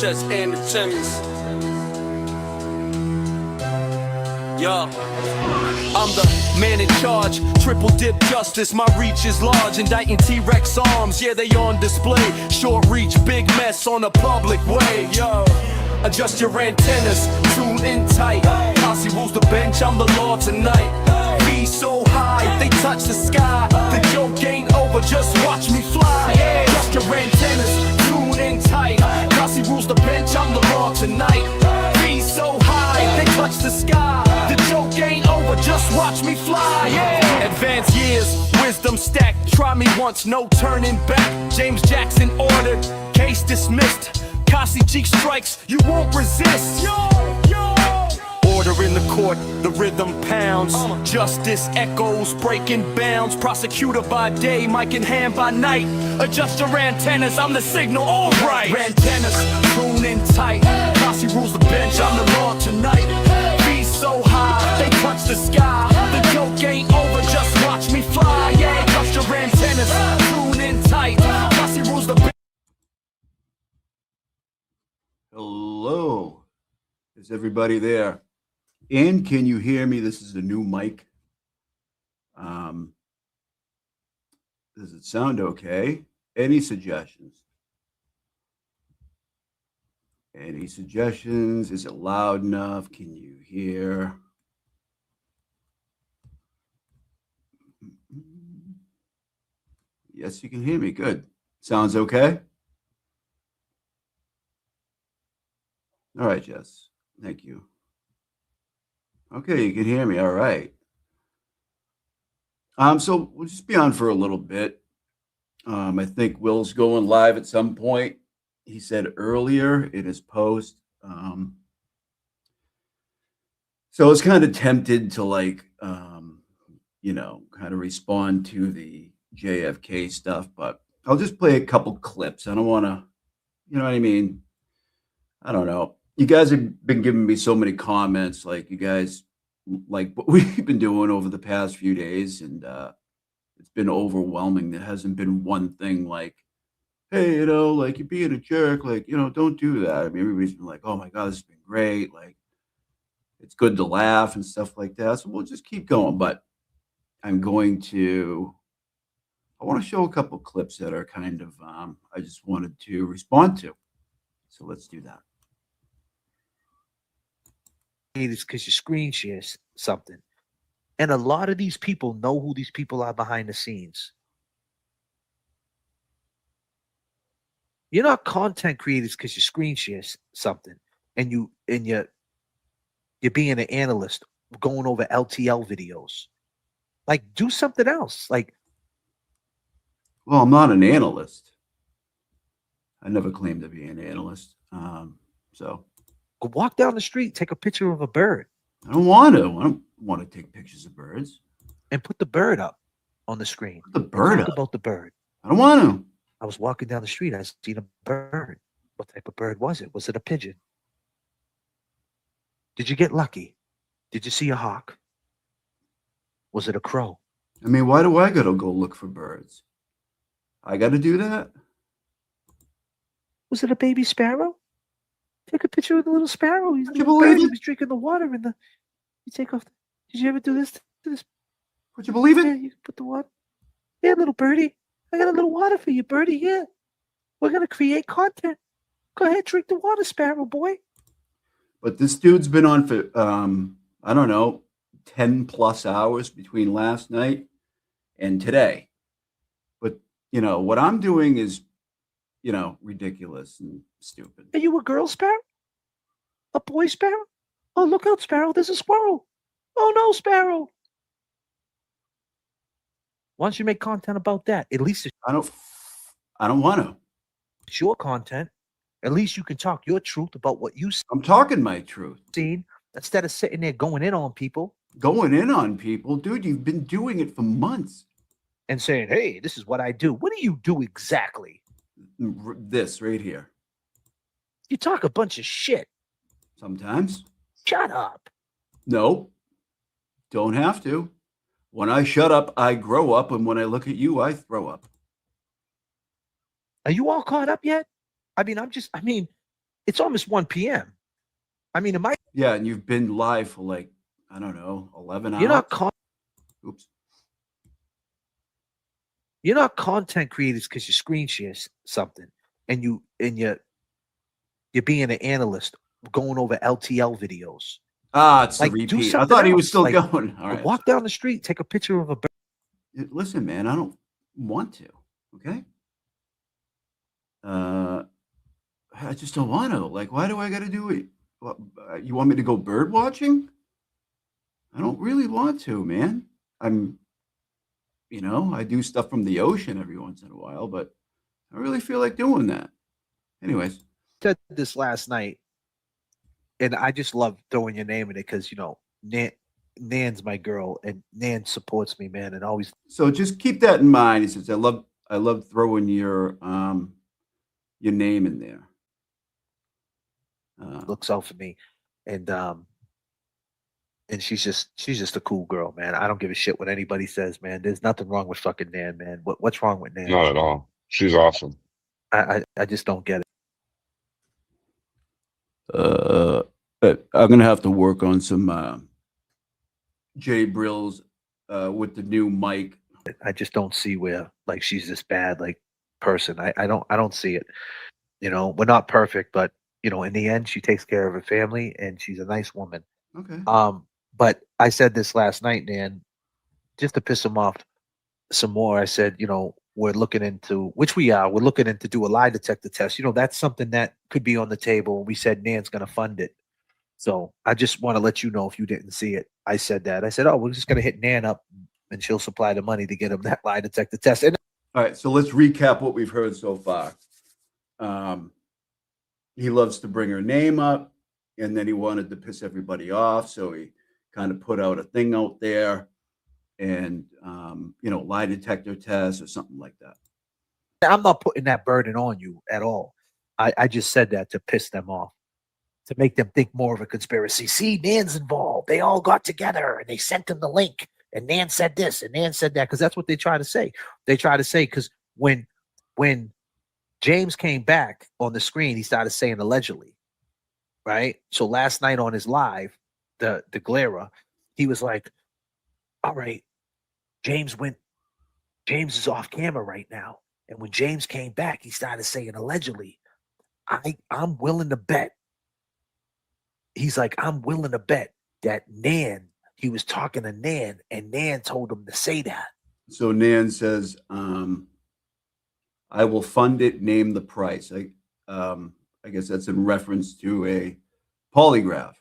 chest and the Timmons. Yo, I'm the man in charge, triple dip justice, my reach is large, indicting T-Rex arms, yeah they on display, short reach, big mess on a public way, yo. Adjust your antennas, tune in tight, Posse rules the bench, I'm the law tonight. Be so high, they touch the sky, the joke ain't over, just watch me fly, yeah. Adjust your antennas, tune in tight, Posse rules the bench, I'm the law tonight. Be so high, they touch the sky, the joke ain't over, just watch me fly, yeah. Advanced years, wisdom stacked, try me once, no turning back. James Jackson ordered, case dismissed. Cossie cheek strikes, you won't resist. Yo, yo. Order in the court, the rhythm pounds. Justice echoes, breaking bounds. Prosecutor by day, mic in hand by night. Adjust your antennas, I'm the signal, alright. Antennas, tune in tight. Cossie rules the bench, I'm the law tonight. Be so high, they touch the sky. The joke ain't over, just watch me fly. Yeah, adjust your antennas, tune in tight. Cossie rules the bench. Hello, is everybody there? And can you hear me? This is a new mic. Does it sound okay? Any suggestions? Any suggestions? Is it loud enough? Can you hear? Yes, you can hear me. Good. Sounds okay? All right, Jess. Thank you. Okay, you can hear me. All right. So we'll just be on for a little bit. I think Will's going live at some point. He said earlier in his post. So I was kind of tempted to kind of respond to the JFK stuff, but I'll just play a couple clips. I don't want to, you know what I mean? I don't know. You guys have been giving me so many comments, like you guys like what we've been doing over the past few days, and it's been overwhelming. There hasn't been one thing like, hey, like you're being a jerk, like, don't do that. I mean, everybody's been like, oh my God, this has been great. Like, it's good to laugh and stuff like that. So we'll just keep going. But I want to show a couple clips that are kind of, I just wanted to respond to. So let's do that. It's because you screen share something. And a lot of these people know who these people are behind the scenes. You're not content creators because you screen share something and you're being an analyst going over LTL videos. Like, do something else. Like, well, I'm not an analyst. I never claimed to be an analyst. So go walk down the street, take a picture of a bird. I don't want to. I don't want to take pictures of birds. And put the bird up on the screen. Put the bird Talk up. about the bird. I don't want to. I was walking down the street. I seen a bird. What type of bird was it? Was it a pigeon? Did you get lucky? Did you see a hawk? Was it a crow? I mean, why do I got to go look for birds? I got to do that? Was it a baby sparrow? Take a picture of the little sparrow. He's a Would you little believe bird. He it? was drinking the water in the. You take off. Did you ever do this to this? Would you believe Yeah, it? you put the water. Yeah, little birdie. I got a little water for you, birdie. Yeah. We're gonna create content. Go ahead, drink the water, sparrow boy. But this dude's been on for I don't know, 10 plus hours between last night and today. But what I'm doing is ridiculous and stupid. Are you a girl sparrow? A boy sparrow? Oh, look out, sparrow. There's a squirrel. Oh no, sparrow. Why don't you make content about that? At least I don't want to. it's your content. At least you can talk your truth about what you I'm talking my truth. seen instead of sitting there going in on people Going in on people, dude, you've been doing it for months. and saying, hey, this is what I do. What do you do exactly? This right here. You talk a bunch of shit. Sometimes. Shut up. No, don't have to. When I shut up, I grow up. And when I look at you, I throw up. Are you all caught up yet? I mean, It's almost 1 p.m. I mean, am I? Yeah, and you've been live for like, I don't know, 11 You're hours. not Oops. you're not content creators because you screen share something and you're being an analyst going over LTL videos. Ah, it's the Like, do repeat. I something thought he was else. still Like, going. All right. walk down the street, take a picture of a bird. Listen, man, I don't want to. Okay. I just don't want to. Like, why do I got to do it? You want me to go bird watching? I don't really want to, man. I do stuff from the ocean every once in a while, but I don't really feel like doing that. Anyways, Said this last night, and I just love throwing your name in it because Nan's my girl, and Nan supports me, man, and always so just keep that in mind. He says, I love throwing your name in there. looks out for me, and she's just a cool girl, man. I don't give a shit what anybody says, man. There's nothing wrong with fucking Nan, man. What's wrong with Nan? Not at all. She's awesome. I just don't get it. I'm gonna have to work on some Jay Brills with the new mic. I just don't see where like she's this bad like person. I don't see it. You know, we're not perfect, but in the end, she takes care of her family and she's a nice woman. Okay. But I said this last night, Nan, just to piss him off some more. I said, we're looking into we're looking into do a lie detector test. That's something that could be on the table. We said Nan's gonna fund it. So I just want to let you know if you didn't see it. I said that. I said, oh, we're just gonna hit Nan up and she'll supply the money to get him that lie detector test. And all right, so let's recap what we've heard so far. He loves to bring her name up, and then he wanted to piss everybody off, so he kind of put out a thing out there, and lie detector test or something like that. I'm not putting that burden on you at all. I just said that to piss them off, to make them think more of a conspiracy. See, Nan's involved. They all got together and they sent him the link. And Nan said this and Nan said that, because that's what they try to say. They try to say, because when James came back on the screen, he started saying allegedly, right? So last night on his live, the Glera, he was like, all right, James is off camera right now. And when James came back, he started saying allegedly. I'm willing to bet. He's like, I'm willing to bet that Nan, he was talking to Nan, and Nan told him to say that. So Nan says, I will fund it, name the price. I guess that's in reference to a polygraph.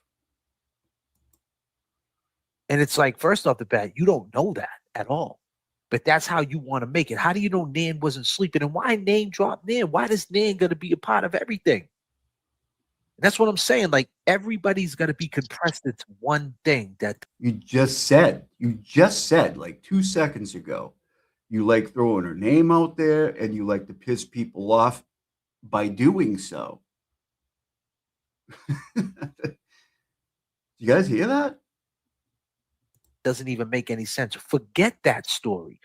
And it's like, first off the bat, you don't know that at all. But that's how you want to make it. How do you know Nan wasn't sleeping? And why name drop Nan? Why does Nan going to be a part of everything? And that's what I'm saying. Like, everybody's going to be compressed into one thing that you just said like 2 seconds ago. You like throwing her name out there and you like to piss people off by doing so. You guys hear that? doesn't even make any sense. Forget that story.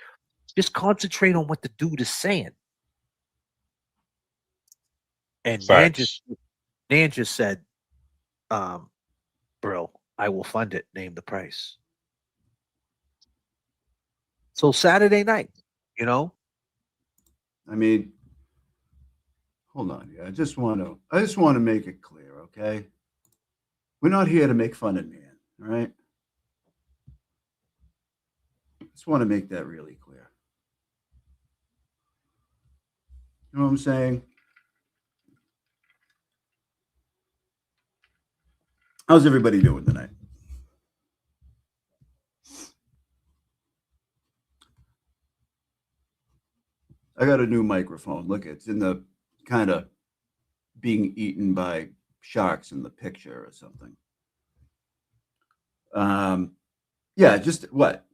Just concentrate on what the dude is saying. And Nan just said, bro, I will fund it. Name the price. So Saturday night, I mean, hold on. I just want to make it clear, okay? We're not here to make fun of Nan, all right? Just want to make that really clear. You know what I'm saying? How's everybody doing tonight? I got a new microphone. Look, it's in the kind of being eaten by sharks in the picture or something. Yeah, just what?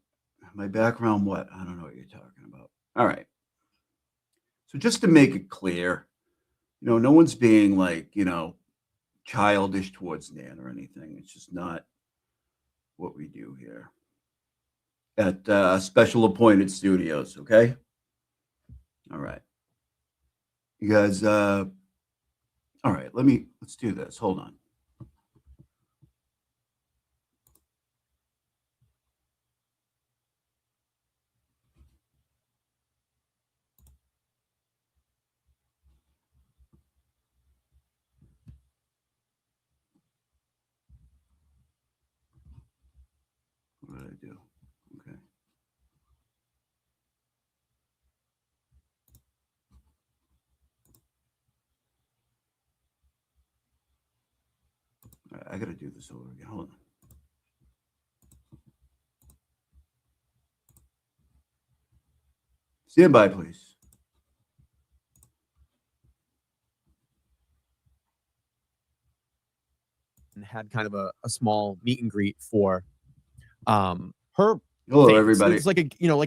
My background, what? I don't know what you're talking about. All right. So just to make it clear, no one's being like, childish towards Nan or anything. It's just not what we do here at Special Appointed Studios, okay? All right. You guys, All right, let's do this. Hold on. What did I do? Okay. All right, I got to do this over again. Hold on. Stand by, please. And had kind of a small meet and greet for her. Hello, fans. everybody. It's like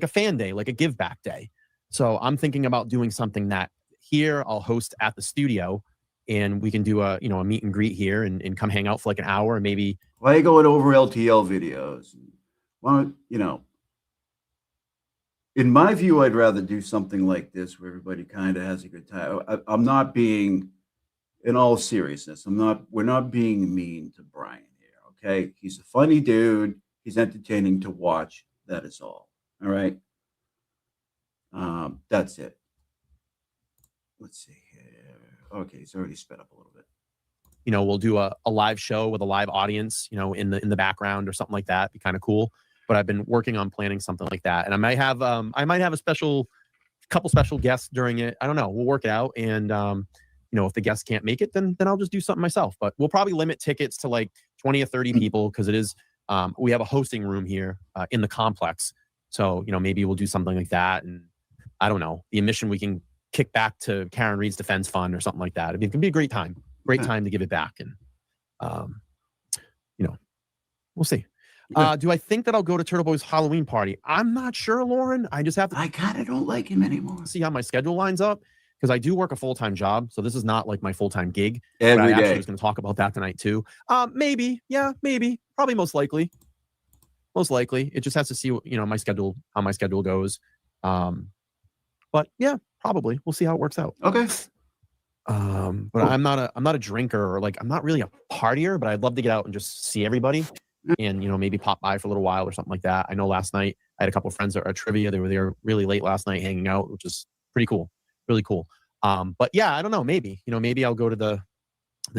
a fan day, like a give back day. So I'm thinking about doing something that here I'll host at the studio, and we can do a meet and greet here and come hang out for like an hour, and maybe. Why are you going over LTL videos? Why don't in my view, I'd rather do something like this where everybody kind of has a good time. I'm not being, in all seriousness, we're not being mean to Brian here, okay? He's a funny dude. He's entertaining to watch. That is all. All right. That's it. Let's see here. Okay, it's already sped up a little bit. We'll do a live show with a live audience, in the background or something like that. Be kind of cool. But I've been working on planning something like that, and I might have a couple special guests during it. I don't know. We'll work it out, and if the guests can't make it, then I'll just do something myself. But we'll probably limit tickets to like 20 or 30 people because it is. We have a hosting room here in the complex, so maybe we'll do something like that, and I don't know. The admission we can kick back to Karen Reed's Defense Fund or something like that. It can be a great time. Great time to give it back, and we'll see. Do I think that I'll go to Turtle Boy's Halloween party? I'm not sure, Lauren. I just have to. I kind of don't like him anymore. See how my schedule lines up, because I do work a full-time job, so this is not like my full-time gig. Every but I day. actually was going to talk about that tonight too. Maybe, yeah, maybe, probably, most likely. It just has to see my schedule, how my schedule goes. But yeah, probably. We'll see how it works out. Okay. But Cool. I'm not a drinker, or like I'm not really a partier, but I'd love to get out and just see everybody, and maybe pop by for a little while or something like that. I know last night I had a couple of friends at our trivia. They were there really late last night hanging out, which is pretty cool, really cool. But yeah, I don't know. Maybe I'll go to the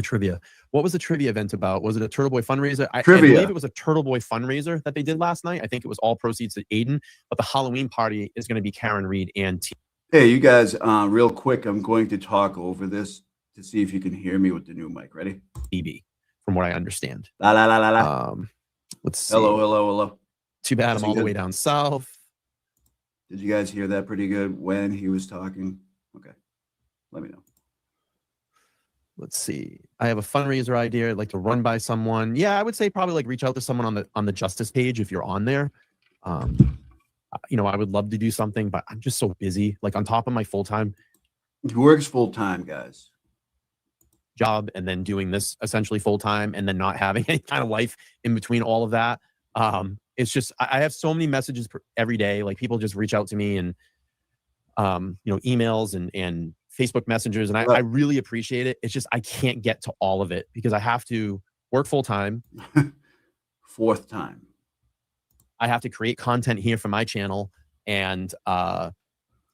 trivia. What was the trivia event about? Was it a Turtle Boy fundraiser? I believe it was a Turtle Boy fundraiser that they did last night. I think it was all proceeds to Aiden, but the Halloween party is going to be Karen Reed and Hey, you guys, real quick, I'm going to talk over this to see if you can hear me with the new mic. Ready? TB, from what I understand. La la la la la. Let's see. Hello. Too bad I'm all the way down south. Did you guys hear that pretty good when he was talking? Okay. Let me know. Let's see. I have a fundraiser idea I'd like to run by someone. Yeah, I would say probably like reach out to someone on the Justice page if you're on there. I would love to do something, but I'm just so busy. Like on top of my full-time He works full time, guys. job, and then doing this essentially full-time, and then not having any kind of life in between all of that. It's just I have so many messages every day. Like people just reach out to me, and emails and Facebook messengers, and I really appreciate it. It's just I can't get to all of it because I have to work full-time. Fourth time. I have to create content here for my channel, and I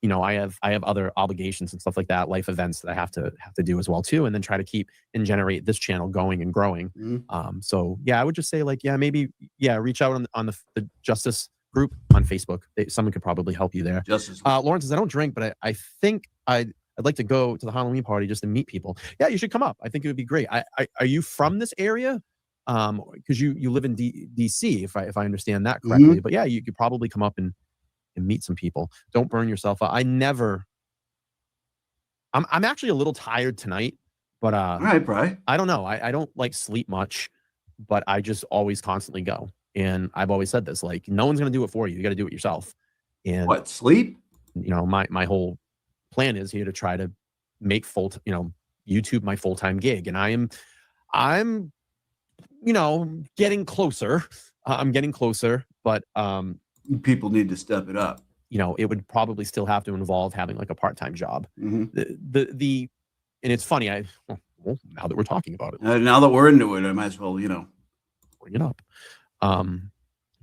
have other obligations and stuff like that, life events that I have to do as well too, and then try to keep and generate this channel going and growing. Mm-hmm. So yeah, I would just say maybe reach out on the Justice group on Facebook. Someone could probably help you there. Justice. Lawrence says, I don't drink, but I think I'd like to go to the Halloween party just to meet people. Yeah, you should come up. I think it would be great. Are you from this area? Because you live in DC, if I understand that correctly. Mm-hmm. But yeah, you could probably come up and meet some people. Don't burn yourself out. I'm actually a little tired tonight, but all right, Bri. I don't know. I don't like sleep much, but I just always constantly go. And I've always said this, like, no one's gonna do it for you. You got to do it yourself. And What, sleep? My whole plan is here to try to make YouTube my full-time gig. And I'm getting closer. I'm getting closer, but People need to step it up. it would probably still have to involve having like a part-time job. Mm-hmm. And it's funny. Well, now that we're talking about it, Now that we're into it, I might as well, bring it up. Let me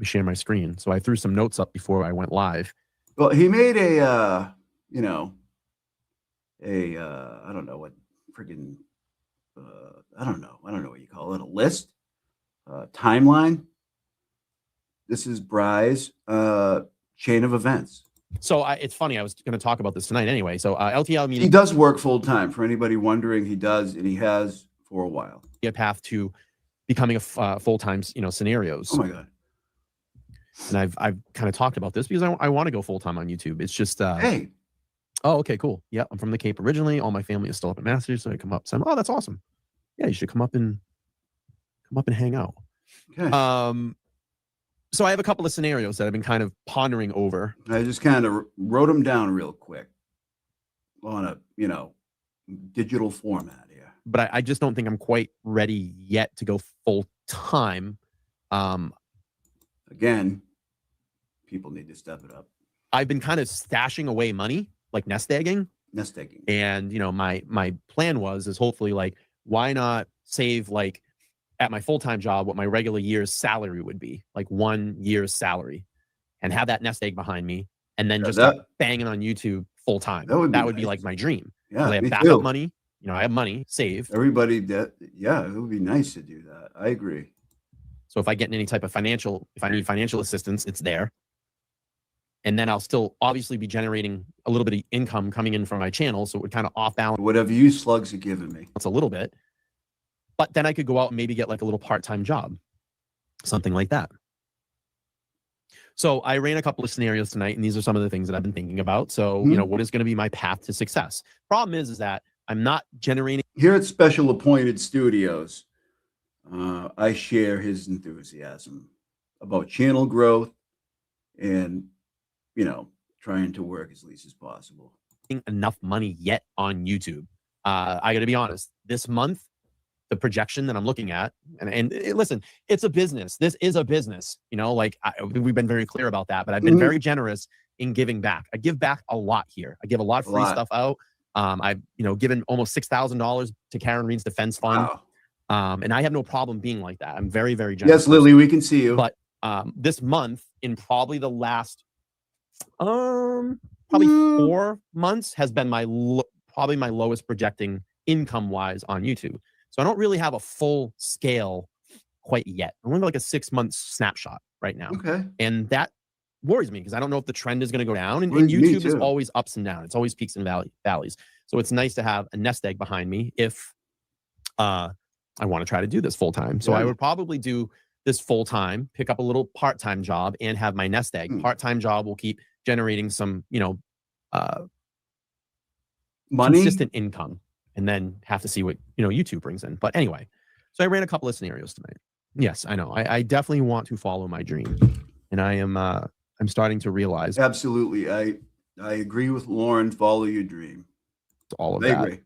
share my screen. So I threw some notes up before I went live. Well, he made I don't know what friggin', I don't know what you call it, a list, timeline. This is Bry's chain of events. So it's funny. I was going to talk about this tonight anyway. So LTL media. He does work full time. For anybody wondering, he does, and he has for a while. A path to becoming a full time, scenarios. Oh my God. And I've kind of talked about this because I want to go full time on YouTube. It's just Hey. Oh, okay, cool. Yeah, I'm from the Cape originally. All my family is still up in Massachusetts. So I come up. So oh, that's awesome. Yeah, you should come up and hang out. Okay. So I have a couple of scenarios that I've been kind of pondering over. I just kind of wrote them down real quick on a, digital format here. But I just don't think I'm quite ready yet to go full time. Again, people need to step it up. I've been kind of stashing away money, like nest egging. And my plan is hopefully like, why not save like at my full-time job what my regular year's salary would be, like 1 year's salary, and have that nest egg behiend me, and then just start banging on YouTube full time. That would be like my dream. Yeah, I have backup money. I have money saved. Everybody it would be nice to do that. I agree. So if I get any type of if I need financial assistance, it's there. And then I'll still obviously be generating a little bit of income coming in from my channel. So it would kind of off balance whatever you slugs are giving me. That's a little bit. But then I could go out and maybe get like a little part-time job, something like that. So I ran a couple of scenarios tonight, and these are some of the things that I've been thinking about. So, what is going to be my path to success? Problem is that I'm not generating. Here at Special Appointed Studios, I share his enthusiasm about channel growth and, trying to work as least as possible. Enough money yet on YouTube. I got to be honest, this month, the projection that I'm looking at, and listen, it's a business. This is a business, we've been very clear about that, but I've been very generous in giving back. I give back a lot here. I give a lot of free stuff out. I've, given almost $6,000 to Karen Reed's defense fund. Wow. And I have no problem being like that. I'm very, very generous. Yes, Lily, we can see you. But this month, in probably the last, probably 4 months, has been probably my lowest projecting income-wise on YouTube. So I don't really have a full scale quite yet. I'm only like a 6-month snapshot right now. Okay. And that worries me because I don't know if the trend is going to go down. And YouTube is always ups and downs. It's always peaks and valleys. So it's nice to have a nest egg behind me if I want to try to do this full time. So I would probably do this full time, pick up a little part-time job, and have my nest egg. Part-time job will keep generating some, money, consistent income. And then have to see what, YouTube brings in. But anyway, so I ran a couple of scenarios tonight. Yes, I know. I definitely want to follow my dream. And I'm starting to realize. Absolutely. I agree with Lauren. Follow your dream. All of that. I agree.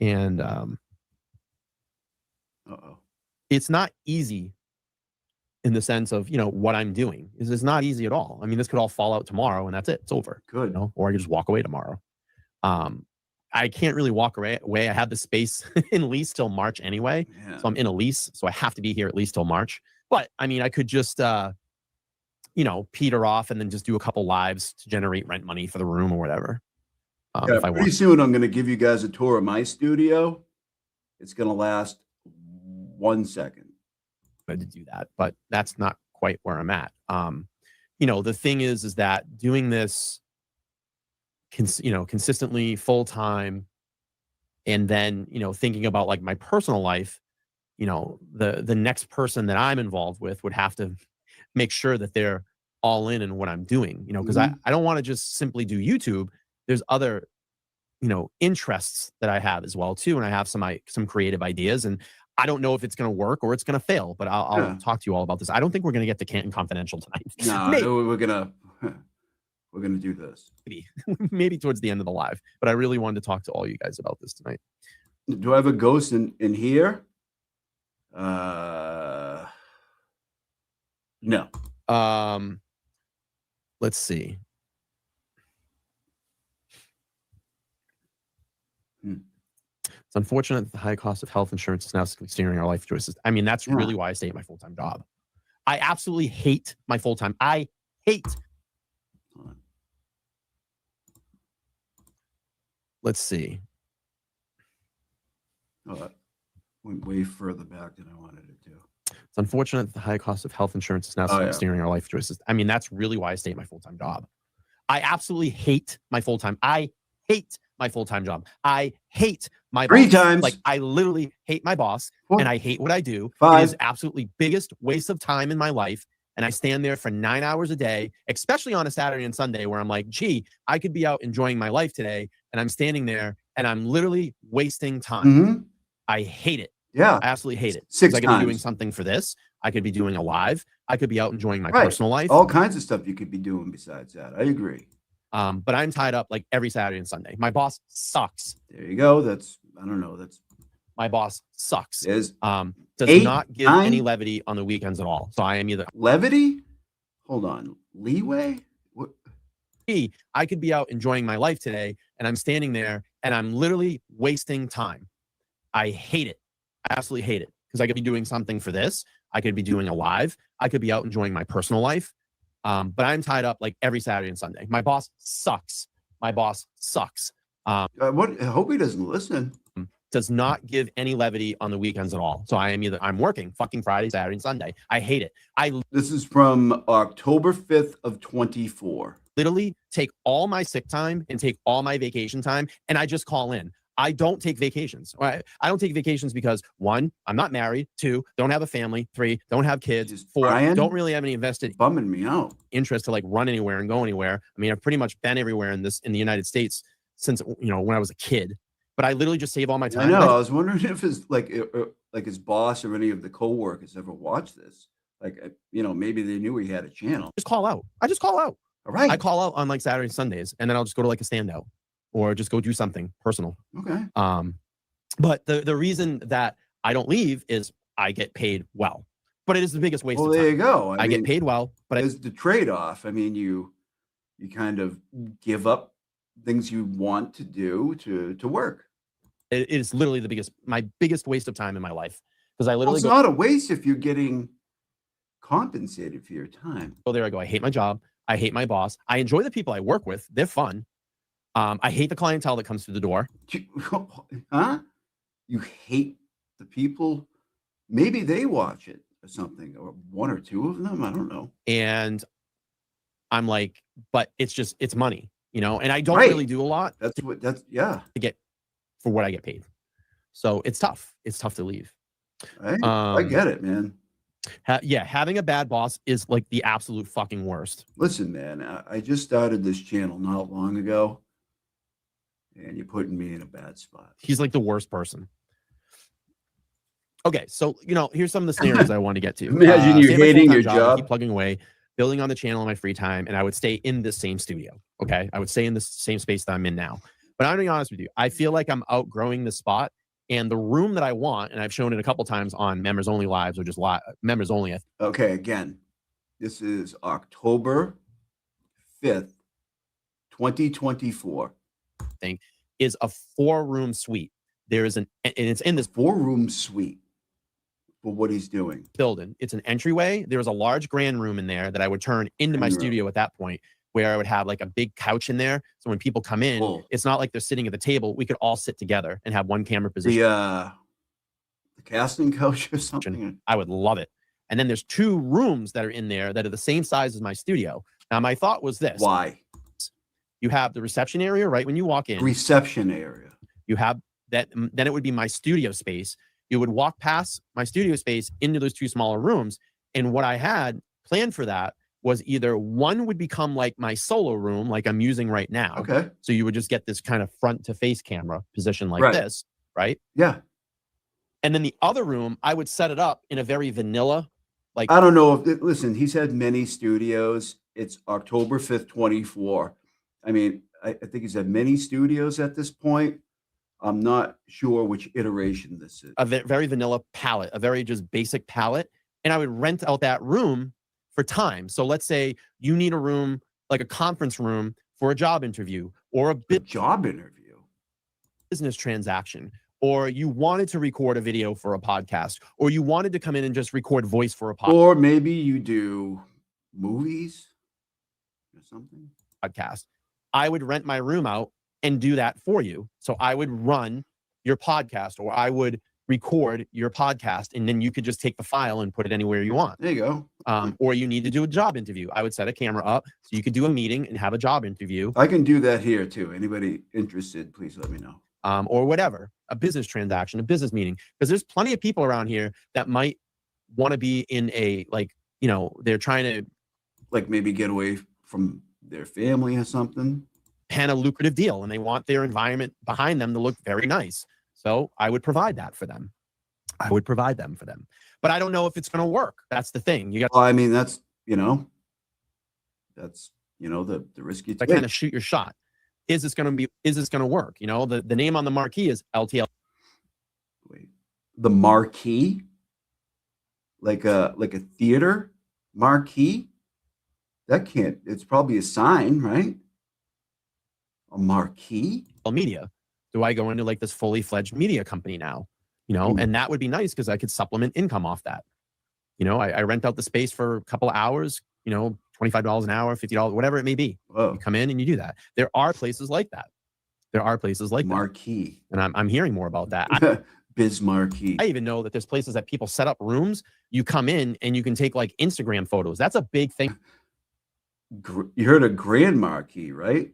And it's not easy in the sense of, what I'm doing. It's not easy at all. I mean, this could all fall out tomorrow and that's it. It's over. Good. Or I could just walk away tomorrow. I can't really walk away. I have the space in lease till March anyway. Yeah. So I'm in a lease. So I have to be here at least till March. But I mean, I could just, peter off and then just do a couple lives to generate rent money for the room or whatever. If I pretty soon, I'm going to give you guys a tour of my studio. It's going to last 1 second. To do that, but that's not quite where I'm at. The thing is that doing this consistently full time, and then thinking about like my personal life, the next person that I'm involved with would have to make sure that they're all in what I'm doing, because I don't want to just simply do YouTube. There's other interests that I have as well too, and I have some creative ideas, and I don't know if it's going to work or it's going to fail, but I'll talk to you all about this. I don't think we're going to get to Canton Confidential tonight. No, we're going to do this. Maybe towards the end of the live, but I really wanted to talk to all you guys about this tonight. Do I have a ghost in here? No. Let's see. It's unfortunate that the high cost of health insurance is now steering our life choices. I mean, that's really why I stay at my full-time job. I absolutely hate my full-time. I hate. Let's see. Oh, that went way further back than I wanted it to. It's unfortunate that the high cost of health insurance is now steering our life choices. I mean, that's really why I stay at my full-time job. I absolutely hate my full-time. I hate my full-time job. I hate my boss. 3 times. Like, I literally hate my boss 4, and I hate what I do. 5. It is absolutely biggest waste of time in my life. And I stand there for 9 hours a day, especially on a Saturday and Sunday where I'm like, gee, I could be out enjoying my life today. And I'm standing there and I'm literally wasting time. Mm-hmm. I hate it. Yeah. I absolutely hate it. 6 I could times. be doing something for this. I could be doing a live. I could be out enjoying my personal life. All kinds of stuff you could be doing besides that. I agree. But I'm tied up like every Saturday and Sunday. My boss sucks. There you go. I don't know. My boss sucks. Does 8, not give 9? any levity on the weekends at all. So I am either levity. Hold on. Leeway? What? I could be out enjoying my life today and I'm standing there and I'm literally wasting time. I hate it. I absolutely hate it because I could be doing something for this. I could be doing a live. I could be out enjoying my personal life. But I'm tied up like every Saturday and Sunday. My boss sucks. My boss sucks. I hope he doesn't listen. Does not give any levity on the weekends at all. So I'm working fucking Friday, Saturday, and Sunday. I hate it. This is from October 5th of 24. Literally take all my sick time and take all my vacation time and I just call in. I don't take vacations. I don't take vacations because 1, I'm not married. 2, don't have a family. 3, don't have kids. 4, don't really have any invested bumming me out interest to like run anywhere and go anywhere. I mean, I've pretty much been everywhere in the United States since, when I was a kid, but I literally just save all my time. I know. I was wondering if his his boss or any of the coworkers ever watched this. Maybe they knew he had a channel. Just call out. I just call out. All right. I call out on like Saturday and Sundays and then I'll just go to like a standout or just go do something personal. Okay. But the reason that I don't leave is I get paid well, but it is the biggest waste of time. Well, there you go. I get paid well, but it's the trade-off. I mean, you kind of give up things you want to do to work. It is literally my biggest waste of time in my life because I literally it's not a waste if you're getting compensated for your time. So there I go. I hate my job. I hate my boss. I enjoy the people I work with. They're fun. I hate the clientele that comes through the door. Huh? You hate the people? Maybe they watch it or something, or 1 or 2 of them. I don't know. And I'm like, but it's money, and I don't really do a lot. Yeah. To get for what I get paid. So it's tough. It's tough to leave. I get it, man. Having a bad boss is like the absolute fucking worst. Listen, man, I just started this channel not long ago, and you're putting me in a bad spot. He's like the worst person. Okay, so here's some of the scenarios I want to get to. Imagine you hating your job. Keep plugging away, building on the channel in my free time, and I would stay in the same studio. Okay, I would stay in the same space that I'm in now. But I'm gonna be honest with you, I feel like I'm outgrowing the spot. And the room that I want, and I've shown it a couple times on members only lives or just members only. Okay, again, this is October 5th, 2024. Thing is a 4-room suite. There is and it's in this 4-room suite for what he's doing. Building. It's an entryway. There was a large grand room in there that I would turn into my studio at that point, where I would have like a big couch in there. So when people come in, it's not like they're sitting at the table. We could all sit together and have one camera position. The casting couch or something. I would love it. And then there's 2 rooms that are in there that are the same size as my studio. Now, my thought was this. Why? You have the reception area right when you walk in. Reception area. You have that. Then it would be my studio space. You would walk past my studio space into those 2 smaller rooms. And what I had planned for that was either one would become like my solo room, like I'm using right now. Okay. So you would just get this kind of front to face camera position like this, right? Yeah. And then the other room, I would set it up in a very vanilla, like. I don't know listen, he's had many studios. It's October 5th, 24. I mean, I think he's had many studios at this point. I'm not sure which iteration this is. A very vanilla palette, a very just basic palette. And I would rent out that room for time. So let's say you need a room, like a conference room for a job interview or a job interview, business transaction, or you wanted to record a video for a podcast, or you wanted to come in and just record voice for a Or maybe you do movies or something. podcast, I would rent my room out and do that for you. So I would run your podcast, or I would record your podcast, and then you could just take the file and put it anywhere you want. There you go. Or you need to do a job interview. I would set a camera up so you could do a meeting and have a job interview. I can do that here too. Anybody interested, please let me know. Or whatever, a business transaction, a business meeting, because there's plenty of people around here that might want to be in a, like, you know, they're trying to Like maybe get away from their family or something. pen a lucrative deal, and they want their environment behind them to look very nice. So I would provide that for them. I would provide them for them. But I don't know if it's going to work. That's the thing. You got Well, I mean, that's the risk you to take. kind of shoot your shot. Is this going to work? You know, the name on the marquee is LTL. Wait, the marquee, like a theater marquee. That can't. It's probably a sign, right? A marquee. Media. Do I go into like this fully fledged media company now? You know, and that would be nice because I could supplement income off that. You know, I rent out the space for a couple of hours, you know, $25 an hour, $50, whatever it may be. Whoa. You come in and you do that. There are places like that. There are places like Marquee. that. And I'm hearing more about that. Biz marquee. I even know that there's places that people set up rooms. You come in and you can take like Instagram photos. That's a big thing. You heard of grand marquee, right?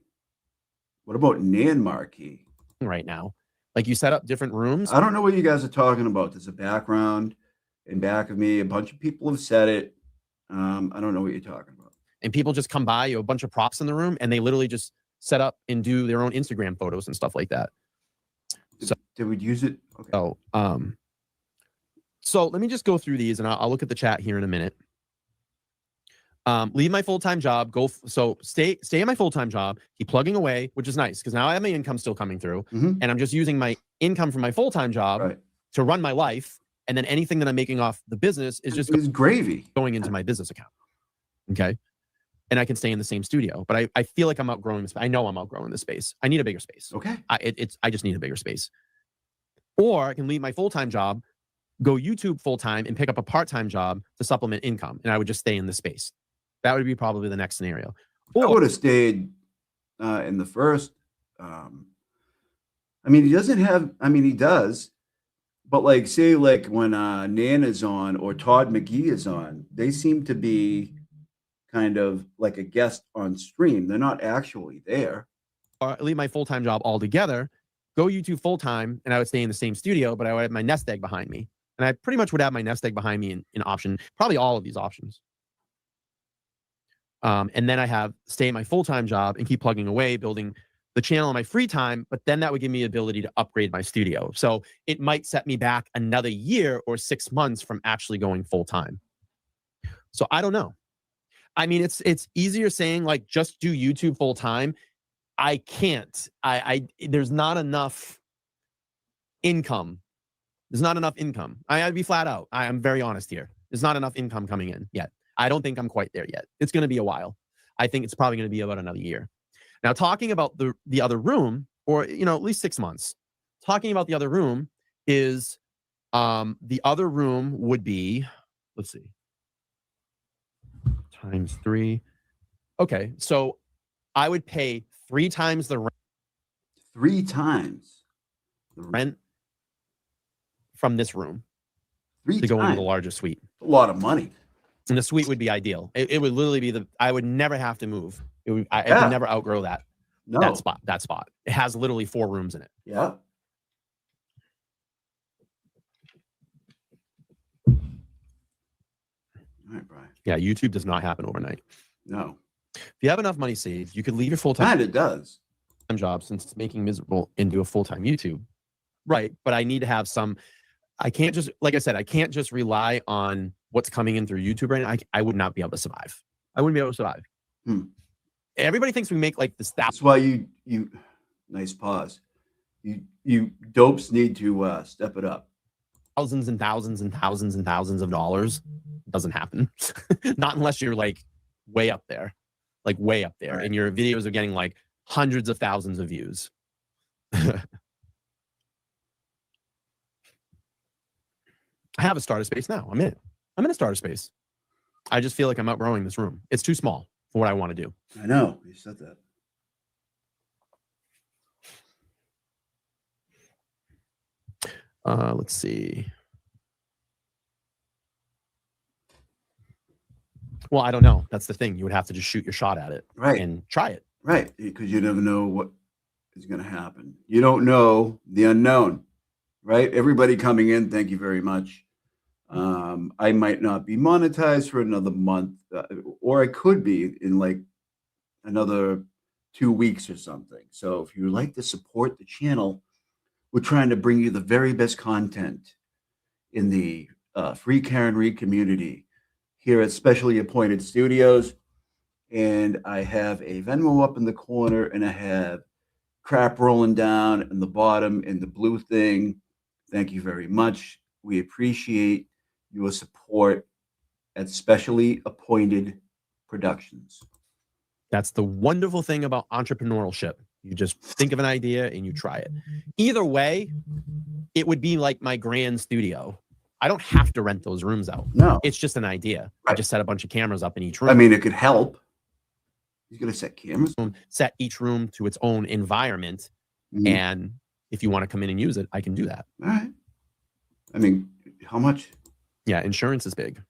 What about nan marquee? Right now. Like you set up different rooms. I don't know what you guys are talking about. There's a background in back of me. A bunch of people have said it. I don't know what you're talking about. And people just come by, you have a bunch of props in the room, and they literally just set up and do their own Instagram photos and stuff like that. They would use it. Okay. So let me just go through these, and I'll look at the chat here in a minute. Leave my full-time job, stay in my full-time job, keep plugging away, which is nice because now I have my income still coming through, and I'm just using my income from my full-time job to run my life, and then anything that I'm making off the business is just gravy going into my business account. Okay. And I can stay in the same studio, but I feel like I'm outgrowing this. I know I'm outgrowing the space. I need a bigger space. Okay. I just need a bigger space. Or I can leave my full-time job, go YouTube full-time, and pick up a part-time job to supplement income, and I would just stay in the space. That would be probably the next scenario. I would have stayed in the first. I mean, he doesn't have. I mean, he does, but like, say, like when Nan is on or Todd McGee is on, they seem to be kind of like a guest on stream. They're not actually there. Or leave my full-time job altogether, go YouTube full-time, and I would stay in the same studio, but I would have my nest egg behind me. And I pretty much would have my nest egg behind me in option, probably all of these options. And then I have stay at my full-time job and keep plugging away, building the channel in my free time, but then that would give me the ability to upgrade my studio. So it might set me back another year or 6 months from actually going full-time. So I don't know. I mean, it's easier saying like, just do YouTube full-time. I can't. There's not enough income. There's not enough income. I'd be flat out. I'm very honest here. There's not enough income coming in yet. I don't think I'm quite there yet. It's going to be a while. I think it's probably going to be about another year. Now, talking about the other room, or at least 6 months. Talking about the other room is the other room would be, let's see, times 3. Okay, so I would pay 3 times the rent. 3 times the rent from this room 3 to go times. into the larger suite. A lot of money. And the suite would be ideal. It would literally be I would never have to move. I would never outgrow that. No. That spot. It has literally 4 rooms in it. Yeah. All right, Brian. Yeah, YouTube does not happen overnight. No. If you have enough money saved, you could leave your full-time And it does. job, since it's making miserable, and do a full-time YouTube. Right. But I need to have some. I can't just, like I said, I can't just rely on what's coming in through YouTube right now. I would not be able to survive. I wouldn't be able to survive. Everybody thinks we make like this. That's why you nice pause. You dopes need to step it up. Thousands and thousands and thousands and thousands of dollars. Doesn't happen. Not unless you're like way up there, right. And your videos are getting like hundreds of thousands of views. I have a starter space now. I'm in it. I'm in a starter space. I just feel like I'm outgrowing this room. It's too small for what I want to do. I know you said that. Let's see. Well, I don't know. That's the thing. You would have to just shoot your shot at it, Right. and try it. Right, because you never know what is going to happen. You don't know the unknown, right? Everybody coming in, thank you very much. I might not be monetized for another month, or I could be in like another 2 weeks or something. So if you would like to support the channel, we're trying to bring you the very best content in the free Karen Reed community here at Specially Appointed Studios. And I have a Venmo up in the corner, and I have crap rolling down in the bottom in the blue thing. Thank you very much. We appreciate your support at Specially Appointed Productions. That's the wonderful thing about entrepreneurship. You just think of an idea and you try it. Either way, it would be like my grand studio. I don't have to rent those rooms out. No, It's just an idea. I Right. just set a bunch of cameras up in each room. I mean, it could help. He's going to set cameras. Set each room to its own environment. Mhm. And if you want to come in and use it, I can do that. All right. I mean, how much? Yeah, insurance is big.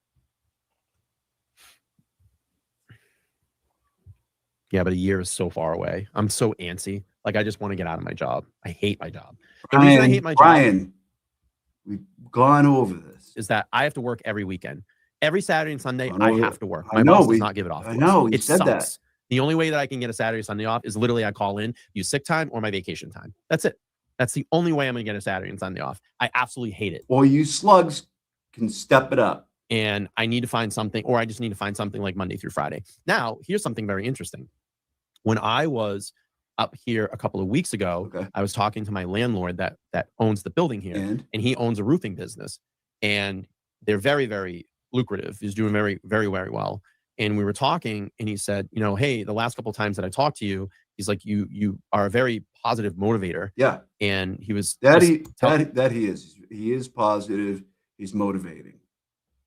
Yeah, but a year is so far away. I'm so antsy. Like, I just want to get out of my job. I hate my job. The reason I hate my job Brian, we've gone over this. is that I have to work every weekend. Every Saturday and Sunday, I I know. have to work. I My know, boss we- does not give it off. I to know, us. you It said that. sucks. The only way that I can get a Saturday, Sunday off is literally I call in, use sick time or my vacation time. That's it. That's the only way I'm going to get a Saturday and Sunday off. I absolutely hate it. Or you slugs can step it up. And I need to find something, or I just need to find something like Monday through Friday. Now, here's something very interesting. When I was up here a couple of weeks ago, Okay. I was talking to my landlord that owns the building here, And he owns a roofing business, and they're very, very lucrative. He's doing very, very, very well. And we were talking, and he said, you know, hey, the last couple of times that I talked to you, he's like, you are a very positive motivator. yeah, And he was that just he is. He is positive. He's motivating,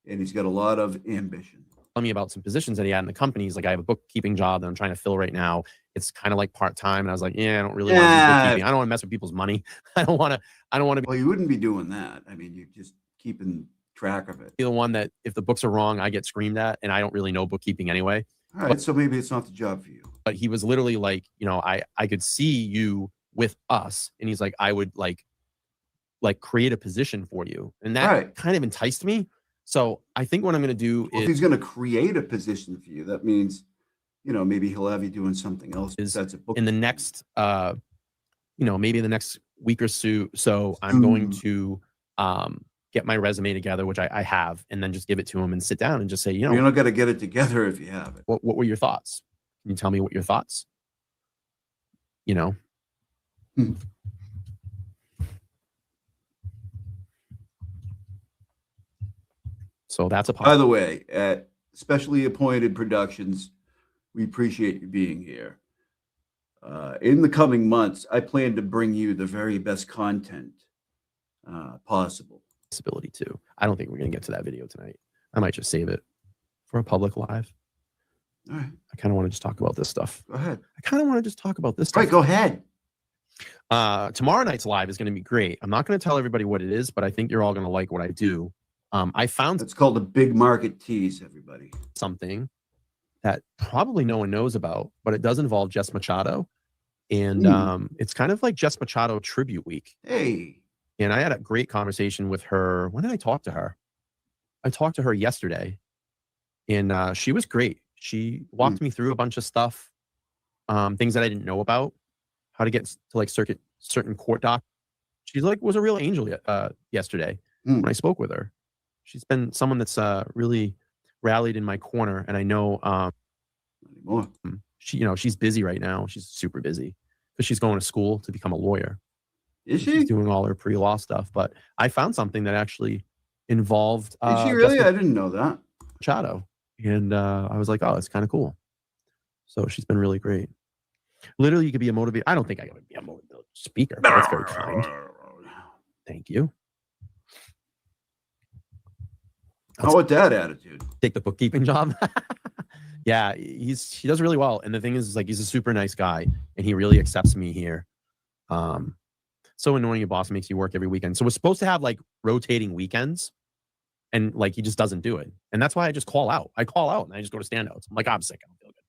and he's got a lot of ambition. telling me about some positions that he had in the company. He's like, I have a bookkeeping job that I'm trying to fill right now. It's kind of like part-time. And I was like, yeah, I don't really want to do bookkeeping. I don't want to mess with people's money. I don't want to Well, you wouldn't be doing that. I mean, you're just keeping track of it. be the one that if the books are wrong, I get screamed at, and I don't really know bookkeeping anyway. All right, so maybe it's not the job for you. But he was literally like, you know, I could see you with us. And he's like, I would like create a position for you. And that Right. kind of enticed me. So I think what I'm going to do Well, if is he's going to create a position for you, that means, you know, maybe he'll have you doing something else Is besides a book. in the next, you know, maybe the next week or so, I'm going to get my resume together, which I have, and then just give it to him and sit down and just say, you know, You're not going to get it together if you have it. what were your thoughts? Can you tell me what your thoughts? You know, Hmm. so that's a By the way, at Specially Appointed Productions, we appreciate you being here. In the coming months, I plan to bring you the very best content possible. possibility too. I don't think we're going to get to that video tonight. I might just save it for a public live. All right, I kind of want to just talk about this stuff. go ahead. I kind of want to just talk about this All stuff. right, go ahead. Tomorrow night's live is going to be great. I'm not going to tell everybody what it is, but I think you're all going to like what I do. I found That's called a big market tease, everybody. something that probably no one knows about, but it does involve Jess Machado. And it's kind of like Jess Machado tribute week. Hey, And I had a great conversation with her. When did I talk to her? I talked to her yesterday, and she was great. She walked me through a bunch of stuff, things that I didn't know about, how to get to like certain court doc. She was a real angel yesterday when I spoke with her. She's been someone that's really rallied in my corner, and I know not anymore. she's busy right now. She's super busy because she's going to school to become a lawyer. Is She's she? doing all her pre-law stuff. But I found something that actually involved Is she really? Jess I didn't know that. Machado, and I was like, oh, that's kind of cool. So she's been really great. Literally, you could be a motivator. I don't think I could be a motivational speaker, but that's very kind. Thank you. How about that attitude? Take the bookkeeping job. Yeah, he does really well. And the thing is like he's a super nice guy, and he really accepts me here. So annoying, your boss makes you work every weekend. So we're supposed to have like rotating weekends, and like he just doesn't do it. And that's why I just call out. I call out and I just go to standouts. I'm like, I'm sick. I don't feel good.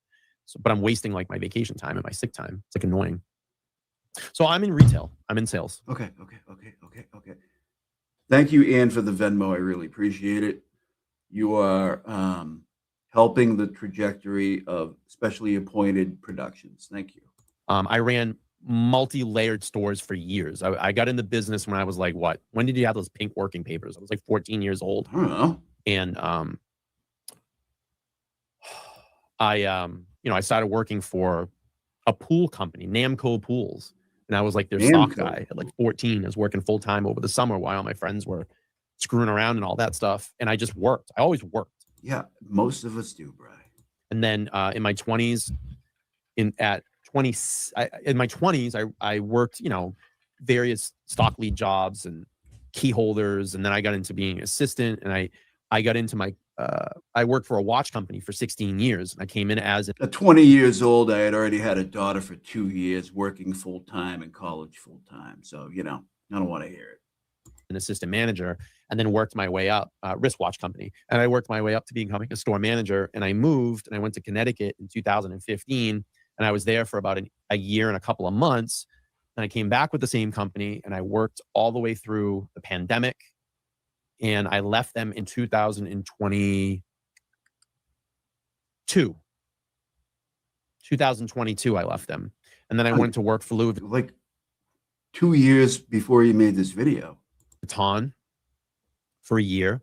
So, but I'm wasting like my vacation time and my sick time. It's like annoying. So I'm in retail. I'm in sales. Okay. Thank you, Ian, for the Venmo. I really appreciate it. You are helping the trajectory of specially appointed productions. Thank you. I ran multi-layered stores for years. I got into business when I was like, what? When did you have those pink working papers? I was like 14 years old. I don't know. And I started working for a pool company, Namco Pools. And I was like their stock guy at like 14. I was working full time over the summer while all my friends were screwing around and all that stuff. And I just worked. I always worked. Yeah, most of us do, Brian. And then in my 20s, in my 20s, I worked, various stock lead jobs and key holders. And then I got into being an assistant, and I got into I worked for a watch company for 16 years. And I came in as At 20 years old, I had already had a daughter for 2 years, working full time in college full time. So, I don't want to hear it. an assistant manager, and then worked my way up, wristwatch company. And I worked my way up to becoming a store manager. And I moved and I went to Connecticut in 2015. And I was there for about a year and a couple of months. And I came back with the same company, and I worked all the way through the pandemic. And I left them in 2022. 2022, I left them. And then I went to work for Louis Like 2 years before you made this video. Vuitton for a year.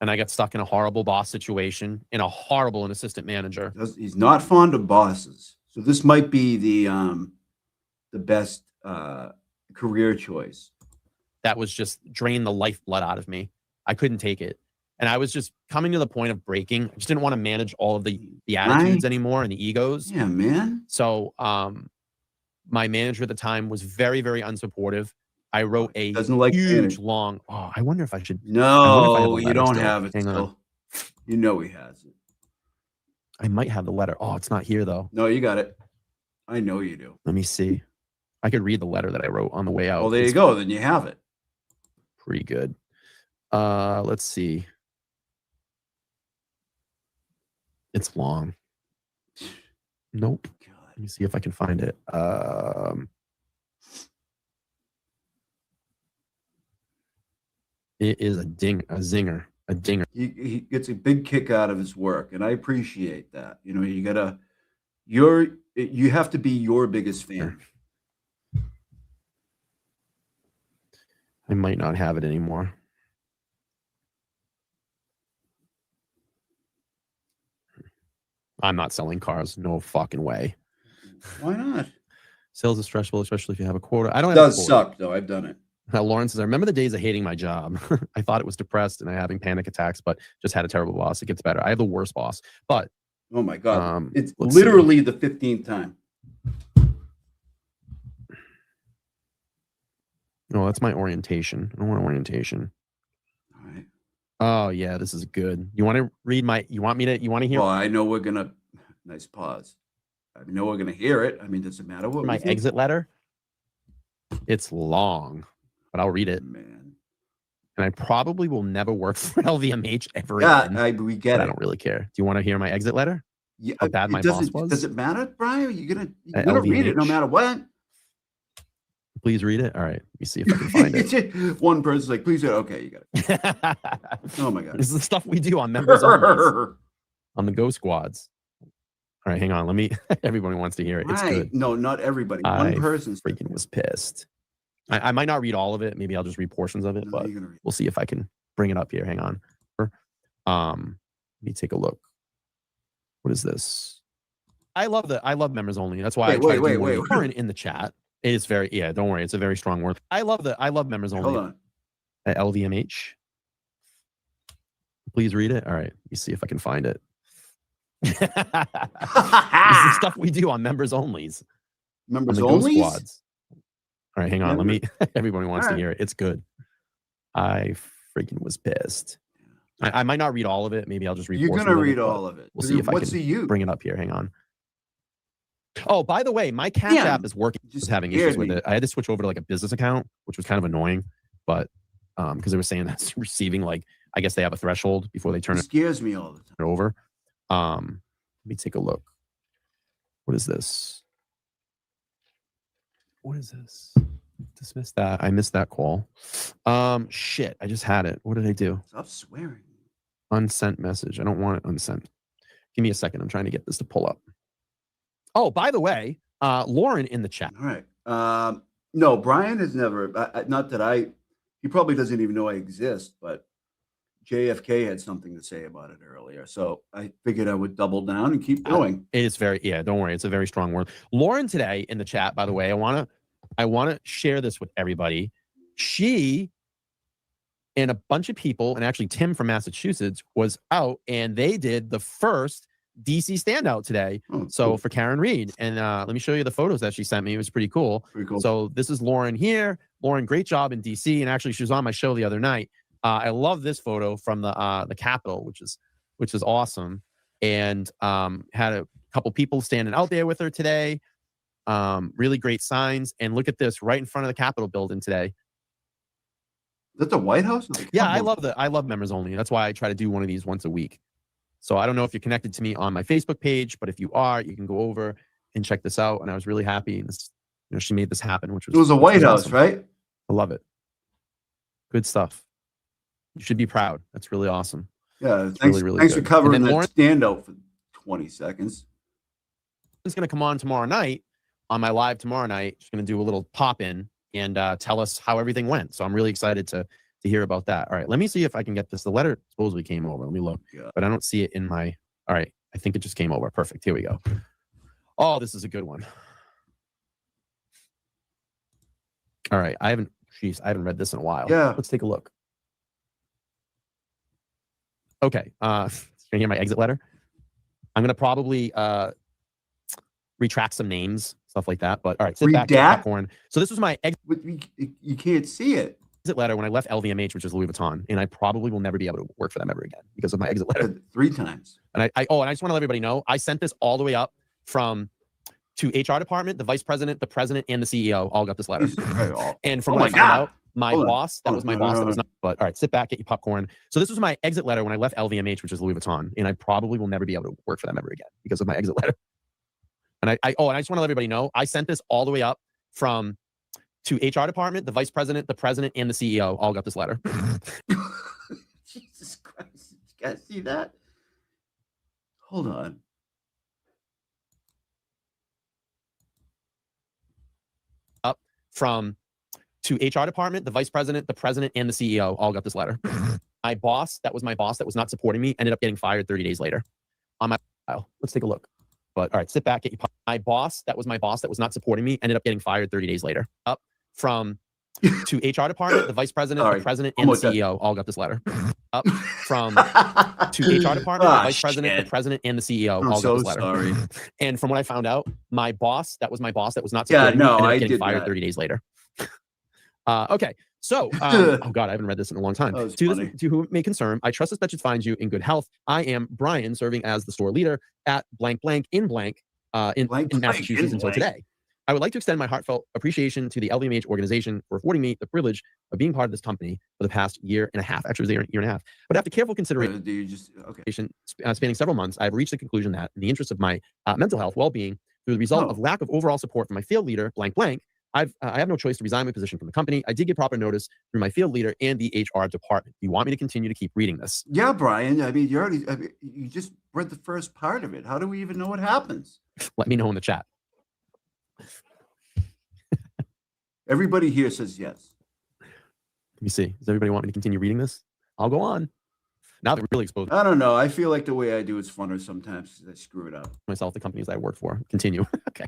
And I got stuck in a horrible boss situation, and an assistant manager. He's not fond of bosses. So this might be the best career choice. That was just drained the lifeblood out of me. I couldn't take it. And I was just coming to the point of breaking. I just didn't want to manage all of the attitudes anymore and the egos. Yeah, man. So my manager at the time was very, very unsupportive. I wrote a huge, long, I wonder if I should. No, you don't have it still. You know he has it. I might have the letter. Oh, it's not here, though. No, you got it. I know you do. Let me see. I could read the letter that I wrote on the way out. Well, there you go. Then you have it. Pretty good. Let's see. It's long. Nope. God. Let me see if I can find it. It is a zinger. He gets a big kick out of his work, and I appreciate that. You have to be your biggest fan. I might not have it anymore. I'm not selling cars. No fucking way. Why not? Sales is stressful, especially if you have a quota. I don't. It does suck, though. I've done it. Lawrence says, I remember the days of hating my job. I thought it was depressed and I having panic attacks, but just had a terrible boss. It gets better. I have the worst boss, but oh my God, it's literally the 15th time. No, that's my orientation. I don't want orientation. All right. Oh yeah, this is good. You want to read you want to hear? Well, I know we're going to, nice pause. I know we're going to hear it. I mean, does it matter what my exit letter? It's long, but I'll read it. Man. And I probably will never work for LVMH ever again. Yeah, we get it. I don't really care. Do you want to hear my exit letter? Yeah, how bad my boss was? Does it matter, Brian? You're gonna read it no matter what. Please read it. All right. Let me see if I can find it. One person's like, please read it. Okay, you got it. Oh my God. This is the stuff we do on members only, on the Go Squads. All right, hang on. Let me. Everybody wants to hear it. It's good. No, not everybody. One person freaking was pissed. I might not read all of it. Maybe I'll just read portions of it, but we'll see if I can bring it up here. Hang on. Let me take a look. What is this? I love members only. That's why I try to do more current in the chat. It is very, don't worry. It's a very strong word. I love members only. Hold on. At LVMH. Please read it. All right. Let me see if I can find it. This is the stuff we do on members onlys. Members only squads. All right, hang on. Everybody wants to hear it. It's good. I freaking was pissed. I might not read all of it. Maybe I'll just read. You're portions gonna of it, read but all of it. We'll see if What's I the can you? bring it up here. Hang on. Oh, by the way, my Cash Damn. app is working. Just Just having scared issues with me. it. I had to switch over to like a business account, which was kind of annoying, but because they were saying that's receiving like I guess they have a threshold before they turn It it scares me all the time. over. Let me take a look. What is this? What is this? Dismiss that. I missed that call. Shit. I just had it. What did I do? Stop swearing. Unsent message. I don't want it unsent. Give me a second. I'm trying to get this to pull up. Oh, by the way, Lauren in the chat. All right. No, Brian has never. Not that he probably doesn't even know I exist, but JFK had something to say about it earlier, so I figured I would double down and keep going. It is very, yeah, don't worry. It's a very strong word. Lauren today in the chat, by the way, I want to share this with everybody. She and a bunch of people, and actually Tim from Massachusetts was out, and they did the first DC standout today. Oh, So cool. for Karen Reed, and let me show you the photos that she sent me. It was pretty cool. Pretty cool. So this is Lauren here. Lauren, great job in DC, and actually she was on my show the other night. I love this photo from the Capitol, which is awesome, and had a couple people standing out there with her today. Really great signs, and look at this right in front of the Capitol building today. Is that the White House? Yeah, I love members only. That's why I try to do one of these once a week. So I don't know if you're connected to me on my Facebook page, but if you are, you can go over and check this out. And I was really happy. This, she made this happen, which was It was a White House, awesome. right? I love it. Good stuff. You should be proud. That's really awesome. Yeah. Thanks for Thanks for covering that Lauren, standout for 20 seconds. Lauren's going to come on tomorrow night on my live tomorrow night. She's going to do a little pop in and tell us how everything went. So I'm really excited to hear about that. All right, let me see if I can get this. The letter supposedly came over. Let me look, but I don't see it in my. All right, I think it just came over. Perfect. Here we go. Oh, this is a good one. All right, I haven't read this in a while. Yeah, let's take a look. Okay, can you hear my exit letter? I'm gonna probably retract some names, stuff like that. But all right, sit back, get popcorn. So this was my exit. You can't see it. Exit letter when I left LVMH, which is Louis Vuitton, and I probably will never be able to work for them ever again because of my exit letter. 3 times. And I just want to let everybody know I sent this all the way up to HR department, the vice president, the president, and the CEO all got this letter. And from what I found out, my boss, that was my boss, that was not. But all right, sit back, get your popcorn. So this was my exit letter when I left LVMH, which is Louis Vuitton, and I probably will never be able to work for them ever again because of my exit letter. And I just want to let everybody know I sent this all the way up to HR department, the vice president, the president, and the CEO all got this letter. Jesus Christ. You guys see that? Hold on. Up to HR department, the vice president, the president, and the CEO all got this letter. My boss, that was my boss that was not supporting me, ended up getting fired 30 days later. On my file. Let's take a look. But all right, sit back, get your my boss, that was my boss that was not supporting me, ended up getting fired 30 days later. Up to HR department, the vice president, the president, and the CEO all got this letter. Up to HR department, the vice president, the president, and the CEO all got this letter. Sorry. And from what I found out, my boss, that was my boss that was not supporting me, ended up getting fired 30 days later. Okay. So, oh God, I haven't read this in a long time. To whom it may concern, I trust this message finds you in good health. I am Brian, serving as the store leader at blank blank in Massachusetts until today. I would like to extend my heartfelt appreciation to the LVMH organization for affording me the privilege of being part of this company for the past year and a half. Actually, it was a year and a half. But after careful consideration, spanning several months, I've reached the conclusion that in the interest of my mental health well-being, through the result of lack of overall support from my field leader, blank blank, I have no choice to resign my position from the company. I did get proper notice through my field leader and the HR department. Do you want me to continue to keep reading this? Yeah, Brian. I mean, you just read the first part of it. How do we even know what happens? Let me know in the chat. Everybody here says yes. Let me see. Does everybody want me to continue reading this? I'll go on. Now that we're really exposed. I don't know. I feel like the way I do is funner sometimes because I screw it up. Myself, the companies I work for. Continue. Okay.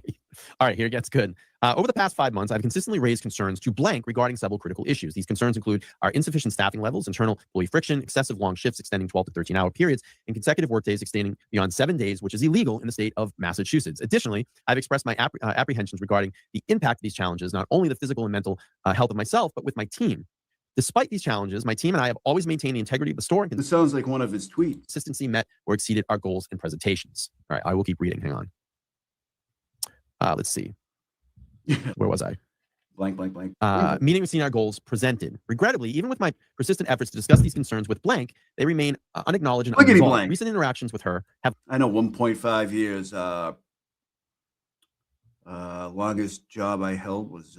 All right, here it gets good. Over the past 5 months, I've consistently raised concerns to blank regarding several critical issues. These concerns include our insufficient staffing levels, internal employee friction, excessive long shifts extending 12 to 13-hour periods, and consecutive workdays extending beyond 7 days, which is illegal in the state of Massachusetts. Additionally, I've expressed my apprehensions regarding the impact of these challenges, not only the physical and mental health of myself, but with my team. Despite these challenges, my team and I have always maintained the integrity of the store and This sounds like one of his tweets. consistency met or exceeded our goals and presentations. All right, I will keep reading. Hang on. Let's see. Where was I? Blank, blank, blank. Meeting with our goals presented. Regrettably, even with my persistent efforts to discuss these concerns with blank, they remain unacknowledged and Blinkety unresolved. blank. Recent interactions with her have I know 1.5 years. Longest job I held was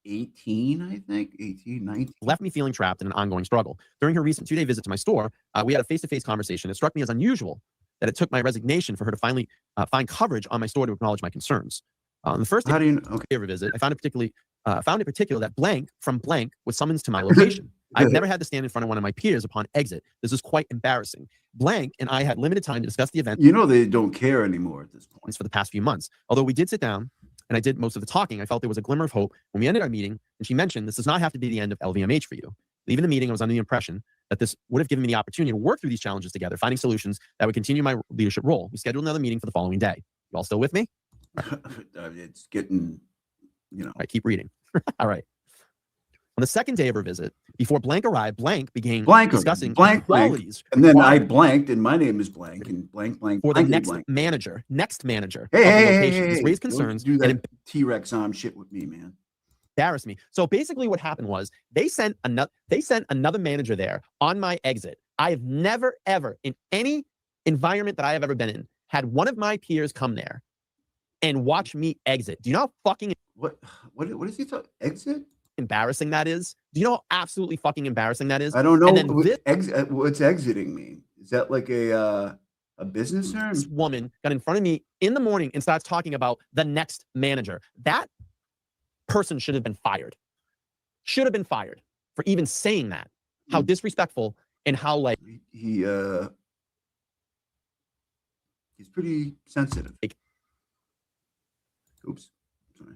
18, I think. 18, 19. left me feeling trapped in an ongoing struggle. During her recent 2-day visit to my store, we had a face-to-face conversation. It struck me as unusual that it took my resignation for her to finally find coverage on my store to acknowledge my concerns. The first How day do you know? Okay. of her visit, I found it particular that blank from blank was summons to my location. I've never had to stand in front of one of my peers upon exit. This is quite embarrassing. Blank and I had limited time to discuss the event You know they don't care anymore at this point. for the past few months. Although we did sit down and I did most of the talking, I felt there was a glimmer of hope when we ended our meeting and she mentioned this does not have to be the end of LVMH for you. Leaving the meeting, I was under the impression that this would have given me the opportunity to work through these challenges together, finding solutions that would continue my leadership role. We scheduled another meeting for the following day. You all still with me? It's getting, All right, keep reading. All right. On the second day of her visit, before blank arrived, blank began discussing qualities and then I required blanked, and my name is blank, and blank, blank, for the blankety next blank. manager Hey, of the hey, location. This hey, raised don't concerns do and that T-Rex arm shit with me, man. embarrassed me. So basically what happened was they sent another manager there on my exit. I have never, ever in any environment that I have ever been in had one of my peers come there and watch me exit. Do you know how fucking What is he talking? Exit? embarrassing that is? Do you know how absolutely fucking embarrassing that is? I don't know. And then What's exiting mean? Is that like a business term? this woman got in front of me in the morning and starts talking about the next manager. That person should have been fired. Should have been fired for even saying that. How disrespectful and how like He's pretty sensitive. Oops. Sorry.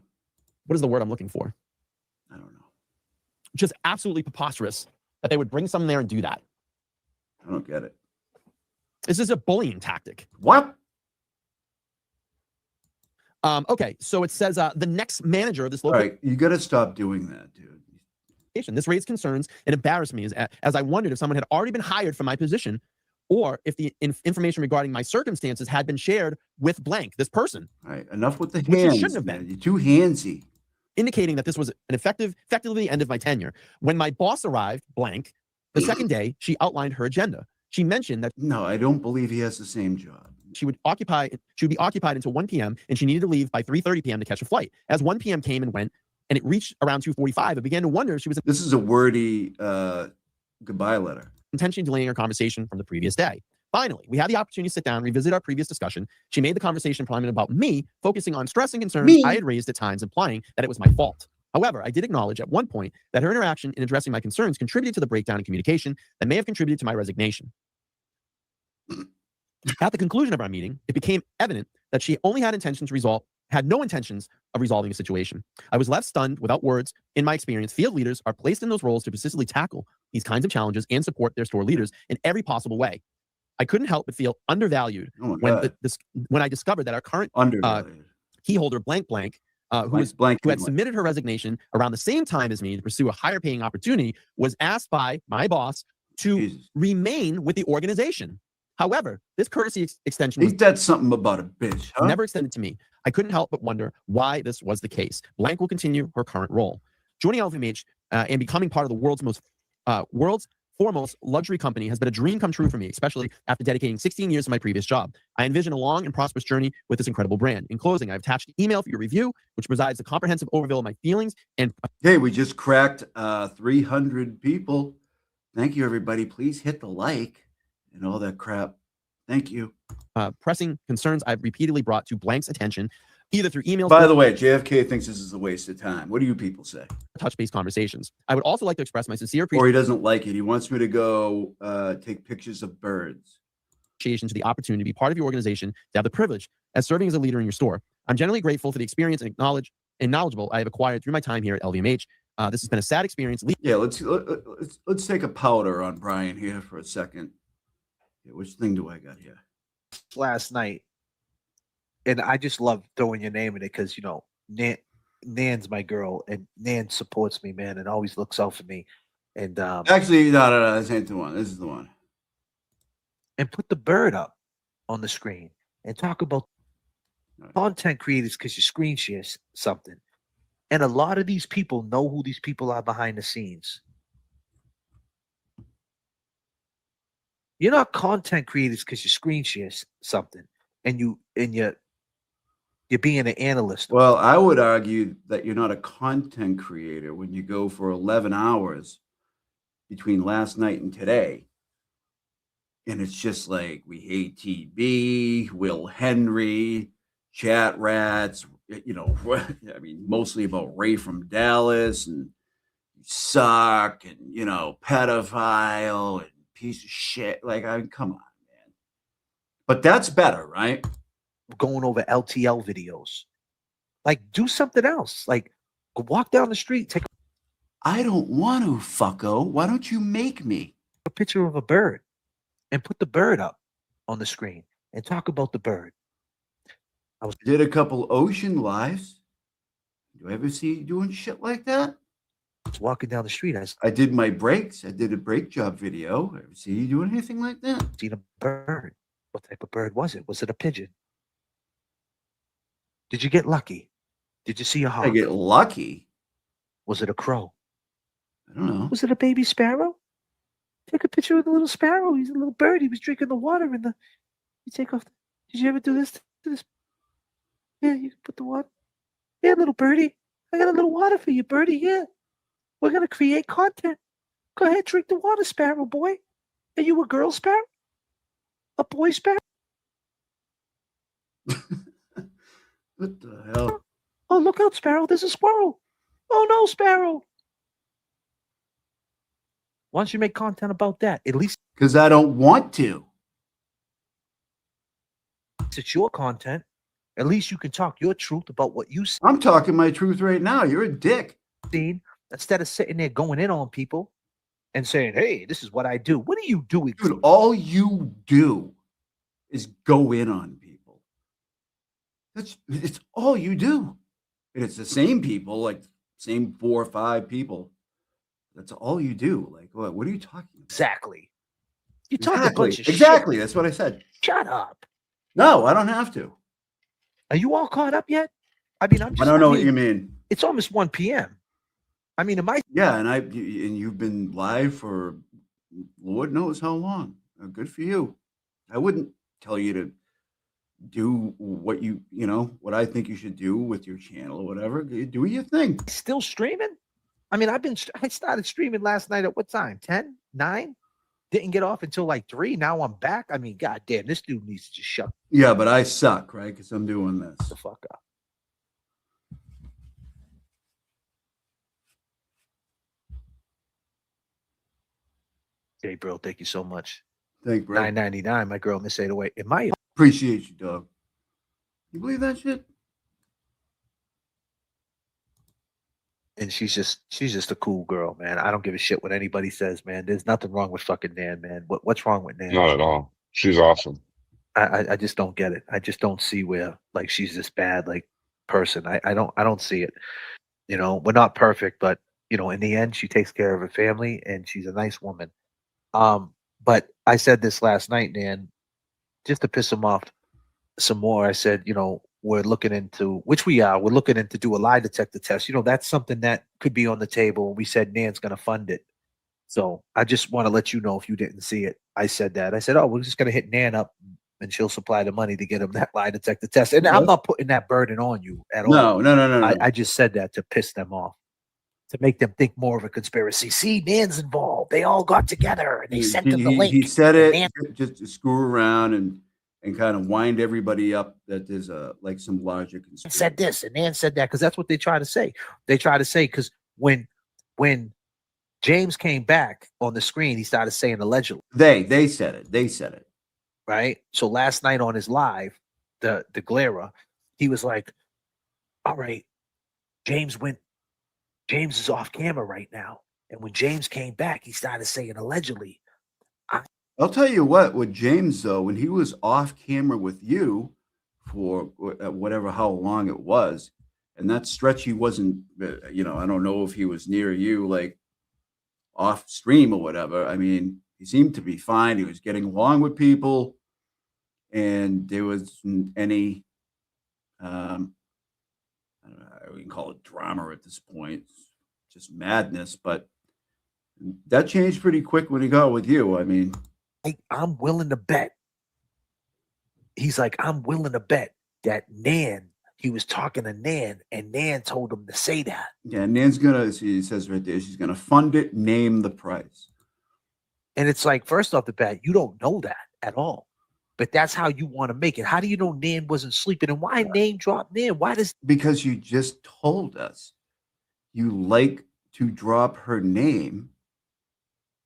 what is the word I'm looking for? I don't know. Just absolutely preposterous that they would bring someone there and do that. I don't get it. This is a bullying tactic. What? Okay, so it says the next manager of this All location. right, you got to stop doing that, dude. This raised concerns and embarrassed me as I wondered if someone had already been hired for my position or if the information regarding my circumstances had been shared with blank, this person, All right, enough with the Which it hands. shouldn't have man. been. You're too handsy. indicating that this was an effectively the end of my tenure. When my boss arrived, blank, the second day, she outlined her agenda. She mentioned that No, I don't believe he has the same job. she would be occupied until 1 p.m. and she needed to leave by 3:30 p.m. to catch a flight. As 1 p.m. came and went, and it reached around 2:45, I began to wonder if she was This is a wordy goodbye letter. intentionally delaying our conversation from the previous day. Finally, we had the opportunity to sit down and revisit our previous discussion. She made the conversation prominent about me, focusing on stress and concerns I had raised at times, implying that it was my fault. However, I did acknowledge at one point that her interaction in addressing my concerns contributed to the breakdown in communication that may have contributed to my resignation. At the conclusion of our meeting, it became evident that she only had no intentions of resolving the situation. I was left stunned without words. In my experience, field leaders are placed in those roles to persistently tackle these kinds of challenges and support their store leaders in every possible way. I couldn't help but feel undervalued Oh my God. when I discovered that our current Undervalued. key holder, blank, who had submitted her resignation around the same time as me to pursue a higher paying opportunity, was asked by my boss to Jesus. remain with the organization. However, this courtesy extension was Ain't that something about a bitch, huh? never extended to me. I couldn't help but wonder why this was the case. Blank will continue her current role. Joining LVMH and becoming part of the world's foremost luxury company has been a dream come true for me, especially after dedicating 16 years to my previous job. I envision a long and prosperous journey with this incredible brand. In closing, I've attached an email for your review, which provides a comprehensive overview of my feelings and Hey, we just cracked 300 people. Thank you, everybody. Please hit the like and all that crap. Thank you. Pressing concerns I've repeatedly brought to Blank's attention, either through emails By or the way, JFK thinks this is a waste of time. What do you people say? touch-based conversations. I would also like to express my sincere Or he doesn't like it. He wants me to go take pictures of birds. appreciation to the opportunity to be part of your organization, to have the privilege as serving as a leader in your store. I'm generally grateful for the experience and knowledgeable I have acquired through my time here at LVMH. This has been a sad experience. Yeah, let's take a powder on Brian here for a second. Yeah, which thing do I got here? Last night, and I just love throwing your name in it because Nan's my girl, and Nan supports me, man, and always looks out for me. and Actually, no, this ain't the one. This is the one. and put the bird up on the screen and talk about content creators because you screen share something. And a lot of these people know who these people are behind the scenes. You're not content creators because you screen share something and you're being an analyst. Well, I would argue that you're not a content creator when you go for 11 hours between last night and today. And it's just like, we hate TB, Will Henry, chat rats, you know, I mean, mostly about Ray from Dallas and you suck and, you know, pedophile and piece of shit. Like, I mean, come on, man. But that's better, right? Going over LTL videos. Like, do something else. Like, go walk down the street, take I don't want to, fucko. Why don't you make me? a picture of a bird and put the bird up on the screen and talk about the bird. I did a couple ocean lives. Do I ever see you doing shit like that? I was walking down the street. I did my breaks. I did a brake job video. Ever see you doing anything like that? Seen a bird. What type of bird was it? Was it a pigeon? Did you get lucky? Did you see a hawk? I get lucky. Was it a crow? I don't know. Was it a baby sparrow? Take a picture of the little sparrow. He's a little bird. He was drinking the water in the. You take off. Did you ever do this to this? Yeah, you put the water. Yeah, little birdie. I got a little water for you, birdie. Yeah. We're gonna create content. Go ahead, drink the water, sparrow boy. Are you a girl sparrow? A boy sparrow? What the hell? Oh, look out, sparrow. There's a squirrel. Oh no, sparrow. Why don't you make content about that? At least Because I don't want to. it's your content. At least you can talk your truth about what you I'm talking my truth right now. You're a dick. seen instead of sitting there going in on people and saying, hey, this is what I do. What are you doing? Dude, all you do is go in on people. It's all you do. And it's the same people, like same 4 or 5 people. That's all you do. Like, what are you talking about? Exactly. You talk a bunch of Exactly. shit. That's what I said. Shut up. No, I don't have to. Are you all caught up yet? I mean, I don't know what you mean. It's almost 1 p.m. I mean, am I Yeah, and you've been live for Lord knows how long. Good for you. I wouldn't tell you to do what what I think you should do with your channel or whatever. Do your thing. still streaming? I mean, I started streaming last night at what time? 10, 9? Didn't get off until like 3. Now I'm back. I mean, goddamn, this dude needs to just shut Yeah, but I suck, right? Because I'm doing this. the fuck up. Hey, bro, thank you so much. Thank bro. $9.99, my girl, Miss 808. Am I Appreciate you, dog. You believe that shit? and she's just a cool girl, man. I don't give a shit what anybody says, man. There's nothing wrong with fucking Nan, man. What's wrong with Nan? Not at all. She's awesome. I just don't get it. I just don't see where like she's this bad like person. I don't see it. You know, we're not perfect, but you know, in the end, she takes care of her family and she's a nice woman. But I said this last night, Nan, just to piss him off some more. I said, you know, we're looking into do a lie detector test. You know, that's something that could be on the table. And we said Nan's going to fund it. So I just want to let you know if you didn't see it. I said that. I said, oh, we're just going to hit Nan up and she'll supply the money to get him that lie detector test. And I'm not putting that burden on you at all. No. I just said that to piss them off, to make them think more of a conspiracy. See, Nan's involved. They all got together and they sent him the link. He said it Nan- just to screw around and kind of wind everybody up that there's like some logic. Said this and Nan said that because that's what they try to say. They try to say because when James came back on the screen, he started saying allegedly. They said it. They said it. Right. So last night on his live, the Glera, he was like, all right, James is off camera right now. And when James came back, he started saying allegedly. I'll tell you what, with James, though, when he was off camera with you for whatever, how long it was, and that stretch he wasn't, I don't know if he was near you, like off stream or whatever, I mean, he seemed to be fine. He was getting along with people, and there wasn't any, I don't know, we can call it drama at this point, just madness. But that changed pretty quick when he got with you. I mean, I'm willing to bet. He's like, I'm willing to bet that Nan, he was talking to Nan, and Nan told him to say that. yeah, Nan's gonna. He says right there, she's gonna fund it, name the price. And it's like, first off the bat, you don't know that at all. But that's how you want to make it. How do you know Nan wasn't sleeping? And why name drop Nan? Why does Because you just told us you like to drop her name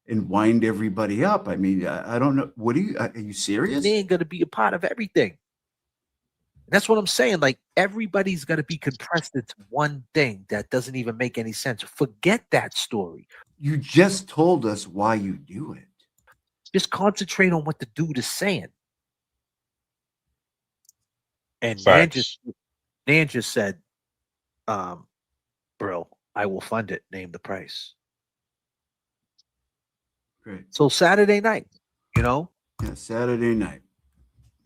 and wind everybody up. I mean, I don't know. What are you serious? Nan gonna be a part of everything? That's what I'm saying. Like, everybody's gonna be compressed into one thing that doesn't even make any sense. Forget that story. You just told us why you do it. Just concentrate on what the dude is saying. And Facts. Nan just said, bro, I will fund it. Name the price. Great. So Saturday night, you know, Yeah, Saturday night.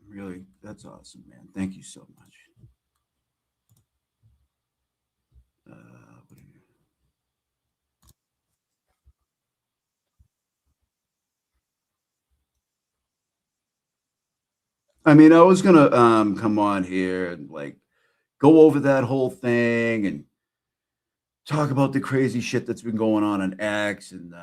Really, that's awesome, man. Thank you so much. What do you- I mean, I was gonna come on here and like go over that whole thing and talk about the crazy shit that's been going on X, and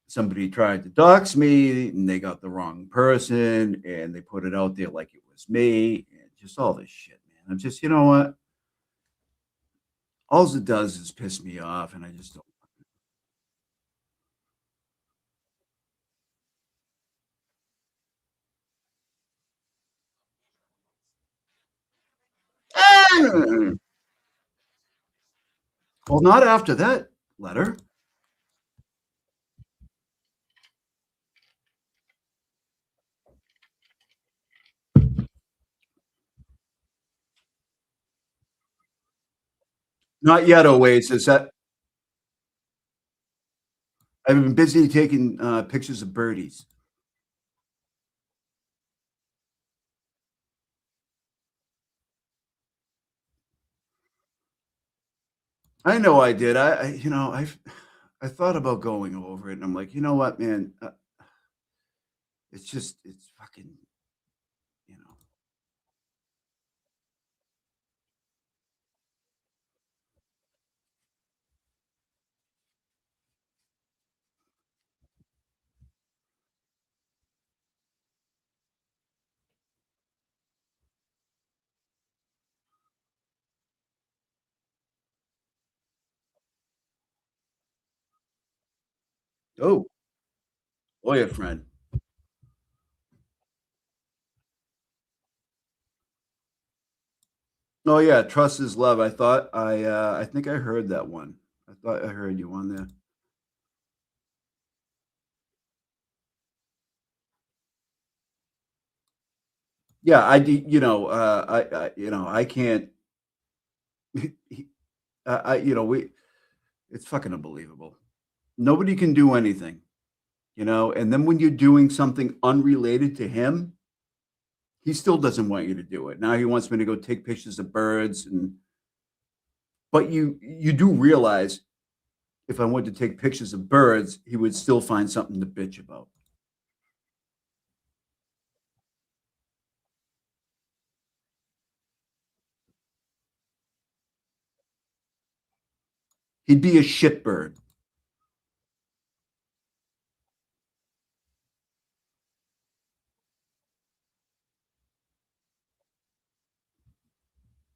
somebody tried to dox me and they got the wrong person and they put it out there like it was me, and just all this shit, man. I'm just, you know what? All it does is piss me off, and I just don't. Well, not after that letter. Not yet, Oasis. That I've been busy taking pictures of birdies. I know I did. I thought about going over it, and I'm like, you know what, man? It's fucking, you know. Oh, lawyer friend. Oh yeah, trust is love. I think I heard that one. I thought I heard you on there. Yeah, I can't. We. It's fucking unbelievable. Nobody can do anything, and then when you're doing something unrelated to him, he still doesn't want you to do it. Now he wants me to go take pictures of birds, but you do realize if I went to take pictures of birds, he would still find something to bitch about. He'd be a shitbird.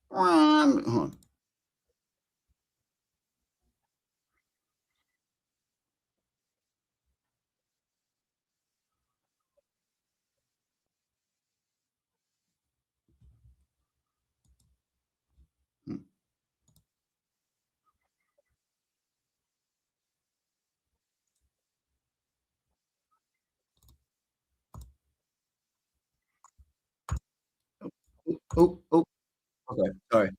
Hold on. Hmm. Oh, oh, okay. Sorry.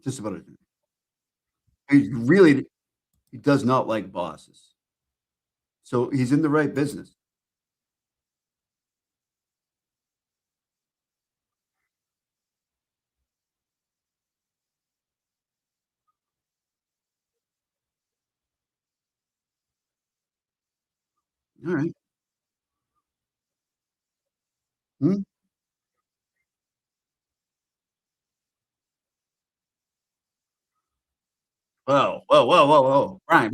Just about everything. He does not like bosses. So he's in the right business. All right. Hmm? Whoa, whoa, whoa, whoa, whoa. Brian.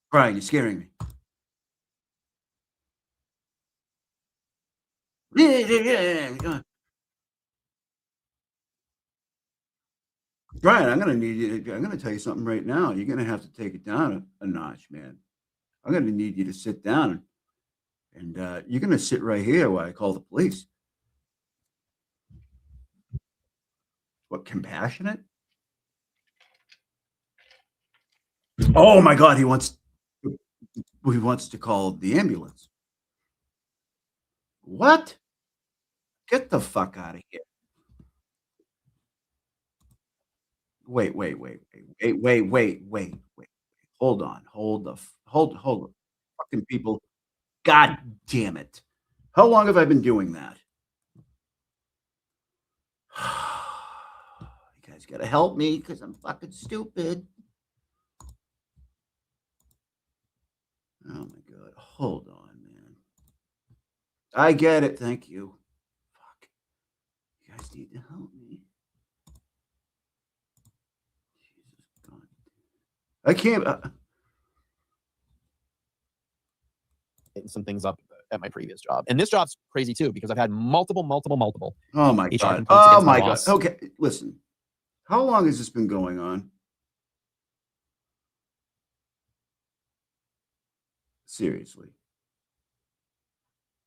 Brian, you're scaring me. Yeah. Brian, I'm gonna tell you something right now. You're gonna have to take it down a notch, man. I'm gonna need you to sit down and you're gonna sit right here while I call the police. What, compassionate? Oh my God, he wants to call the ambulance. What? Get the fuck out of here. Wait. Hold on. Hold on. Fucking people. God damn it. How long have I been doing that? You guys gotta help me because I'm fucking stupid. Oh my God. Hold on, man. I get it. Thank you. Fuck. You guys need to help me. Jesus God. I can't. Some things up at my previous job. And this job's crazy too, because I've had multiple Oh my HR God. complaints Oh against my God. boss. Okay. Listen. How long has this been going on? Seriously.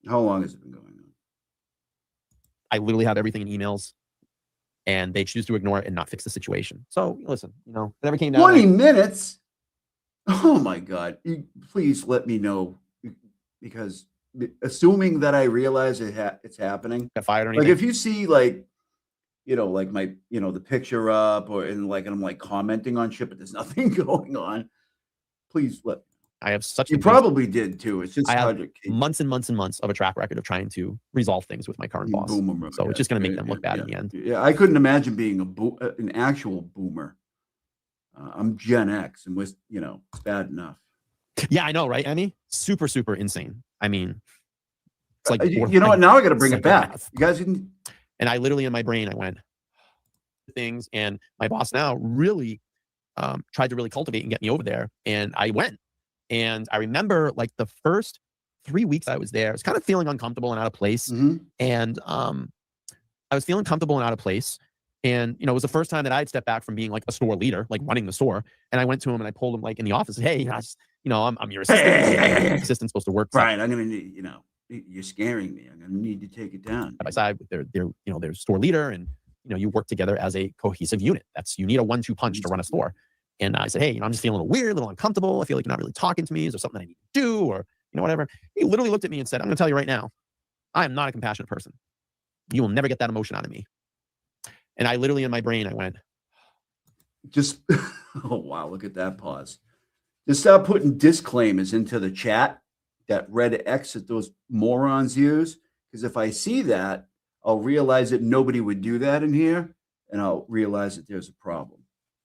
How long has it been going on? I literally have everything in emails, and they choose to ignore it and not fix the situation. So listen, it never came down. 20 minutes? Oh my God. Please let me know, because assuming that I realize it's happening. Got fired or Like anything. if you see like my, the picture up and I'm like commenting on shit, but there's nothing going on. Please let. I have such. You probably did too. It's just I have months and months of a track record of trying to resolve things with my current boss. Boomer, so it's just going to make them look bad in the end. Yeah, I couldn't imagine being an actual boomer. I'm Gen X, and it's bad enough. Yeah, I know, right, Emmy? Super insane. I mean, it's like you know what? Now I got to bring it back. You guys didn't. And I literally in my brain I went things, and my boss now really tried to really cultivate and get me over there, and I went. And I remember like the first 3 weeks I was there, I was kind of feeling uncomfortable and out of place. Mm-hmm. And I was feeling comfortable and out of place. And, it was the first time that I'd stepped back from being like a store leader, like running the store. And I went to him and I pulled him like in the office, hey, I'm your assistant. Hey. Assistant's supposed to work. Brian, I'm going to need, you're scaring me. I'm going to need to take it down. Side by side with their store leader, and, you work together as a cohesive unit. You need a 1-2 punch to run a store. And I said, hey, I'm just feeling a little weird, a little uncomfortable. I feel like you're not really talking to me. Is there something I need to do, or, whatever? He literally looked at me and said, I'm going to tell you right now, I am not a compassionate person. You will never get that emotion out of me. And I literally in my brain, I went, just, oh, wow, look at that pause. Just start putting disclaimers into the chat, that red X that those morons use. Because if I see that, I'll realize that nobody would do that in here, and I'll realize that there's a problem.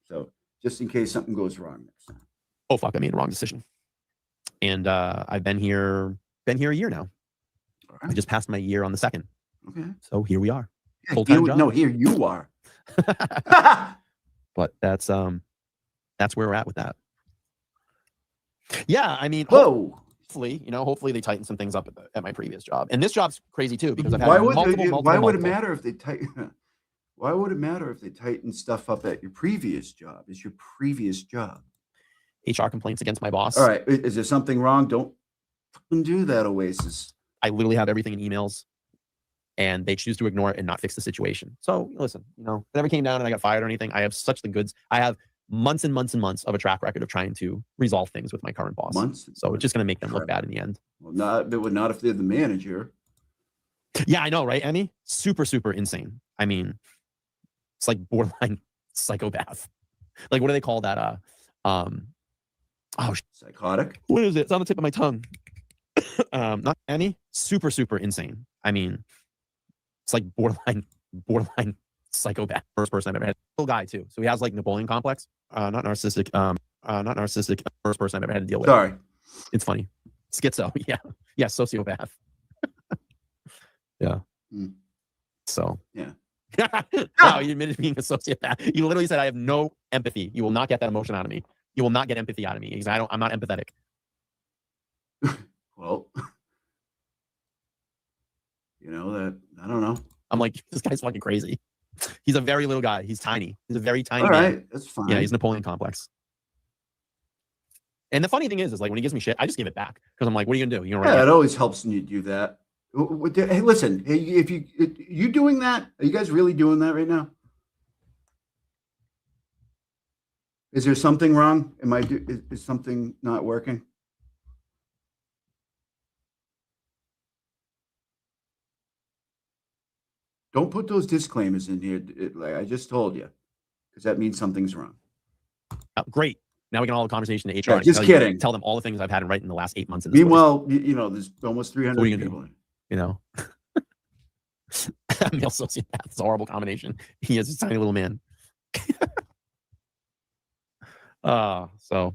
So just in case something goes wrong next time. oh, fuck, I made a wrong decision. And I've been here a year now. All right. I just passed my year on the 2nd. Okay. So here we are. Yeah, Full-time job. No, here you are. But that's where we're at with that. Yeah, I mean, Whoa. hopefully they tighten some things up at my previous job. And this job's crazy too, because I've had Why would multiple. it matter if they tighten? Why would it matter if they tighten stuff up at your previous job? It's your previous job. HR complaints against my boss. All right. Is there something wrong? Don't fucking do that, Oasis. I literally have everything in emails, and they choose to ignore it and not fix the situation. So listen, it never came down and I got fired or anything. I have such the goods. I have months and months of a track record of trying to resolve things with my current boss. So it's just going to make them look bad in the end. Well, not if they're the manager. Yeah, I know, right, Emmy? Super, super insane. I mean, it's like borderline psychopath. Like, what do they call that? Oh, Psychotic. what is it? It's on the tip of my tongue. Not Emmy. Super, super insane. I mean, it's like borderline psychopath. First person I've ever had. Little guy too. So he has like Napoleon complex. Not narcissistic. Not narcissistic. First person I've ever had to deal with. Sorry. It's funny. Schizo. Yeah. Yeah. Sociopath. Yeah. Mm. So. Yeah. Wow, you admitted to being a sociopath. You literally said, "I have no empathy. You will not get that emotion out of me. You will not get empathy out of me because I'm not empathetic." Well, you know that I don't know. I'm like, this guy's fucking crazy. He's a very little guy. He's tiny. He's a very tiny All man. right, that's fine. Yeah, he's Napoleon complex. And the funny thing is like when he gives me shit, I just give it back because I'm like, what are you gonna do? You know, Yeah, it always helps when you do that. Hey, listen, if you doing that, are you guys really doing that right now? Is there something wrong? Is something not working? Don't put those disclaimers in here. Like I just told you, because that means something's wrong. Great. Now we can all have a conversation to HR. Yeah, just kidding. Tell them all the things I've had to write in the last 8 months. In this Meanwhile, you know, there's almost 300 people. You know, male sociopath. It's a horrible combination. He is a tiny little man. So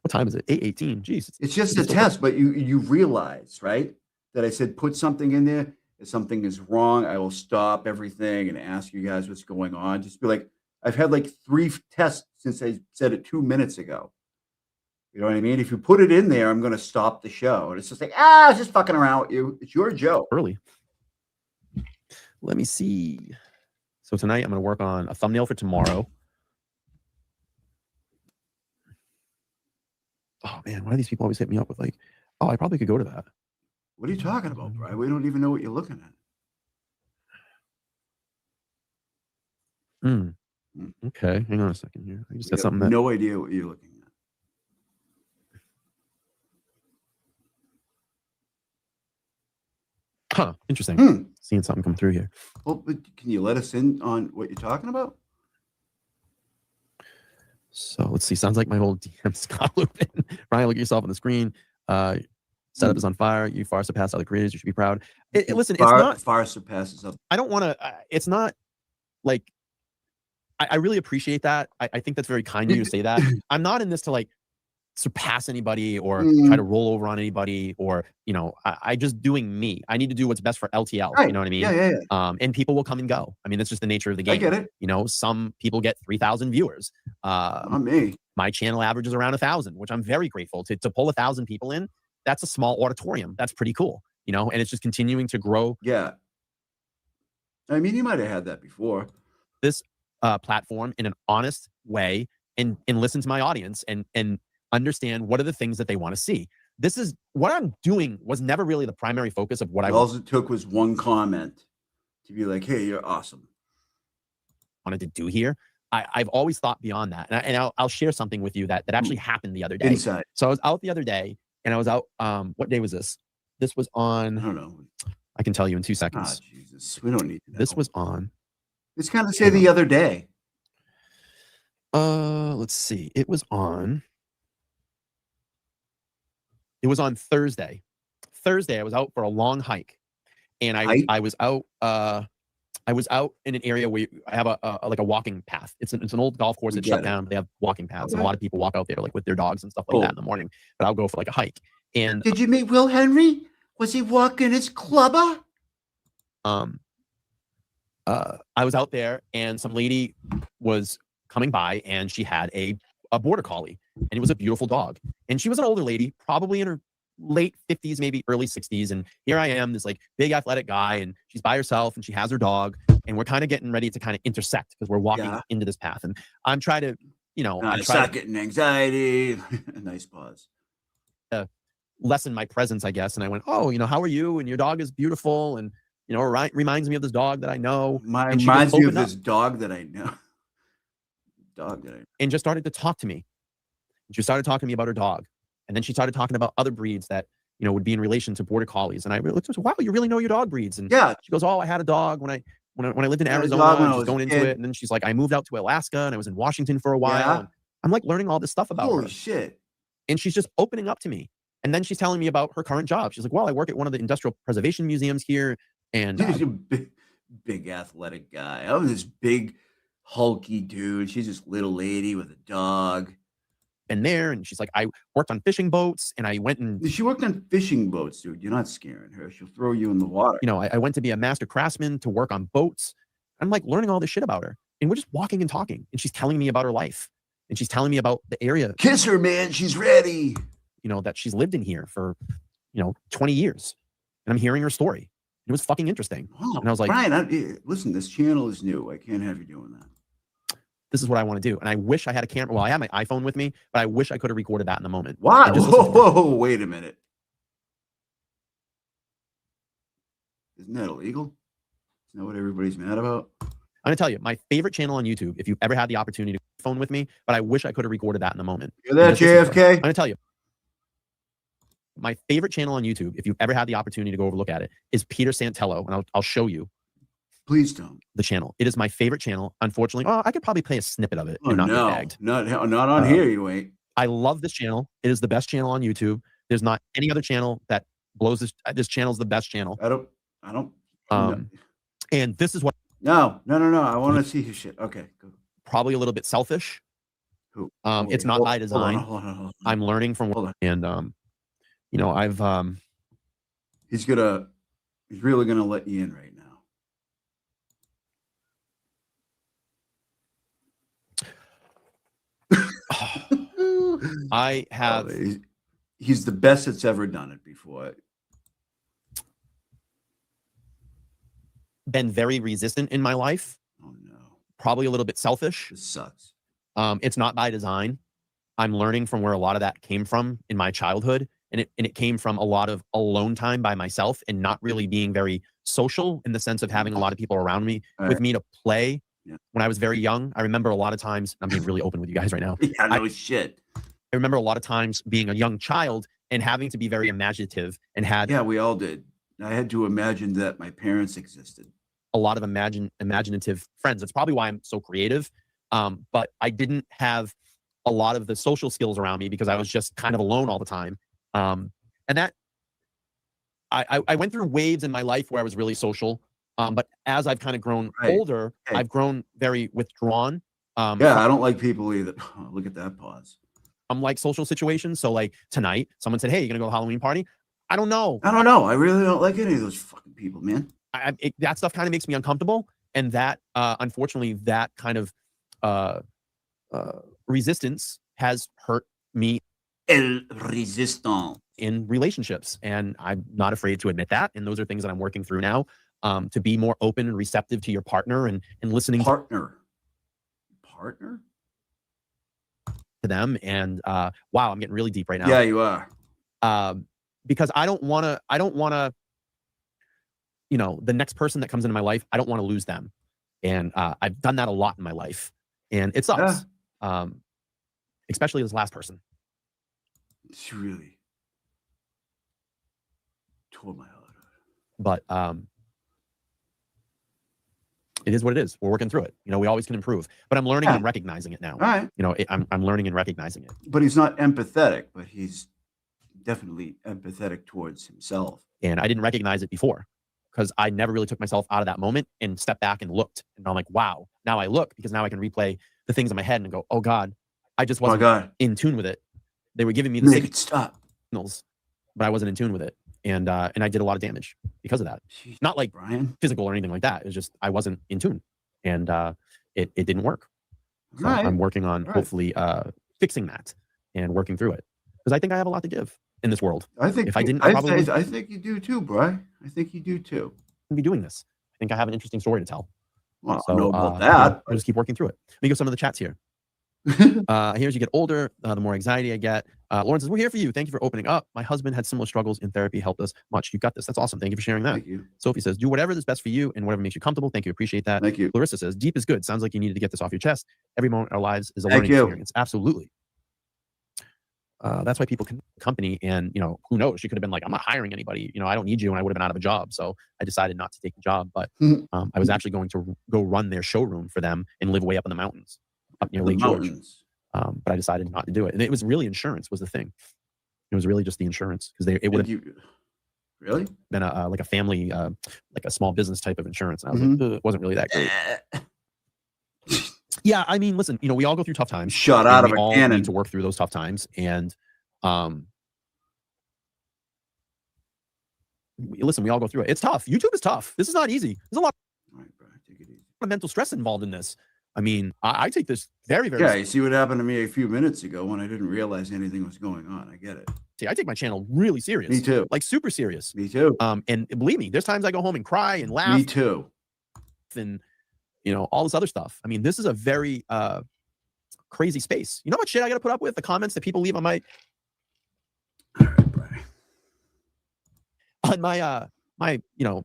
what time is it? 8:18. Jeez. It's just a test, but you realize, right? That I said put something in there. If something is wrong, I will stop everything and ask you guys what's going on. Just be like, I've had like 3 tests since I said it 2 minutes ago. You know what I mean? If you put it in there, I'm going to stop the show. And it's just like, it's just fucking around with you. It's your joke. Early. Let me see. So tonight I'm going to work on a thumbnail for tomorrow. Oh man, why do these people always hit me up with like, oh, I probably could go to that. What are you talking about, Brian? We don't even know what you're looking at. Okay, hang on a second here. I just got something. No idea what you're looking at. Huh? Interesting. Seeing something come through here. Well, but can you let us in on what you're talking about? So let's see. Sounds like my old DM Scott Lupin. Ryan, look at yourself on the screen. Setup is on fire. You far surpassed other creators. You should be proud. Listen, it's not far surpasses up. I don't want to. It's not like. I really appreciate that. I think that's very kind of you to say that. I'm not in this to like surpass anybody or try to roll over on anybody or, you know, I just doing me. I need to do what's best for LTL. Right. You know what I mean? Yeah. And people will come and go. I mean, that's just the nature of the game. I get it. You know, some people get 3,000 viewers. Not me. My channel averages around 1,000, which I'm very grateful to pull 1,000 people in. That's a small auditorium. That's pretty cool. You know, and it's just continuing to grow. Yeah. I mean, you might have had that before. This platform in an honest way and listen to my audience and understand what are the things that they want to see. This is what I'm doing was never really the primary focus of what all it took was one comment to be like, hey, you're awesome. Wanted to do here. I've always thought beyond that. And I'll share something with you that actually happened the other day. Inside. So I was out the other day and I was out, what day was this? This was on, I don't know. I can tell you in 2 seconds. Jesus. We don't need to know. This was on. It's kind of say the other day. Let's see. It was on Thursday. Thursday, I was out for a long hike, and I was out. I was out in an area where I have a like a walking path. It's an old golf course that's shut down, but they have walking paths, and a lot of people walk out there like with their dogs and stuff like that in the morning. But I'll go for like a hike. And did you meet Will Henry? Was he walking his clubber? I was out there and some lady was coming by and she had a border collie and it was a beautiful dog. And she was an older lady, probably in her late 50s, maybe early 60s. And here I am, this like big athletic guy, and she's by herself and she has her dog. And we're kind of getting ready to kind of intersect because we're walking into this path. And I'm trying to, you know, I'm start getting anxiety. Nice pause. Lessen my presence, I guess. And I went, oh, you know, how are you? And your dog is beautiful. And, you know, reminds me of this dog that I know. Reminds me of this dog that I know. And just started to talk to me. She started talking to me about her dog. And then she started talking about other breeds that, would be in relation to border collies. And I really said, wow, you really know your dog breeds. And Yeah. she goes, oh, I had a dog when I lived in I had a Arizona. dog when And I she's was a going into kid. it. And then she's like, I moved out to Alaska and I was in Washington for a while. Yeah. And I'm like learning all this stuff about Holy her. shit. And she's just opening up to me. And then she's telling me about her current job. She's like, well, I work at one of the industrial preservation museums here. And She's a big athletic guy. I was this big, hulky dude. She's this little lady with a dog. and there. And she's like, I worked on fishing boats and I went and, She worked on fishing boats, dude. You're not scaring her. She'll throw you in the water. I went to be a master craftsman to work on boats. I'm like learning all this shit about her. And we're just walking and talking. And she's telling me about her life. And she's telling me about the area, Kiss her, man. She's ready. that she's lived in here for, 20 years. And I'm hearing her story. It was fucking interesting. Oh, And I was like, Brian, listen, this channel is new. I can't have you doing that. this is what I want to do. And I wish I had a camera. Well, I had my iPhone with me, but I wish I could have recorded that in the moment. Why? And just listen to her. Whoa, wait a minute. Isn't that illegal? Isn't that what everybody's mad about? I'm going to tell you, my favorite channel on YouTube, if you've ever had the opportunity to phone with me, but I wish I could have recorded that in the moment. Hear that, And just listen to her. JFK? I'm going to tell you, my favorite channel on YouTube, if you've ever had the opportunity to go over look at it, is Peter Santello. And I'll show you Please don't. the channel. It is my favorite channel. Unfortunately, I could probably play a snippet of it Oh, and not no. get tagged. Not on here, you ain't. I love this channel. It is the best channel on YouTube. There's not any other channel that blows this. This channel is the best channel. I don't. And this is what No. I want to see his shit. Okay, go. probably a little bit selfish. Who? It's not by design. Hold on. I'm learning from Hold on. and I've He's really gonna let you in right now. I have He's the best that's ever done it before. been very resistant in my life. Oh no, Probably a little bit selfish. this sucks. It's not by design. I'm learning from where a lot of that came from in my childhood. And it came from a lot of alone time by myself and not really being very social in the sense of having a lot of people around me with me to play. Yeah. When I was very young, I remember a lot of times, I'm being really open with you guys right now. Yeah, no shit. I remember a lot of times being a young child and having to be very imaginative and had Yeah, we all did. I had to imagine that my parents existed. a lot of imaginative friends. That's probably why I'm so creative. But I didn't have a lot of the social skills around me because I was just kind of alone all the time. And that I went through waves in my life where I was really social. But as I've kind of grown older, I've grown very withdrawn. Yeah, I don't like people either. Look at that pause. I'm like social situations. So like tonight, someone said, hey, you're going to go to a Halloween party? I don't know. I don't know. I really don't like any of those fucking people, man. That stuff kind of makes me uncomfortable. And that, unfortunately, that kind of resistance has hurt me El resistant. in relationships. And I'm not afraid to admit that. And those are things that I'm working through now, to be more open and receptive to your partner and listening Partner. to them. And wow, I'm getting really deep right now. Yeah, you are. Because I don't want to, the next person that comes into my life, I don't want to lose them. And I've done that a lot in my life. And it sucks. Especially this last person. It's really tore my heart out. But it is what it is. We're working through it. We always can improve. But I'm learning and recognizing it now. All right. I'm learning and recognizing it. But he's not empathetic, but he's definitely empathetic towards himself. And I didn't recognize it before because I never really took myself out of that moment and stepped back and looked. And I'm like, wow, now I look because now I can replay the things in my head and go, oh God, I just wasn't in tune with it. They were giving me the signals, but I wasn't in tune with it. And I did a lot of damage because of that. Jeez, Not like Brian. physical or anything like that. It was just I wasn't in tune, and it didn't work. So Right. I'm working on hopefully fixing that and working through it because I think I have a lot to give in this world. I think if I didn't, I think you do too, Brian. I think you do too. I'd be doing this. I think I have an interesting story to tell. Well, So I don't know about yeah, that. I'll just keep working through it. Let me go some of the chats here. Here, as you get older, the more anxiety I get. Lauren says, we're here for you. Thank you for opening up. My husband had similar struggles in therapy, helped us much. You got this. That's awesome. Thank you for sharing that. Thank you. Sophie says, do whatever is best for you and whatever makes you comfortable. Thank you. Appreciate that. Thank you. Larissa says, deep is good. Sounds like you needed to get this off your chest. Every moment of our lives is a Thank learning you. experience. Absolutely. That's why people can company, and who knows? She could have been like, I'm not hiring anybody. I don't need you, and I would have been out of a job. So I decided not to take the job. But I was actually going to go run their showroom for them and live way up in the mountains, up near Lake George. But I decided not to do it, and it was really insurance was the thing. It was really just the insurance because it would have really been like a family, like a small business type of insurance. And I was like, it wasn't really that great. Yeah, I mean, listen, we all go through tough times. Shot out of a all cannon. need to work through those tough times, and listen, we all go through it. It's tough. YouTube is tough. This is not easy. There's a lot of mental stress involved in this. I mean, I take this very, very. Yeah, you see what happened to me a few minutes ago when I didn't realize anything was going on. I get it. See, I take my channel really serious. Me too. Like super serious. Me too. And believe me, there's times I go home and cry and laugh. Me too. And all this other stuff. I mean, this is a very crazy space. You know what shit I got to put up with? The comments that people leave on my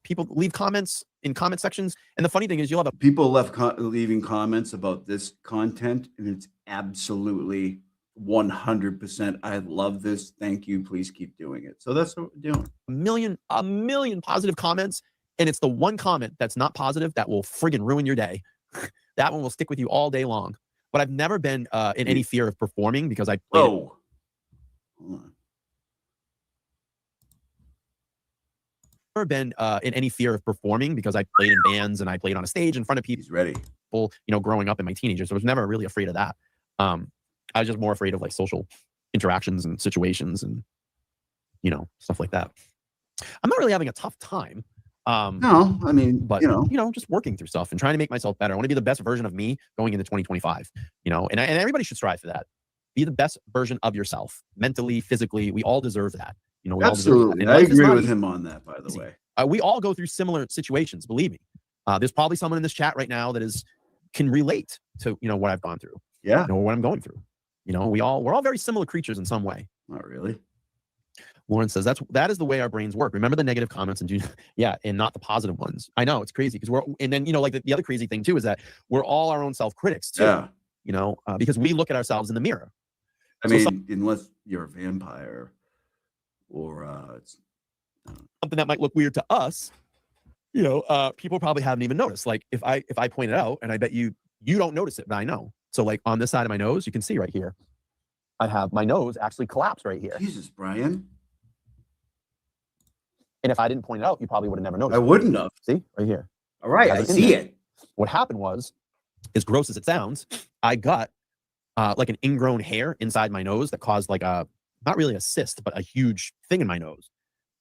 people leave comments in comment sections, and the funny thing is you'll have people leaving comments about this content, and it's absolutely 100%. I love this. Thank you. Please keep doing it. So that's what we're doing. A million positive comments, and it's the one comment that's not positive that will friggin' ruin your day. That one will stick with you all day long. But I've never been in any fear of performing because I played hold on. Never been in any fear of performing because I played in bands and I played on a stage in front of people. He's ready. Growing up in my teenagers. So I was never really afraid of that. I was just more afraid of like social interactions and situations and stuff like that. I'm not really having a tough time. No, I mean, but just working through stuff and trying to make myself better. I want to be the best version of me going into 2025. And everybody should strive for that. Be the best version of yourself, mentally, physically. We all deserve that. We absolutely. All deserve that. I agree with him on that, by the way. We all go through similar situations. Believe me. There's probably someone in this chat right now that can relate to what I've gone through. Yeah. What I'm going through. We're all very similar creatures in some way. Not really. Lauren says that is the way our brains work. Remember the negative comments and and not the positive ones. I know it's crazy because the other crazy thing too is that we're all our own self-critics too. Yeah. Because we look at ourselves in the mirror. I mean, unless you're a vampire or it's something that might look weird to us, people probably haven't even noticed. Like if I point it out, and I bet you don't notice it, but I know. So like on this side of my nose, you can see right here, I have my nose actually collapsed right here. Jesus, Brian. And if I didn't point it out, you probably would have never noticed. I wouldn't have. See, right here. All right, I see it. What happened was, as gross as it sounds, I got like an ingrown hair inside my nose that caused like not really a cyst, but a huge thing in my nose.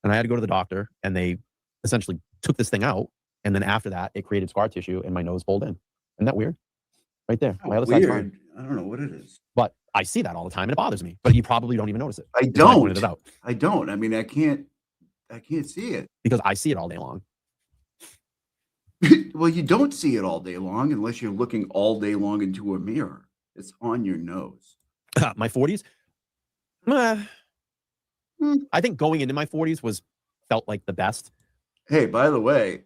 And I had to go to the doctor, and they essentially took this thing out. And then after that, it created scar tissue, and my nose pulled in. Isn't that weird? Right there. My other side's fine. I don't know what it is. But I see that all the time, and it bothers me. But you probably don't even notice it. I don't. I pointed it out. I don't. I mean, I can't see it. Because I see it all day long. Well, you don't see it all day long unless you're looking all day long into a mirror. It's on your nose. My 40s? I think going into my 40s felt like the best. Hey, by the way,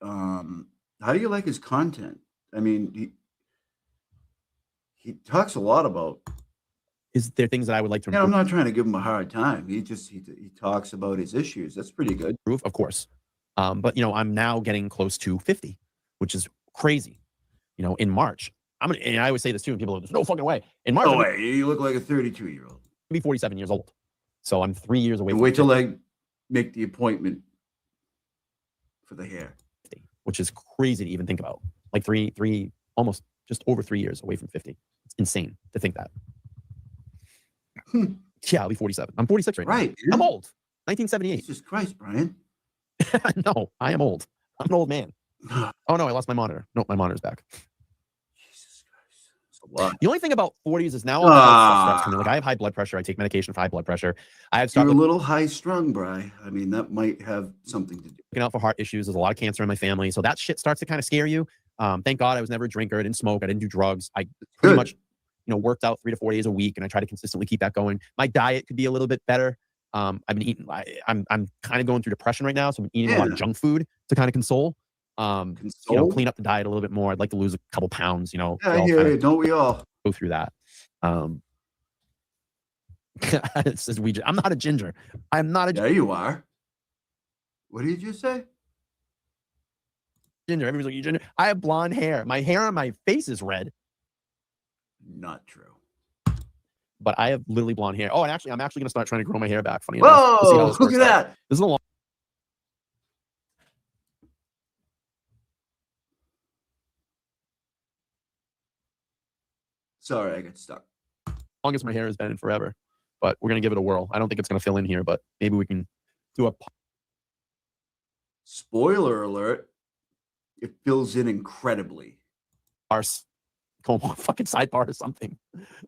how do you like his content? I mean, he talks a lot about. Is there things that I would like to improve? I'm not trying to give him a hard time. He talks about his issues. That's pretty good. Of course. But I'm now getting close to 50, which is crazy. In March, and I always say this too, and people are, there's no fucking way. In March, no way. You look like a 32-year-old. I'll be 47 years old. So I'm 3 years away. Wait till I make the appointment for the hair. 50, which is crazy to even think about. Like almost just over 3 years away from 50. It's insane to think that. Yeah, I'll be 47. I'm 46 right now. Right. I'm old. 1978. Jesus Christ, Brian. No, I am old. I'm an old man. Oh no, I lost my monitor. No, my monitor's back. Jesus Christ. That's a lot. The only thing about 40s is now all the health stuff starts coming. Like I have high blood pressure. I take medication for high blood pressure. You're a little high strung, Bri. I mean, that might have something to do. Looking out for heart issues. There's a lot of cancer in my family. So that shit starts to kind of scare you. Thank God I was never a drinker. I didn't smoke. I didn't do drugs. I pretty much worked out 3 to 4 days a week, and I try to consistently keep that going. My diet could be a little bit better. I've been eating. I'm kind of going through depression right now, so I'm eating a lot of junk food to kind of console. Clean up the diet a little bit more. I'd like to lose a couple pounds. Yeah, don't we all go through that? It says I'm not a ginger. I'm not a Yeah, you are. What did you say? ginger. Everybody's like, you ginger. I have blonde hair. My hair on my face is red, Not true. but I have literally blonde hair. Oh, and actually, I'm actually going to start trying to grow my hair back. Funny enough. To see how Whoa! this Look works at out. that. This is a long. Sorry, I got stuck. Longest my hair has been in forever, but we're going to give it a whirl. I don't think it's going to fill in here, but maybe we can do a Spoiler alert. It fills in incredibly. parse, fucking sidebar or something.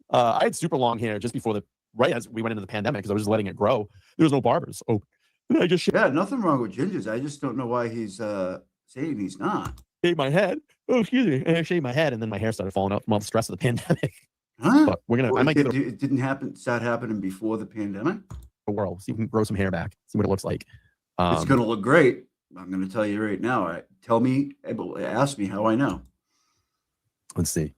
I had super long hair just before right as we went into the pandemic because I was just letting it grow. There was no barbers. Oh, and I just Yeah, nothing wrong with gingers. I just don't know why he's saying he's not. shaved my head. Oh, excuse me. And I shaved my head, and then my hair started falling out from all the stress of the pandemic. Huh? But we're gonna. Well, I might give it it didn't start happening before the pandemic. a whirl. See if we can grow some hair back. See what it looks like. It's going to look great. I'm going to tell you right now. Ask me how I know. Let's see.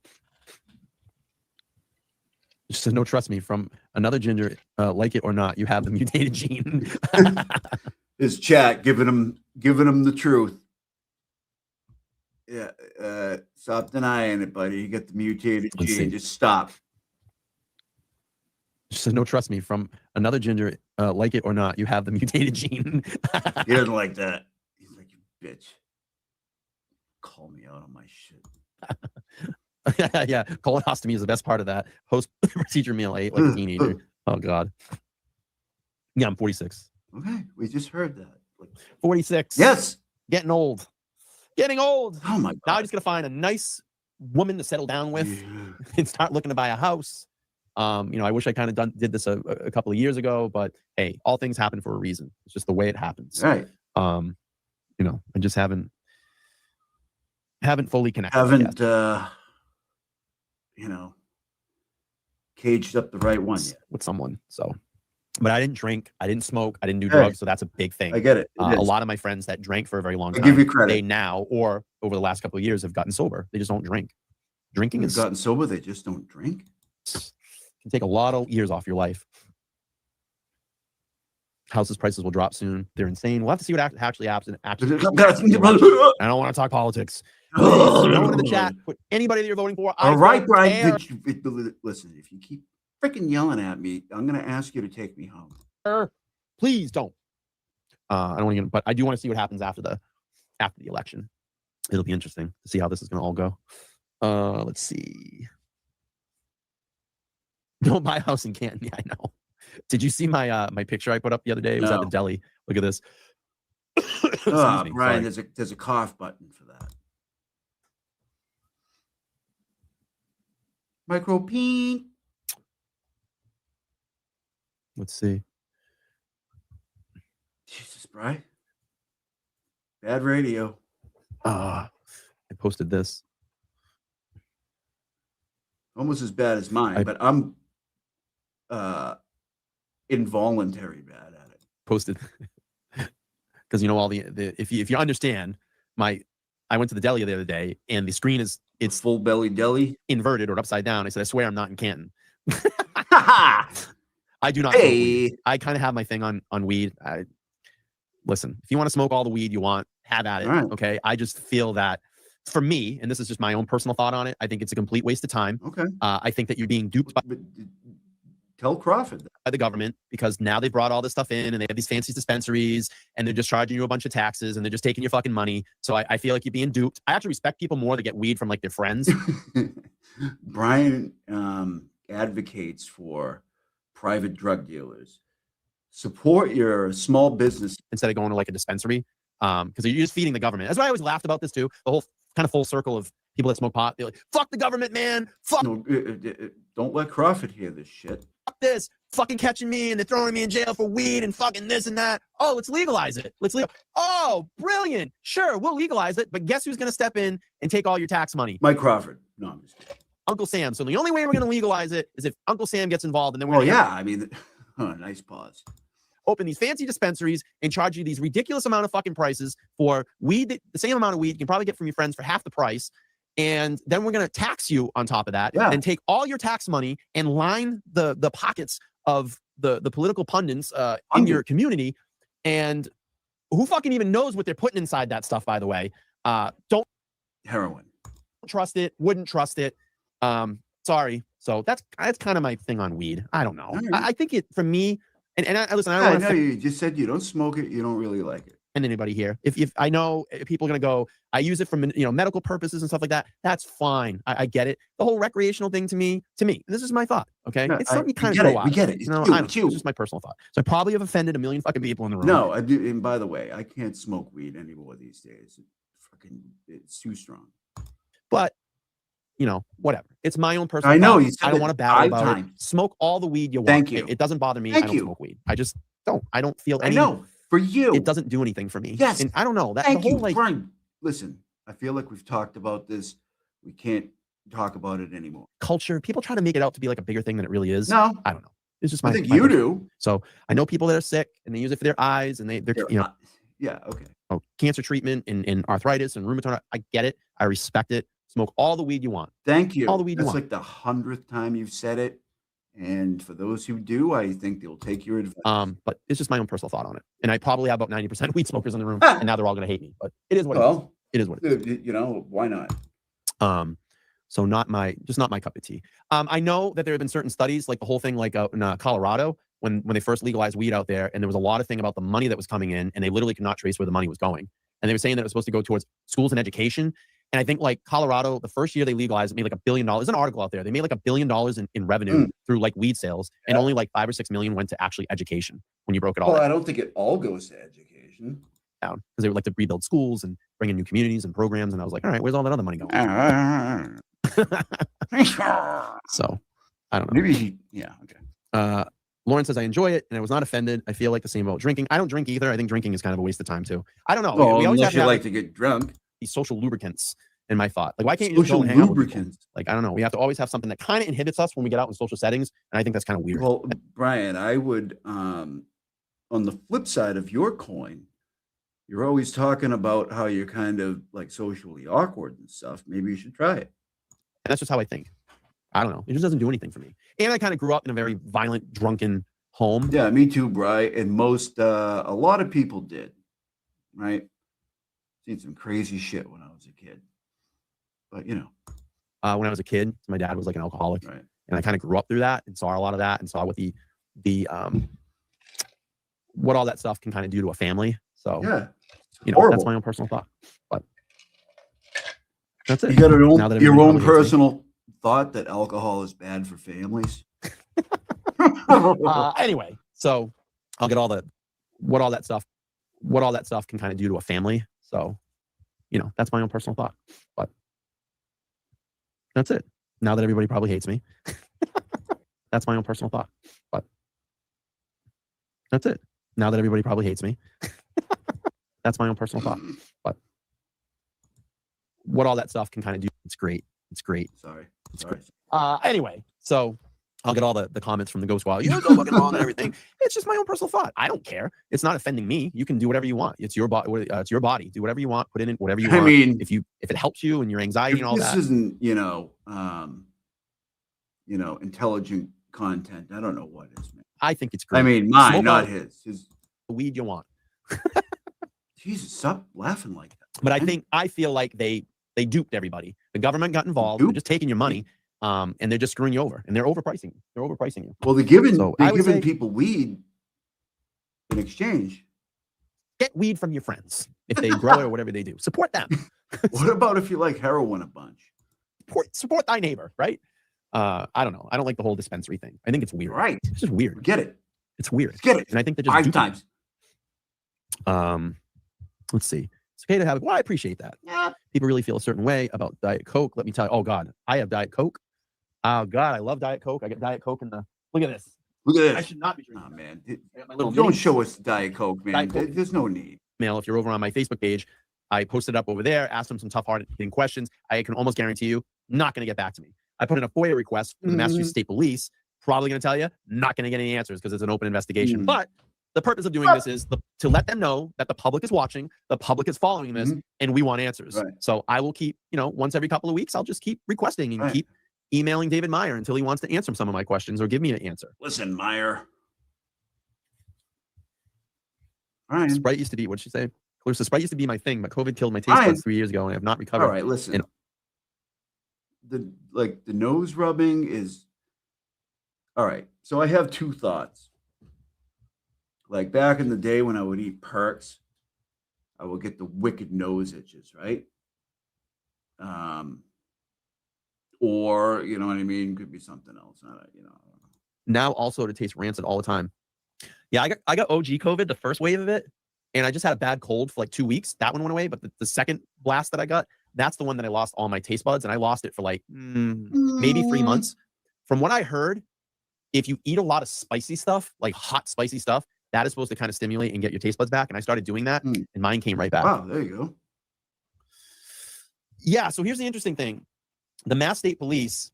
It says, no, trust me, from another ginger, like it or not, you have the mutated gene. His chat giving him the truth. Yeah, stop denying it, buddy. You got the mutated Let's gene. see. Just stop. She says, no, trust me, from another ginger, like it or not, you have the mutated gene. He doesn't like that. He's like, you bitch. Call me out on my shit. Yeah, colonoscopy is the best part of that. Post procedure meal, I ate like a teenager. Oh, God. Yeah, I'm 46. Okay, we just heard that. 46. Yes. Getting old. Getting old. Oh my Now God. I'm just going to find a nice woman to settle down with Yeah. and start looking to buy a house. I wish I kind of did this a couple of years ago, but hey, all things happen for a reason. It's just the way it happens. Right. I just haven't fully connected. Haven't caged up the right one yet. with someone. So, but I didn't drink, I didn't smoke, I didn't do drugs. So that's a big thing. I get it. A lot of my friends that drank for a very long I time, give you credit. they now, or over the last couple of years, have gotten sober. They just don't drink. Drinking They've is gotten sober. They just don't drink. can take a lot of years off your life. Houses prices will drop soon. They're insane. We'll have to see what actually happens. I don't want to talk politics. Please, no one in the chat. Put anybody that you're voting for. All right, Brian. Care. Listen, if you keep freaking yelling at me, I'm going to ask you to take me home. Please don't. I don't want to, but I do want to see what happens after the election. It'll be interesting to see how this is going to all go. Let's see. Don't buy a house in Canton. Yeah, I know. Did you see my my picture I put up the other day? It was at the deli. Look at this. Oh, me, Brian, sorry. there's a cough button for that. Micro pink. Let's see. Jesus, Brian. Bad radio. I posted this. Almost as bad as mine, but I'm involuntary bad at it. Posted because all the if you understand I went to the deli the other day and the screen it's Full belly deli. inverted or upside down. I said, I swear I'm not in Canton. Ha I do not smoke Hey. weed. I kind of have my thing on weed. Listen, if you want to smoke all the weed you want, have at it. All right. Okay. I just feel that for me, and this is just my own personal thought on it, I think it's a complete waste of time. Okay. I think that you're being duped by Tell Crawford that. the government because now they brought all this stuff in and they have these fancy dispensaries and they're just charging you a bunch of taxes and they're just taking your fucking money. So I feel like you're being duped. I actually respect people more that get weed from like their friends. Brian advocates for private drug dealers. Support your small business. Instead of going to like a dispensary because you're just feeding the government. That's why I always laughed about this too. The whole kind of full circle of people that smoke pot. They're like, fuck the government, man. Fuck No, don't let Crawford hear this shit. this. Fucking catching me and they're throwing me in jail for weed and fucking this and that. Oh, let's legalize it. Oh, brilliant. Sure, we'll legalize it. But guess who's going to step in and take all your tax money? Mike Crawford. No, I'm just kidding. Uncle Sam. So the only way we're going to legalize it is if Uncle Sam gets involved. And then we're Well, going to yeah. I mean, nice pause. open these fancy dispensaries and charge you these ridiculous amount of fucking prices for weed, the same amount of weed you can probably get from your friends for half the price. And then we're going to tax you on top of that and take all your tax money and line the pockets of the political pundits in your community, and who fucking even knows what they're putting inside that stuff, by the way. Don't Heroin. trust it, wouldn't trust it. Sorry. So that's kind of my thing on weed. I don't know. Right. I think it, for me, and I listen, I Yeah, don't I want know to you just said you don't smoke it, you don't really like it. anybody here. If I know people are going to go, I use it for, medical purposes and stuff like that. That's fine. I get it. The whole recreational thing to me, and this is my thought. Okay. No, It's something you kind get of it. go out. We get it. It's you, I it's don't, you. it's just my personal thought. So I probably have offended a million fucking people in the room. No, I do. And by the way, I can't smoke weed anymore these days. It's too strong. But whatever. It's my own personal I know. thought. I don't want to battle about it. Smoke all the weed you want. Thank you. It doesn't bother me. Thank I don't you. smoke weed. I just don't. I don't feel I any. know. For you. It doesn't do anything for me. Yes. And I don't know. That Thank the whole you, Brian. Listen, I feel like we've talked about this. We can't talk about it anymore. culture, people try to make it out to be like a bigger thing than it really is. No, I don't know. It's just my I think my you personal- do. So I know people that are sick and they use it for their eyes and they're Yeah. Okay. cancer treatment and arthritis and rheumatoid. I get it. I respect it. Smoke all the weed you want. Thank you. All the weed you That's want. like the 100th time you've said it. And for those who do, I think they'll take your advice. But it's just my own personal thought on it. And I probably have about 90% weed smokers in the room, and now they're all going to hate me. But it is what it is. Well, It is what it is. Why not? So not my cup of tea. I know that there have been certain studies, like the whole thing, like out in Colorado, when they first legalized weed out there, and there was a lot of thing about the money that was coming in, and they literally could not trace where the money was going. And they were saying that it was supposed to go towards schools and education. And I think like Colorado, the first year they legalized, it made like $1 billion. There's an article out there. They made like $1 billion in revenue through like weed sales, and only like 5 or 6 million went to actually education when you broke it all Well, down. I don't think it all goes to education. Because they would like to rebuild schools and bring in new communities and programs. And I was like, all right, where's all that other money going? So I don't know. Maybe okay. Lauren says, I enjoy it, and I was not offended. I feel like the same about drinking. I don't drink either. I think drinking is kind of a waste of time too. I don't know. Well, we always have unless you have like to get drunk. these social lubricantes in my thought. Like, why can't you just go Social and hang out with people? lubricants. Like, I don't know. We have to always have something that kind of inhibits us when we get out in social settings, and I think that's kind of weird. Well, Brian, I would on the flip side of your coin, you're always talking about how you're kind of like socially awkward and stuff. Maybe you should try it. And that's just how I think. I don't know. It just doesn't do anything for me. And I kind of grew up in a very violent, drunken home. Yeah, me too, Brian. And a lot of people did, right? Seen some crazy shit when I was a kid. But when I was a kid, my dad was like an alcoholic, right. And I kind of grew up through that and saw a lot of that and saw what what all that stuff can kind of do to a family. So Yeah. That's my own personal thought. But that's it. You got Now that your everybody own probably hates me. personal thought that alcohol is bad for families. Anyway, so I'll get what all that stuff can kind of do to a family. So, that's my own personal thought. But that's it. Now that everybody probably hates me. That's my own personal thought. But that's it. Now that everybody probably hates me. That's my own personal thought. But what all that stuff can kind of do, it's great. It's great. Sorry. Anyway, so I'll get all the comments from the Ghost Wild. You're so fucking wrong and everything. It's just my own personal thought. I don't care. It's not offending me. You can do whatever you want. It's your body. It's your body. Do whatever you want. Put in it whatever you want. I mean, if it helps you and your anxiety and all this that. isn't, intelligent content. I don't know what is, man. I think it's great. I mean, mine, Smoke not all his. the weed you want. Jesus, stop laughing like that. But man. I feel like they duped everybody. The government got involved. They're just taking your money, and they're just screwing you over, and they're overpricing. They're overpricing you. Well, they're giving say- people weed in exchange. Get weed from your friends if they grow it or whatever they do. Support them. What about if you like heroin a bunch? Support thy neighbor, right? I don't know. I don't like the whole dispensary thing. I think it's weird. Right. It's just weird. Get it. It's weird. Get it. And I think they're just 5 duping. times. Let's see. It's okay to have it. Well, I appreciate that. Yeah. People really feel a certain way about Diet Coke. Let me tell you. Oh God, I have Diet Coke. Oh God, I love Diet Coke. I get Diet Coke in the. Look at this. Look at I this. should not be drinking. Oh, that. man. I got my little Don't mini show us Diet Coke, man. Diet Coke. There's no need. Mail. If you're over on my Facebook page, I posted up over there. Asked them some tough, hard-hitting questions. I can almost guarantee you, not going to get back to me. I put in a FOIA request for the Massachusetts State Police. Probably going to tell you, not going to get any answers because it's an open investigation. But the purpose of doing this is to let them know that the public is watching, the public is following this, and we want answers. Right. So I will keep, once every couple of weeks, I'll just keep requesting and keep emailing David Meyer until he wants to answer some of my questions or give me an answer. Listen, Meyer. Ryan. Sprite used to be, what'd she say? Clarissa, Sprite used to be my thing, but COVID killed my taste buds 3 years ago and I have not recovered. All right, listen. The nose rubbing is all right. So I have two thoughts. Like back in the day when I would eat perks, I would get the wicked nose itches, right? Or you know what I mean? Could be something else. I don't know. Now also to taste rancid all the time. Yeah, I got OG COVID, the first wave of it, and I just had a bad cold for like 2 weeks. That one went away, but the second blast that I got, that's the one that I lost all my taste buds, and I lost it for like maybe 3 months. From what I heard, if you eat a lot of spicy stuff, like hot spicy stuff, that is supposed to kind of stimulate and get your taste buds back. And I started doing that, and mine came right back. Wow, there you go. Yeah, so here's the interesting thing. The Mass State Police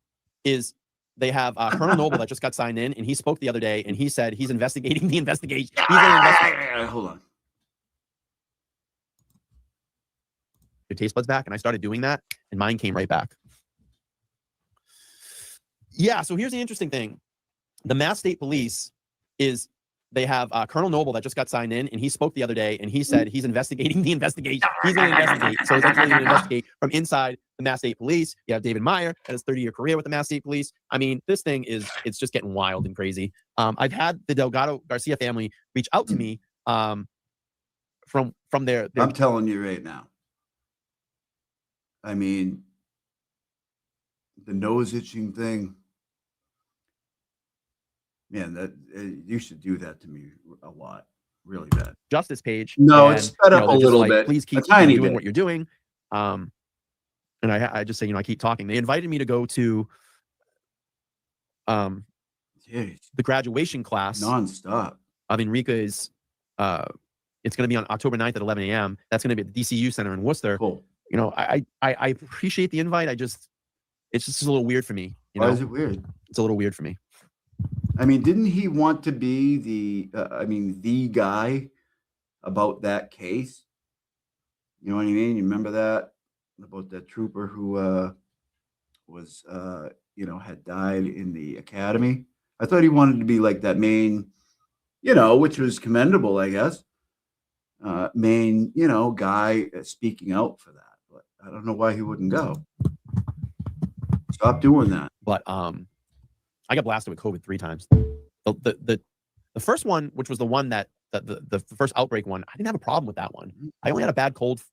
they have Colonel Noble that just got signed in, and he spoke the other day, and he said he's investigating the investigation. Hold on. Your taste buds back, and I started doing that, and mine came right back. Yeah, so here's the interesting thing. The Mass State Police they have Colonel Noble that just got signed in, and he spoke the other day, and he said he's investigating the investigation. He's going to investigate. So he's actually going to investigate from inside the Mass State Police. You have David Meyer had his 30-year career with the Mass State Police. I mean, this thing it's just getting wild and crazy. I've had the Delgado Garcia family reach out to me from their I'm telling you right now. I mean, the nose itching thing. Man, that you should do that to me a lot, really bad. Justice page. No, it's sped up a little bit. Please keep doing what you're doing. And I just say, I keep talking. They invited me to go to the graduation class nonstop of Enrique's. It's going to be on October 9th at 11 a.m. That's going to be at the DCU Center in Worcester. Cool. I appreciate the invite. It's just a little weird for me. Why is it weird? It's a little weird for me. I mean, didn't he want to be the guy about that case? You know what I mean? You remember that about that trooper who was had died in the academy? I thought he wanted to be like that main, which was commendable, I guess. Main, guy speaking out for that. But I don't know why he wouldn't go. Stop doing that. But I got blasted with COVID 3 times. The first one, which was the one that the first outbreak one, I didn't have a problem with that one. I only had a bad cold for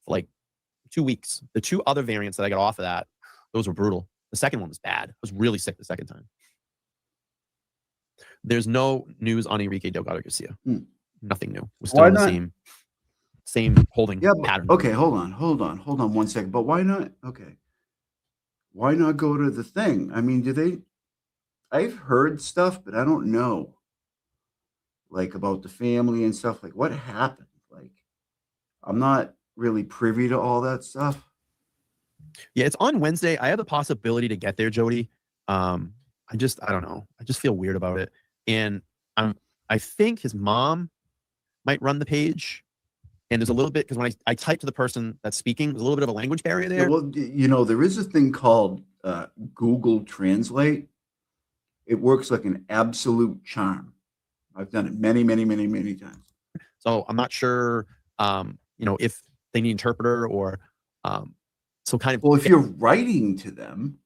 like 2 weeks. The 2 other variants that I got off of that, those were brutal. The second one was bad. I was really sick the second time. There's no news on Enrique Delgado Garcia. Nothing new. We're still in the same holding pattern. Okay, hold on 1 second. But why not? Okay. Why not go to the thing? I mean, I've heard stuff, but I don't know. Like about the family and stuff. Like what happened? Like I'm not really privy to all that stuff. Yeah, it's on Wednesday. I have the possibility to get there, Jody. I don't know. I just feel weird about it. And I think his mom might run the page. And there's a little bit, because when I type to the person that's speaking, there's a little bit of a language barrier there. Yeah, well, there is a thing called Google Translate. It works like an absolute charm. I've done it many, many, many, many times. So I'm not sure, if they need an interpreter or so kind of. Well, if you're writing to them,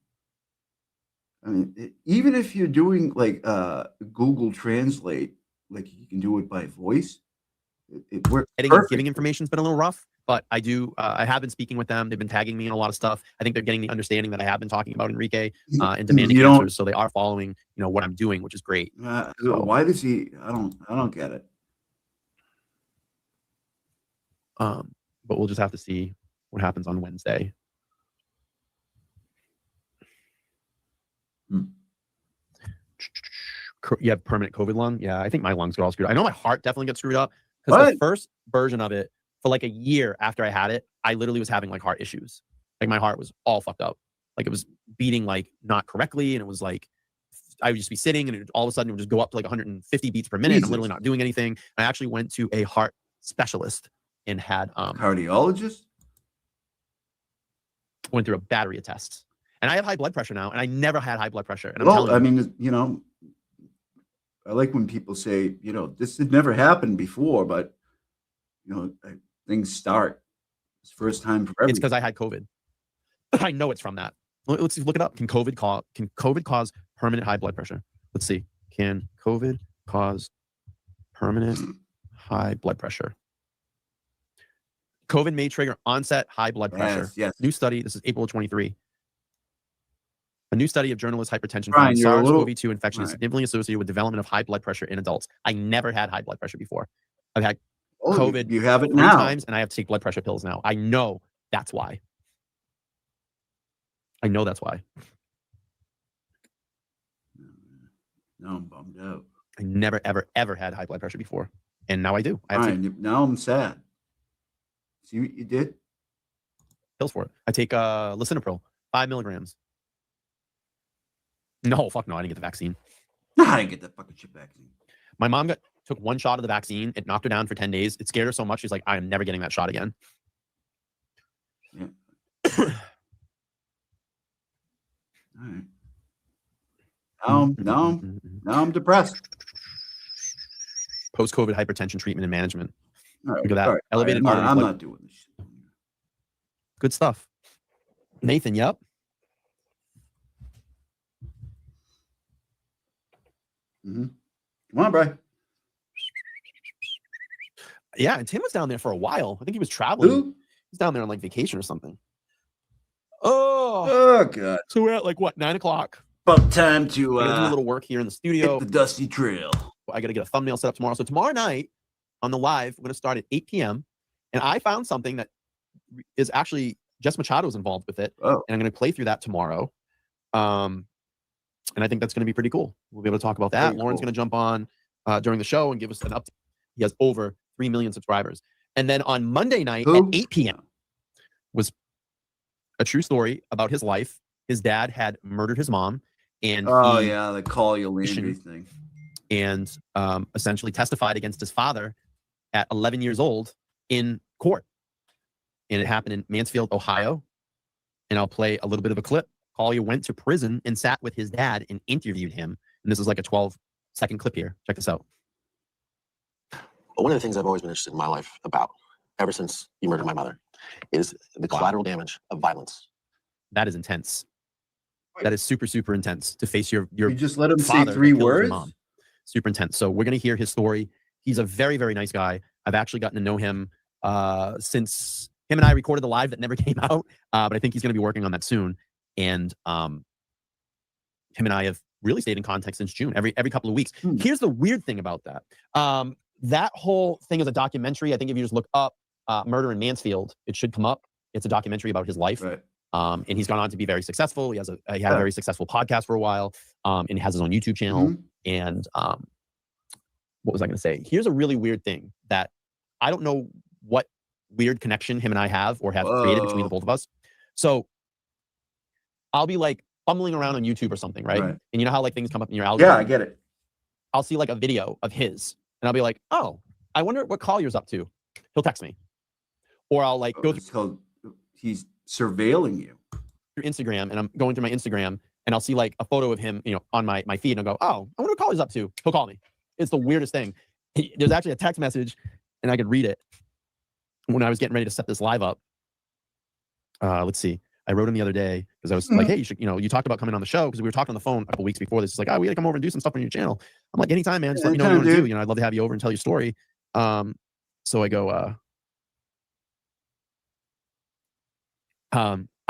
I mean, even if you're doing like Google Translate, like you can do it by voice. It works. Giving information's been a little rough, but I have been speaking with them. They've been tagging me in a lot of stuff. I think they're getting the understanding that I have been talking about Enrique and demanding answers. So they are following, what I'm doing, which is great. Why does he? I don't get it. But we'll just have to see what happens on Wednesday. You have permanent COVID lung? Yeah, I think my lungs got all screwed up. I know my heart definitely got screwed up because the first version of it, for like a year after I had it, I literally was having like heart issues. Like my heart was all fucked up. Like it was beating like not correctly, and it was like I would just be sitting, and all of a sudden it would just go up to like 150 beats per minute. And I'm literally not doing anything. I actually went to a heart specialist and had cardiologist. Went through a battery of tests. And I have high blood pressure now, and I never had high blood pressure. And I'm Well, telling I you, mean, you know, I like when people say, you know, this had never happened before, but you know, things start. It's first time for it's everything. because I had COVID. I know it's from that. Let's look it up. Can COVID cause permanent high blood pressure? Let's see. Can COVID cause permanent high blood pressure? COVID may trigger onset high blood pressure. Yes. New study. This is April 23. A new study of journalist hypertension Brian, found you're a little- SARS-CoV-2 infection is Right. significantly associated with development of high blood pressure in adults. I never had high blood pressure before. I've had Oh, COVID you have it 3 now. times, and I have to take blood pressure pills now. I know that's why. I know that's why. No, I'm bummed out. I never, ever, ever had high blood pressure before, and now I do. I have to take Brian, now I'm sad. See what you did? pills for it. I take lisinopril, 5 milligrams. No, fuck no, I didn't get the vaccine. No, I didn't get that fucking shit vaccine. My mom took 1 shot of the vaccine. It knocked her down for 10 days. It scared her so much. She's like, I am never getting that shot again. Yeah. All right. Now I'm depressed. Post-COVID hypertension treatment and management. All right, Look at that. all right, Elevated all right, artery I'm blood. not doing this shit. Good stuff. Nathan, yep. Mm-hmm. Come on, Brian. Yeah, and Tim was down there for a while. I think he was traveling. Who? He's down there on like vacation or something. Oh, Oh, God. so we're at like what, 9 o'clock? About time to I gotta do a little work here in the studio. hit the dusty trail. I gotta get a thumbnail set up tomorrow. So tomorrow night on the live, we're gonna start at 8 p.m. And I found something that is actually Jess Machado's involved with it. Oh. And I'm gonna play through that tomorrow. And I think that's gonna be pretty cool. We'll be able to talk about that. Very Lauren's cool. gonna jump on during the show and give us an update. He has over 3 million subscribers. And then on Monday night at 8 p.m. was a true story about his life. His dad had murdered his mom, and Oh, he yeah, the call you Landry thing. and essentially testified against his father at 11 years old in court. And it happened in Mansfield, Ohio. And I'll play a little bit of a clip. Collier went to prison and sat with his dad and interviewed him. And this is like a 12-second clip here. Check this out. But one of the things I've always been interested in my life about, ever since you murdered my mother, is the collateral damage of violence. That is intense. That is super, super intense to face your You just let him say father 3 that killed your words? mom. Super intense. So we're going to hear his story. He's a very, very nice guy. I've actually gotten to know him since him and I recorded the live that never came out. But I think he's going to be working on that soon. And him and I have really stayed in contact since June, every couple of weeks. Here's the weird thing about that. That whole thing is a documentary. I think if you just look up Murder in Mansfield, it should come up. It's a documentary about his life. Right. And he's gone on to be very successful. He had a very successful podcast for a while, and he has his own YouTube channel. Mhm. And what was I going to say? Here's a really weird thing that I don't know what weird connection him and I have or have created between the both of us. So I'll be like fumbling around on YouTube or something, right? Right. And you know how like things come up in your Yeah, algorithm? I get it. I'll see like a video of his, and I'll be like, oh, I wonder what Collier's up to. He'll text me, or I'll like go through He's surveilling you. Instagram, and I'm going through my Instagram, and I'll see like a photo of him, on my feed, and I'll go, oh, I wonder what Collier's up to. He'll call me. It's the weirdest thing. There's actually a text message, and I could read it when I was getting ready to set this live up. Let's see. I wrote him the other day because I was like, hey, you should, you talked about coming on the show because we were talking on the phone a couple weeks before this. It's like, oh, we gotta come over and do some stuff on your channel. I'm like, anytime, man. Just let me know what you want to do. I'd love to have you over and tell your story. So I go,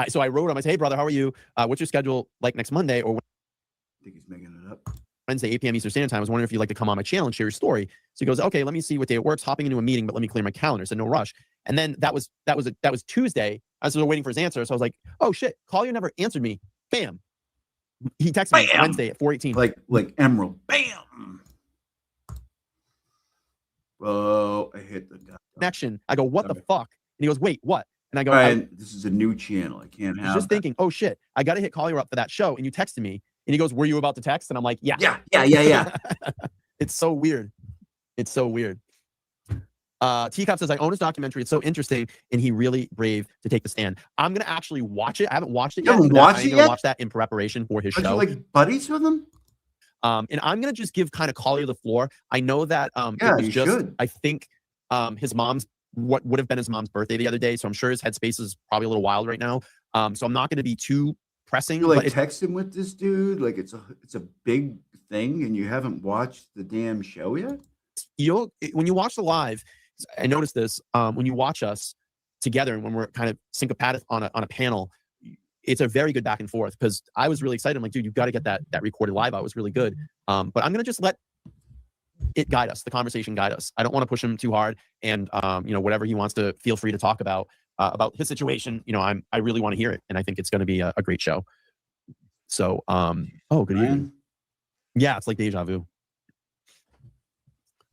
so I wrote him. I said, hey, brother, how are you? What's your schedule like next Monday or I think he's making it up. Wednesday, 8 p.m. Eastern Standard Time? I was wondering if you'd like to come on my channel and share your story. So he goes, okay, let me see what day it works. Hopping into a meeting, but let me clear my calendar. So no rush. And then that was Tuesday. I was waiting for his answer. So I was like, oh shit, Collier never answered me. Bam. He texted me Wednesday at 4:18. Like Emerald. Bam. Oh, I hit the connection. I go, what the fuck? And he goes, wait, what? And I go, Brian, this is a new channel. I can't have. I was just thinking, oh shit, I got to hit Collier up for that show. And you texted me, and he goes, were you about to text? And I'm like, yeah. Yeah. It's so weird. It's so weird. Teacup says, I own his documentary. It's so interesting, and he really brave to take the stand. I'm going to actually watch it. I haven't watched it yet. I'm going to watch that in preparation for his Aren't show. you like buddies with him? And I'm going to just give kind of Collier the floor. I know that Yeah, it was you just, should. I think his mom's, what would have been his mom's birthday the other day. So I'm sure his headspace is probably a little wild right now. So I'm not going to be too pressing. You like but text him with this dude? Like it's a big thing and you haven't watched the damn show yet? When you watch the live, I noticed this, when you watch us together and when we're kind of syncopated on a panel, it's a very good back and forth, because I was really excited. I'm like, dude, you've got to get that recorded live out. It was really good. But I'm going to just let it guide us, the conversation guide us. I don't want to push him too hard. And, whatever he wants to feel free to talk about his situation, I really want to hear it. And I think it's going to be a great show. So, good evening. Yeah, it's like deja vu.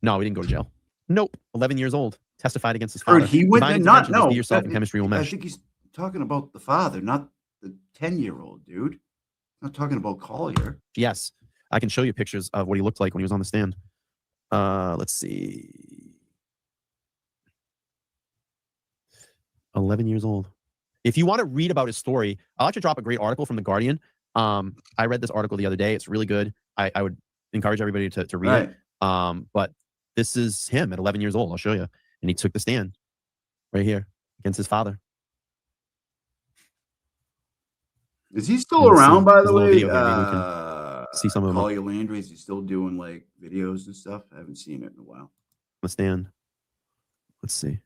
No, we didn't go to jail. Nope. 11 years old. Testified against his father. He wouldn't not be yourself and chemistry will mesh. I think he's talking about the father, not the 10-year-old dude. Not talking about Collier. Yes. I can show you pictures of what he looked like when he was on the stand. Let's see. 11 years old. If you want to read about his story, I'll actually drop a great article from The Guardian. I read this article the other day. It's really good. I would encourage everybody to read it. But this is him at 11 years old. I'll show you. And he took the stand right here against his father. Is he still around, by the way? See some of them. Collier Landry, is he still doing like videos and stuff? I haven't seen it in a while. The stand. Let's see.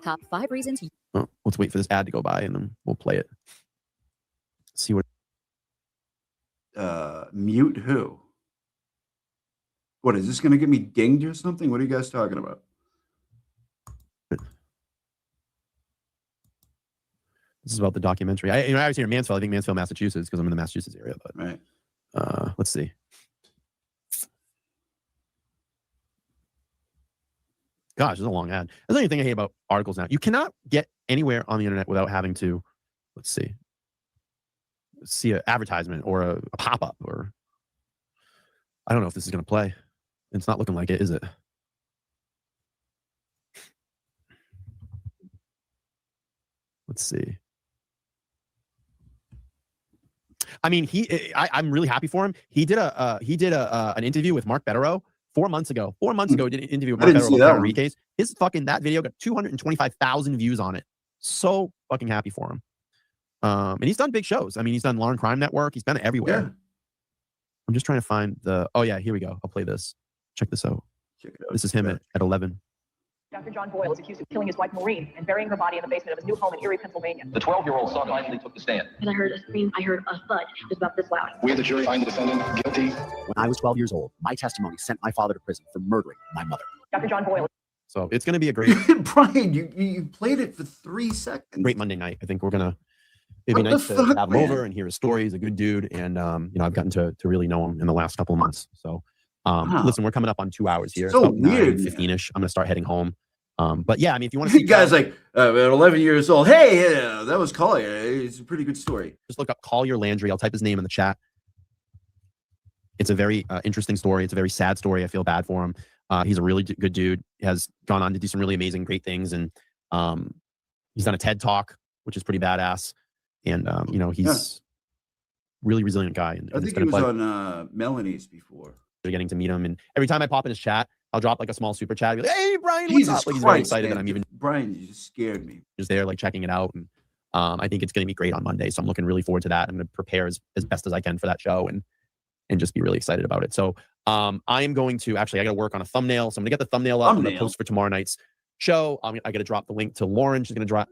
Top 5 reasons. Oh, let's wait for this ad to go by and then we'll play it. See what. Mute who? What is this going to get me dinged or something? What are you guys talking about? This is about the documentary. I was here in Mansfield. I think Mansfield, Massachusetts, because I'm in the Massachusetts area. But right. Let's see. Gosh, this is a long ad. That's the only thing I hate about articles now. You cannot get anywhere on the internet without having to, let's see an advertisement or a pop-up, or I don't know if this is going to play. It's not looking like it, is it? Let's see. I mean, I'm really happy for him. He did an interview with Mark Betterow 4 months ago. 4 months ago, he did an interview with Mark Betterow about Kevin Reed. His that video got 225,000 views on it. So fucking happy for him. And he's done big shows. I mean, he's done Law and Crime Network. He's been everywhere. Yeah. I'm just trying to find the. Oh yeah, here we go. I'll play this. Check this out. This is him at 11. Dr. John Boyle is accused of killing his wife Maureen and burying her body in the basement of his new home in Erie, Pennsylvania. The 12-year-old son finally took the stand. And I heard a scream, I heard a thud. It was about this loud. We, the jury, find the defendant guilty. When I was 12 years old, my testimony sent my father to prison for murdering my mother. Dr. John Boyle. So it's going to be a great. Brian, you played it for 3 seconds. Great Monday night. I think we're gonna. It'd be nice to have him over and hear his story. He's a good dude, and I've gotten to really know him in the last couple of months. So, listen, we're coming up on 2 hours here. So weird. 15ish. I'm gonna start heading home. But yeah, I mean, if you want to see guys like at 11 years old, hey, yeah, that was Collier. It's a pretty good story. Just look up Collier Landry. I'll type his name in the chat. It's a very interesting story. It's a very sad story. I feel bad for him. He's a really good dude. He has gone on to do some really amazing, great things, and he's done a TED Talk, which is pretty badass. And he's really resilient guy. And I think he was on Melanie's before. They're getting to meet him, and every time I pop in his chat, I'll drop like a small super chat. Be like, "Hey, Brian, what's up?" Like he's very excited that I'm even. Brian, you just scared me. Just there, like checking it out, and I think it's going to be great on Monday. So I'm looking really forward to that. I'm going to prepare as best as I can for that show, and just be really excited about it. So I am going to I got to work on a thumbnail. So I'm going to get the thumbnail up. I'm going to post for tomorrow night's show. I got to drop the link to Lauren. She's going to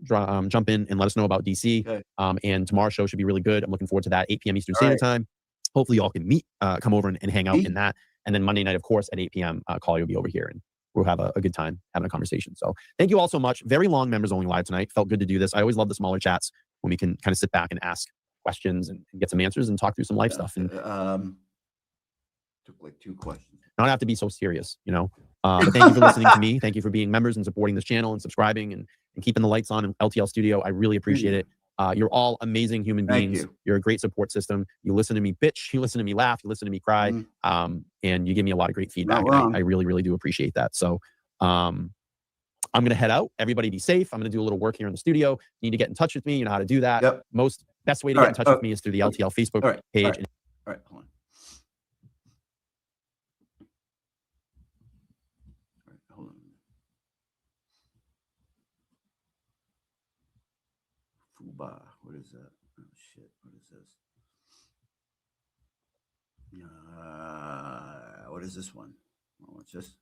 jump in and let us know about DC. Okay. And tomorrow's show should be really good. I'm looking forward to that. 8 p.m. Eastern Standard Time. Hopefully y'all can meet, come over and hang out in that. And then Monday night, of course, at 8 p.m., Collier will be over here and we'll have a good time having a conversation. So thank you all so much. Very long members only live tonight. Felt good to do this. I always love the smaller chats when we can kind of sit back and ask questions and get some answers and talk through some life stuff. And took like 2 questions. Not have to be so serious, But thank you for listening to me. Thank you for being members and supporting this channel and subscribing and keeping the lights on in LTL Studio. I really appreciate it. You're all amazing human beings. You're a great support system. You listen to me bitch. You listen to me laugh. You listen to me cry. And you give me a lot of great feedback. I really, really do appreciate that. So I'm going to head out. Everybody be safe. I'm going to do a little work here in the studio. You need to get in touch with me. You know how to do that. Yep. Best way to All get in touch with me is through the LTL Facebook page. All right, hold on. All right, hold on. Fuba, what is that? Oh shit, what is this? What is this one? Oh, what's this?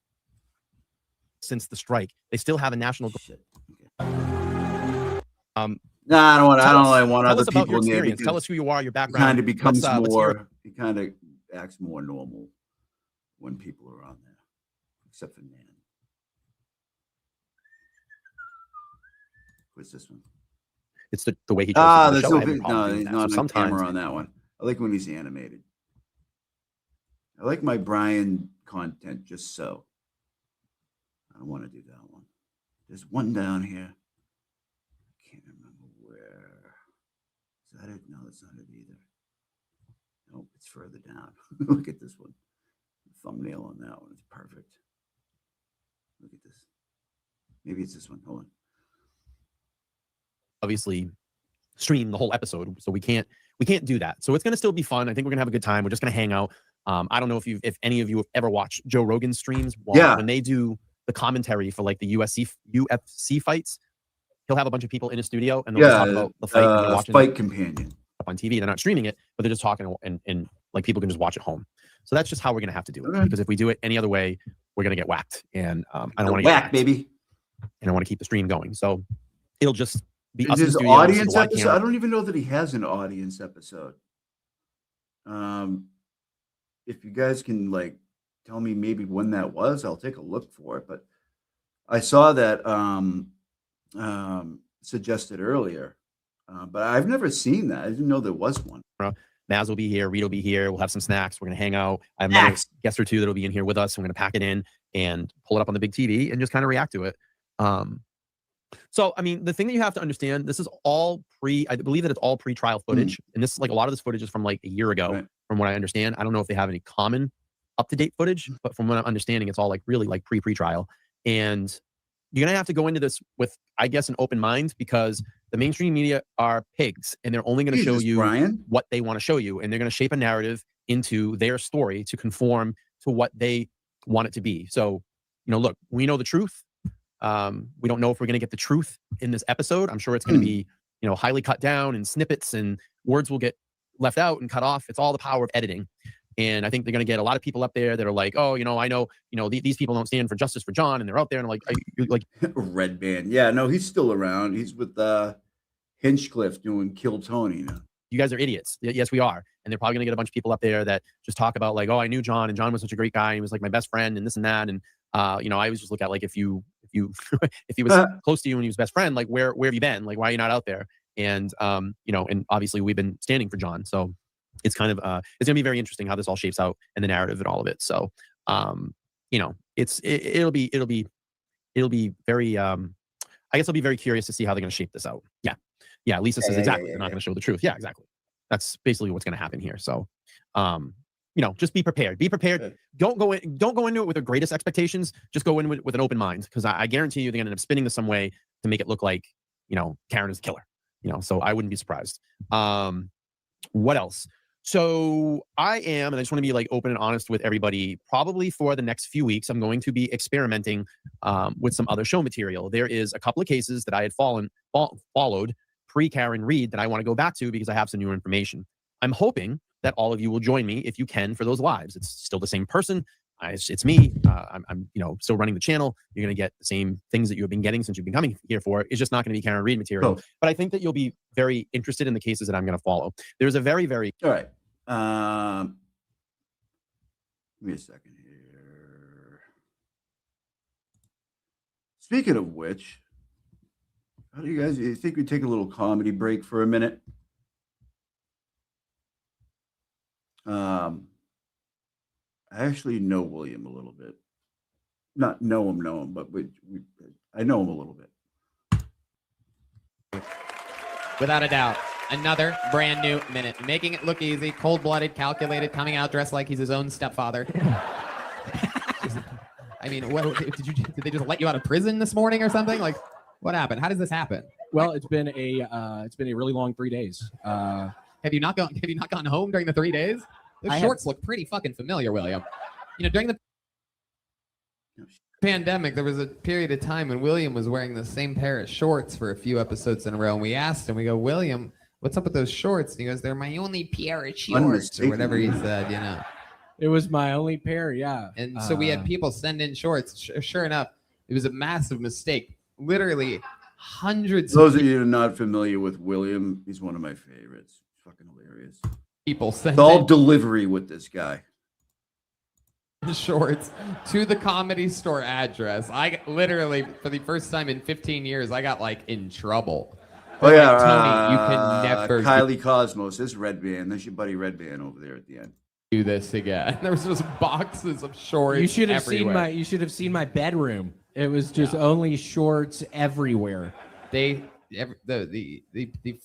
Since the strike, they still have a national. Shit. Okay. No, I don't want. I don't really want tell other us about people your in there. experience. Tell us who you are, your He background. kind of becomes let's more. He kind of acts more normal when people are on there, except for Nan. What's this one? It's the way he. There's no, he's not on camera on that one. I like when he's animated. I like my Brian content just so. I don't want to do that one. There's one down here. I can't remember where. Is that it? No, that's not it either. Nope, it's further down. Look at this one. The thumbnail on that one is perfect. Look at this. Maybe it's this one. Hold on. Obviously stream the whole episode, so we can't do that. So it's going to still be fun. I think we're going to have a good time. We're just going to hang out. I don't know if any of you have ever watched Joe Rogan's streams. When they do the commentary for like the UFC fights, he'll have a bunch of people in a studio and they'll talk about the fight. And they're watching Fight Companion up on TV. They're not streaming it, but they're just talking and like people can just watch at home. So that's just how we're going to have to do it. Because if we do it any other way, we're going to get whacked. And I don't want to get whacked, baby. And I want to keep the stream going. So it'll just be us in the studio. Audience episode. I don't even know that he has an audience episode. If you guys can like tell me maybe when that was, I'll take a look for it. But I saw that suggested earlier, but I've never seen that. I didn't know there was one. Maz will be here. Reed will be here. We'll have some snacks. We're going to hang out. I have another guest or two that'll be in here with us. So we're going to pack it in and pull it up on the big TV and just kind of react to it. So, I mean, the thing that you have to understand, this is all I believe that it's all pre-trial footage. And this is like a lot of this footage is from like a year ago, from what I understand. I don't know if they have any common up-to-date footage, but from what I'm understanding, it's all like really like pre-trial. And you're going to have to go into this with, I guess, an open mind, because the mainstream media are pigs and they're only going to show you what they want to show you. And they're going to shape a narrative into their story to conform to what they want it to be. So, look, we know the truth. We don't know if we're going to get the truth in this episode. I'm sure it's going to be, highly cut down and snippets and words will get left out and cut off. It's all the power of editing. And I think they're going to get a lot of people up there that are like, oh, I know, these people don't stand for justice for John. And they're out there and like Red Band. Yeah, no, he's still around. He's with Hinchcliffe doing Kill Tony now. You guys are idiots. Yes, we are. And they're probably going to get a bunch of people up there that just talk about like, oh, I knew John and John was such a great guy. He was like my best friend and this and that. And, I always just look at like, if he was close to you and he was best friend, like where have you been? Like, why are you not out there? And, and obviously we've been standing for John. So it's kind of, it's gonna be very interesting how this all shapes out and the narrative and all of it. So, it'll be very, I guess I'll be very curious to see how they're going to shape this out. Yeah. Lisa says exactly. They're not going to show the truth. Yeah, exactly. That's basically what's going to happen here. So, just be prepared. Be prepared. Don't go into it with the greatest expectations. Just go in with an open mind, because I guarantee you they're going to end up spinning this some way to make it look like, Karen is the killer. So I wouldn't be surprised. What else? So I am, and I just want to be like open and honest with everybody, probably for the next few weeks, I'm going to be experimenting with some other show material. There is a couple of cases that I had followed pre-Karen Reed that I want to go back to because I have some new information. I'm hoping that all of you will join me if you can for those lives. It's still the same person. It's me. I'm still running the channel. You're going to get the same things that you've been getting since you've been coming here for. It's just not going to be Karen Reed material. But I think that you'll be very interested in the cases that I'm going to follow. There's a very, very... All right. Give me a second here. Speaking of which, how do you think we take a little comedy break for a minute? I actually know William a little bit. Not know him, but I know him a little bit. Without a doubt, another brand new minute. Making it look easy, cold-blooded, calculated, coming out dressed like he's his own stepfather. I mean, did they just let you out of prison this morning or something? Like, what happened? How does this happen? Well, it's been a really long 3 days. Have you not gone home during the 3 days? Those shorts look pretty fucking familiar, William. You know, during the pandemic, there was a period of time when William was wearing the same pair of shorts for a few episodes in a row, and we asked him, we go, William, what's up with those shorts? And he goes, they're my only pair of shorts, or whatever he said, you know. It was my only pair, yeah. And so we had people send in shorts. Sure enough, it was a massive mistake. Literally hundreds Those of you who are not familiar with William, he's one of my favorites. Fucking hilarious. People sent It's all in delivery with this guy. shorts to the Comedy Store address. I literally, for the first time in 15 years, I got like in trouble. Oh yeah, like, Tony, you can never Kylie Cosmos, this Red Band. There's your buddy Red Band over there at the end. do this again. There was just boxes of shorts. You should have everywhere. seen my bedroom. It was just only shorts everywhere. The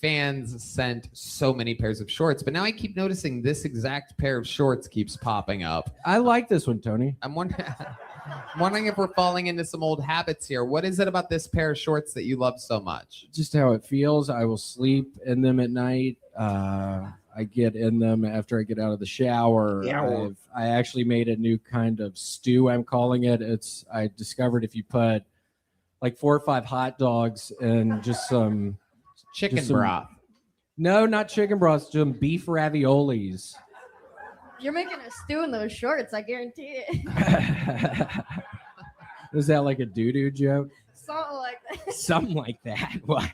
fans sent so many pairs of shorts, but now I keep noticing this exact pair of shorts keeps popping up. I like this one, Tony. I'm wondering if we're falling into some old habits here. What is it about this pair of shorts that you love so much? Just how it feels. I will sleep in them at night. I get in them after I get out of the shower. Yeah. I actually made a new kind of stew, I'm calling it. I discovered if you put like 4 or 5 hot dogs and just some chicken broth. No, not chicken broth, some beef raviolis. You're making a stew in those shorts, I guarantee it. Is that like a doo-doo joke? Something like that. Something like that. What?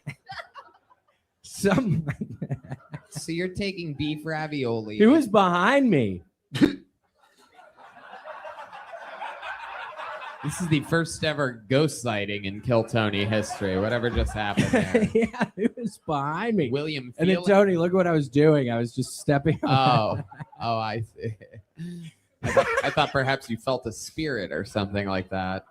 Something like that. So you're taking beef ravioli. Who is behind me? This is the first ever ghost sighting in Kill Tony history. Whatever just happened there. Yeah, who is behind me? William And then Tony, look what I was doing. I was just stepping. Oh, I see. I thought perhaps you felt a spirit or something like that.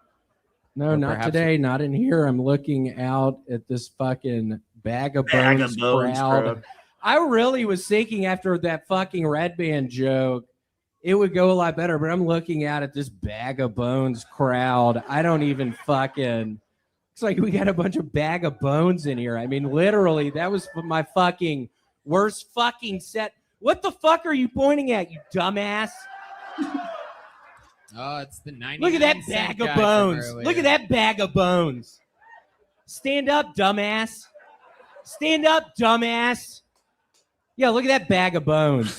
No, Or not perhaps today. Not in here. I'm looking out at this fucking bag of bones crowd. I really was thinking after that fucking Red Band joke, it would go a lot better. But I'm looking out at this bag of bones crowd. I don't even fucking. It's like we got a bunch of bag of bones in here. I mean, literally, that was my fucking worst fucking set. What the fuck are you pointing at, you dumbass? Oh, it's the 99 Look at that bag of bones. Look at that bag of bones. Stand up, dumbass. Stand up, dumbass. Yeah, look at that bag of bones.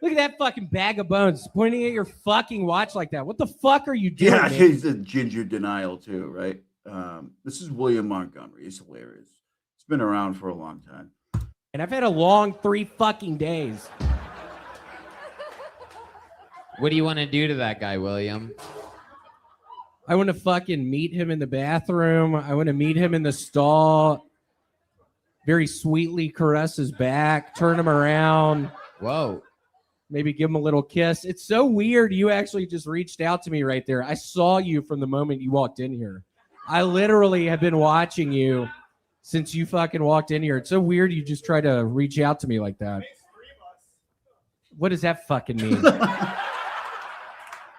Look at that fucking bag of bones pointing at your fucking watch like that. What the fuck are you doing? Yeah, man? he's a ginger denial too, right? This is William Montgomery. He's hilarious. He's been around for a long time. And I've had a long 3 fucking days. What do you want to do to that guy, William? I want to fucking meet him in the bathroom. I want to meet him in the stall. Very sweetly caress his back, turn him around. Whoa. Maybe give him a little kiss. It's so weird. You actually just reached out to me right there. I saw you from the moment you walked in here. I literally have been watching you since you fucking walked in here. It's so weird you just try to reach out to me like that. What does that fucking mean?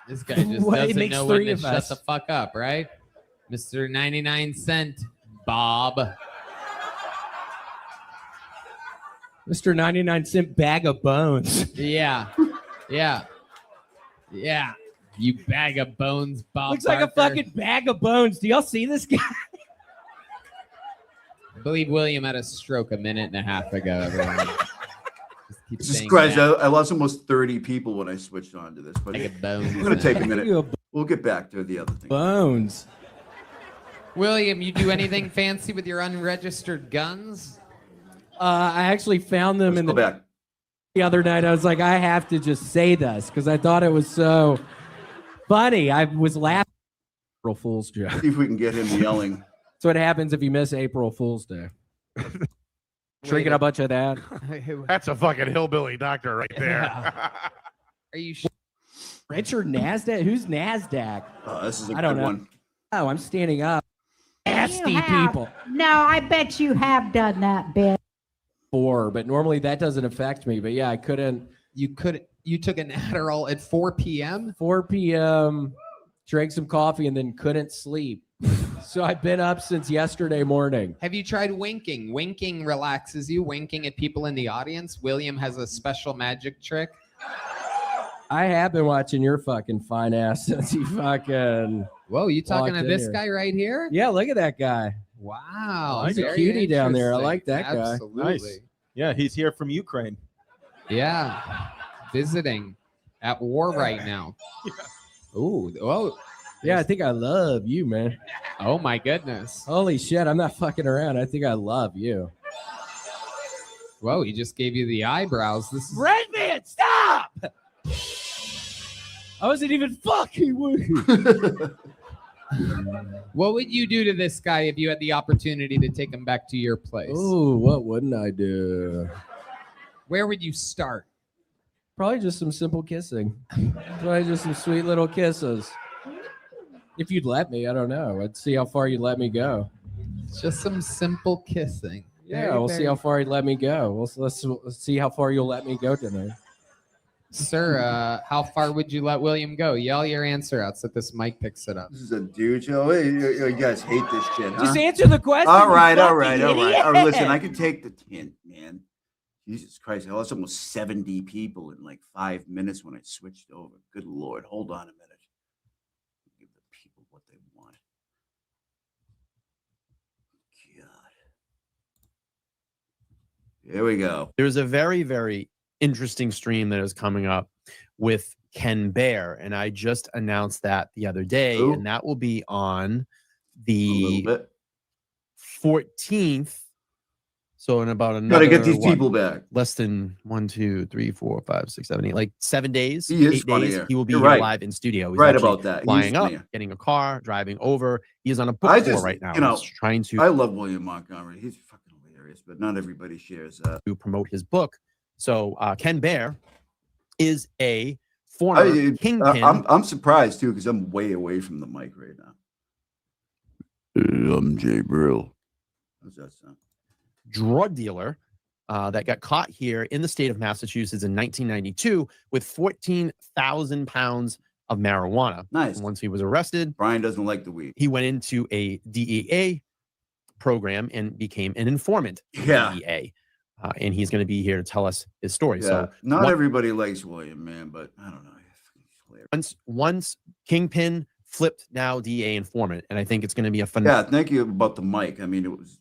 This guy just doesn't know when to shut the fuck up, right? Mr. 99 Cent, Bob. Mr. 99 Cent bag of bones. Yeah. You bag of bones, Bob. Looks like a fucking bag of bones. Do y'all see this guy? I believe William had a stroke a minute and a half ago, everyone. Jesus Christ, I lost almost 30 people when I switched on to this, but Bag of bones. I'm going to take a minute. We'll get back to the other thing. Bones. William, you do anything fancy with your unregistered guns? I actually found them Let's go back. the other night. I was like, I have to just say this because I thought it was so funny. I was laughing. April Fool's joke. See if we can get him yelling. That's what happens if you miss April Fool's Day. Drinking a bunch of that. That's a fucking hillbilly doctor right there. Are you Richard Nasdaq? Who's Nasdaq? This is a I don't good know. one. Oh, I'm standing up. Nasty people. No, I bet you have done that bit. But normally that doesn't affect me. But yeah, I couldn't. You took an Adderall at 4 p.m. 4 p.m. Drank some coffee and then couldn't sleep. So I've been up since yesterday morning. Have you tried winking? Winking relaxes you. Winking at people in the audience. William has a special magic trick. I have been watching your fucking fine ass since you fucking. Whoa, you talking to walked in this here. guy right here? Yeah, look at that guy. Wow, He's a very cutie down there. I interesting. like that guy. Absolutely. Nice. Yeah, he's here from Ukraine. Yeah, visiting at war right now. Ooh, oh. Yeah, I think I love you, man. Oh my goodness. Holy shit, I'm not fucking around. I think I love you. Whoa, he just gave you the eyebrows. This is Redman, stop! I wasn't even fucking with you. What would you do to this guy if you had the opportunity to take him back to your place? Oh, what wouldn't I do? Where would you start? Probably just some simple kissing. Probably just some sweet little kisses. If you'd let me, I don't know. I'd see how far you'd let me go. Just some simple kissing. Yeah, we'll see how far you'd let me go. Let's see how far you'll let me go tonight. Sir, how far would you let William go? Yell your answer out so this mic picks it up. This is a dude show. Hey, you guys hate this shit, huh? Just answer the question. All you right. fucking All idiot. right, listen, I can take the hint, man. Jesus Christ, I lost almost 70 people in like 5 minutes when I switched over. Good Lord. Hold on a minute. Give the people what they want. God. Here we go. There's a very, very interesting stream that is coming up with Ken Bear, and I just announced that the other day, Ooh. and that will be on A little the bit. 14th. So in about another Gotta get these people back. less than 1, 2, 3, 4, 5, 6, 7, 8, like 7 days, He is 8 funny days. here. He will be You're here right. live in studio. He's Right actually about that. He is flying up, funnier. getting a car, driving over. He is on a book I tour just, right now. you know, He's trying to I love William Montgomery. He's fucking hilarious, but not everybody shares that. to promote his book. So Ken Bear is a former kingpin. I'm surprised too because I'm way away from the mic right now. I'm Jay Brill. How's that sound? Drug dealer that got caught here in the state of Massachusetts in 1992 with 14,000 pounds of marijuana. Nice. And once he was arrested, Brian doesn't like the weed. he went into a DEA program and became an informant for Yeah. DEA. And he's going to be here to tell us his story. Yeah. So Not everybody likes William, man, but I don't know. He's hilarious. once Kingpin flipped, now DEA informant, and I think it's going to be a phenomenal. Yeah, thank you about the mic. I mean, it was,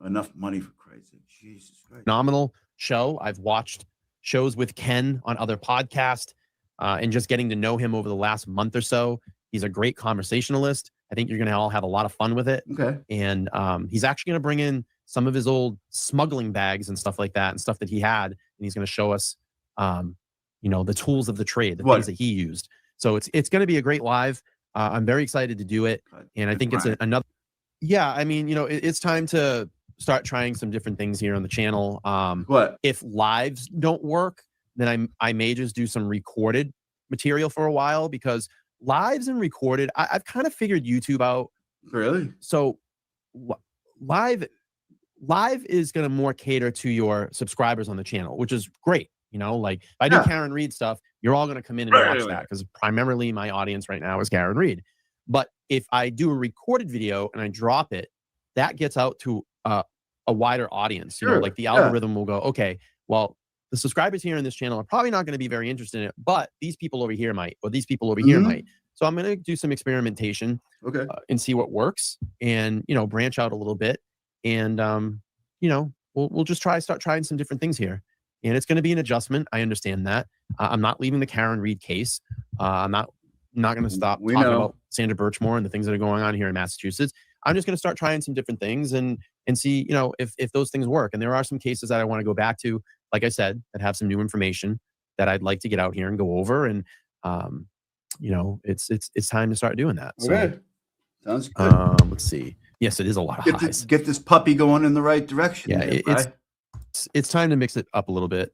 enough money for Christ's sake. Jesus Christ. Phenomenal show. I've watched shows with Ken on other podcasts and just getting to know him over the last month or so. He's a great conversationalist. I think you're going to all have a lot of fun with it. Okay. And he's actually going to bring in some of his old smuggling bags and stuff like that and stuff that he had. And he's going to show us, the tools of the trade, the things that he used. So it's going to be a great live. I'm very excited to do it. And I think it's another. Yeah, I mean, it's time to start trying some different things here on the channel. What? If lives don't work, then I may just do some recorded material for a while, because lives and recorded, I've kind of figured YouTube out. Really? So live is going to more cater to your subscribers on the channel, which is great. Like if I do Karen Reed stuff, you're all going to come in and watch that, because primarily my audience right now is Karen Reed. But if I do a recorded video and I drop it, that gets out to a wider audience. Like the algorithm will go, okay, well, the subscribers here in this channel are probably not going to be very interested in it, but these people over here might, or these people over here might. So I'm going to do some experimentation, and see what works, and branch out a little bit, and we'll just start trying some different things here, and it's going to be an adjustment. I understand that. I'm not leaving the Karen Reed case. I'm not going to stop talking about Sandra Birchmore and the things that are going on here in Massachusetts. I'm just going to start trying some different things and see, if those things work. And there are some cases that I want to go back to, like I said, that have some new information that I'd like to get out here and go over. And, it's time to start doing that. Okay. So, sounds good. Let's see. Yes, it is a lot of highs. Get this puppy going in the right direction. Yeah, it's time to mix it up a little bit.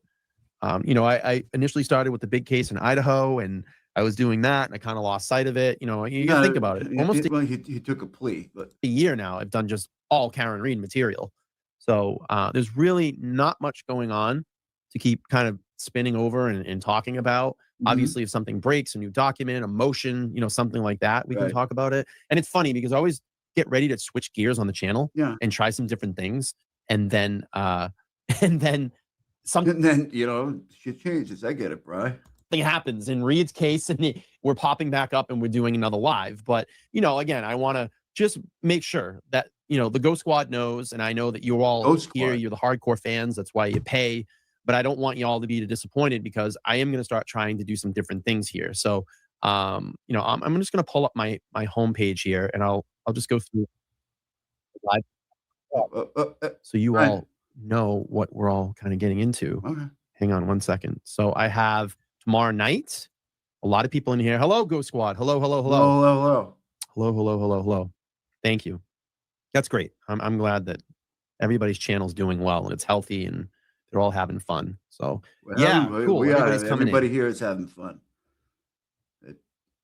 I initially started with the big case in Idaho, and I was doing that, and I kind of lost sight of it. You got to think about it. Almost he took a plea, but a year now, I've done just all Karen Reed material. So there's really not much going on to keep kind of spinning over and talking about. Obviously, if something breaks, a new document, a motion, something like that, we can talk about it. And it's funny because I always get ready to switch gears on the channel and try some different things. And then, shit changes. I get it, bro. Something happens in Reed's case, and we're popping back up and we're doing another live. But, again, I want to just make sure that, the Ghost Squad knows, and I know that you're all here, you're the hardcore fans. That's why you pay. But I don't want you all to be disappointed because I am going to start trying to do some different things here. So, I'm just going to pull up my homepage here, and I'll just go through live so you all know what we're all kind of getting into. Okay. Hang on one second. So I have tomorrow night, a lot of people in here. Hello, Ghost Squad. Hello. Hello. Thank you. That's great. I'm glad that everybody's channel's doing well and it's healthy and they're all having fun. So cool. Everybody here is having fun.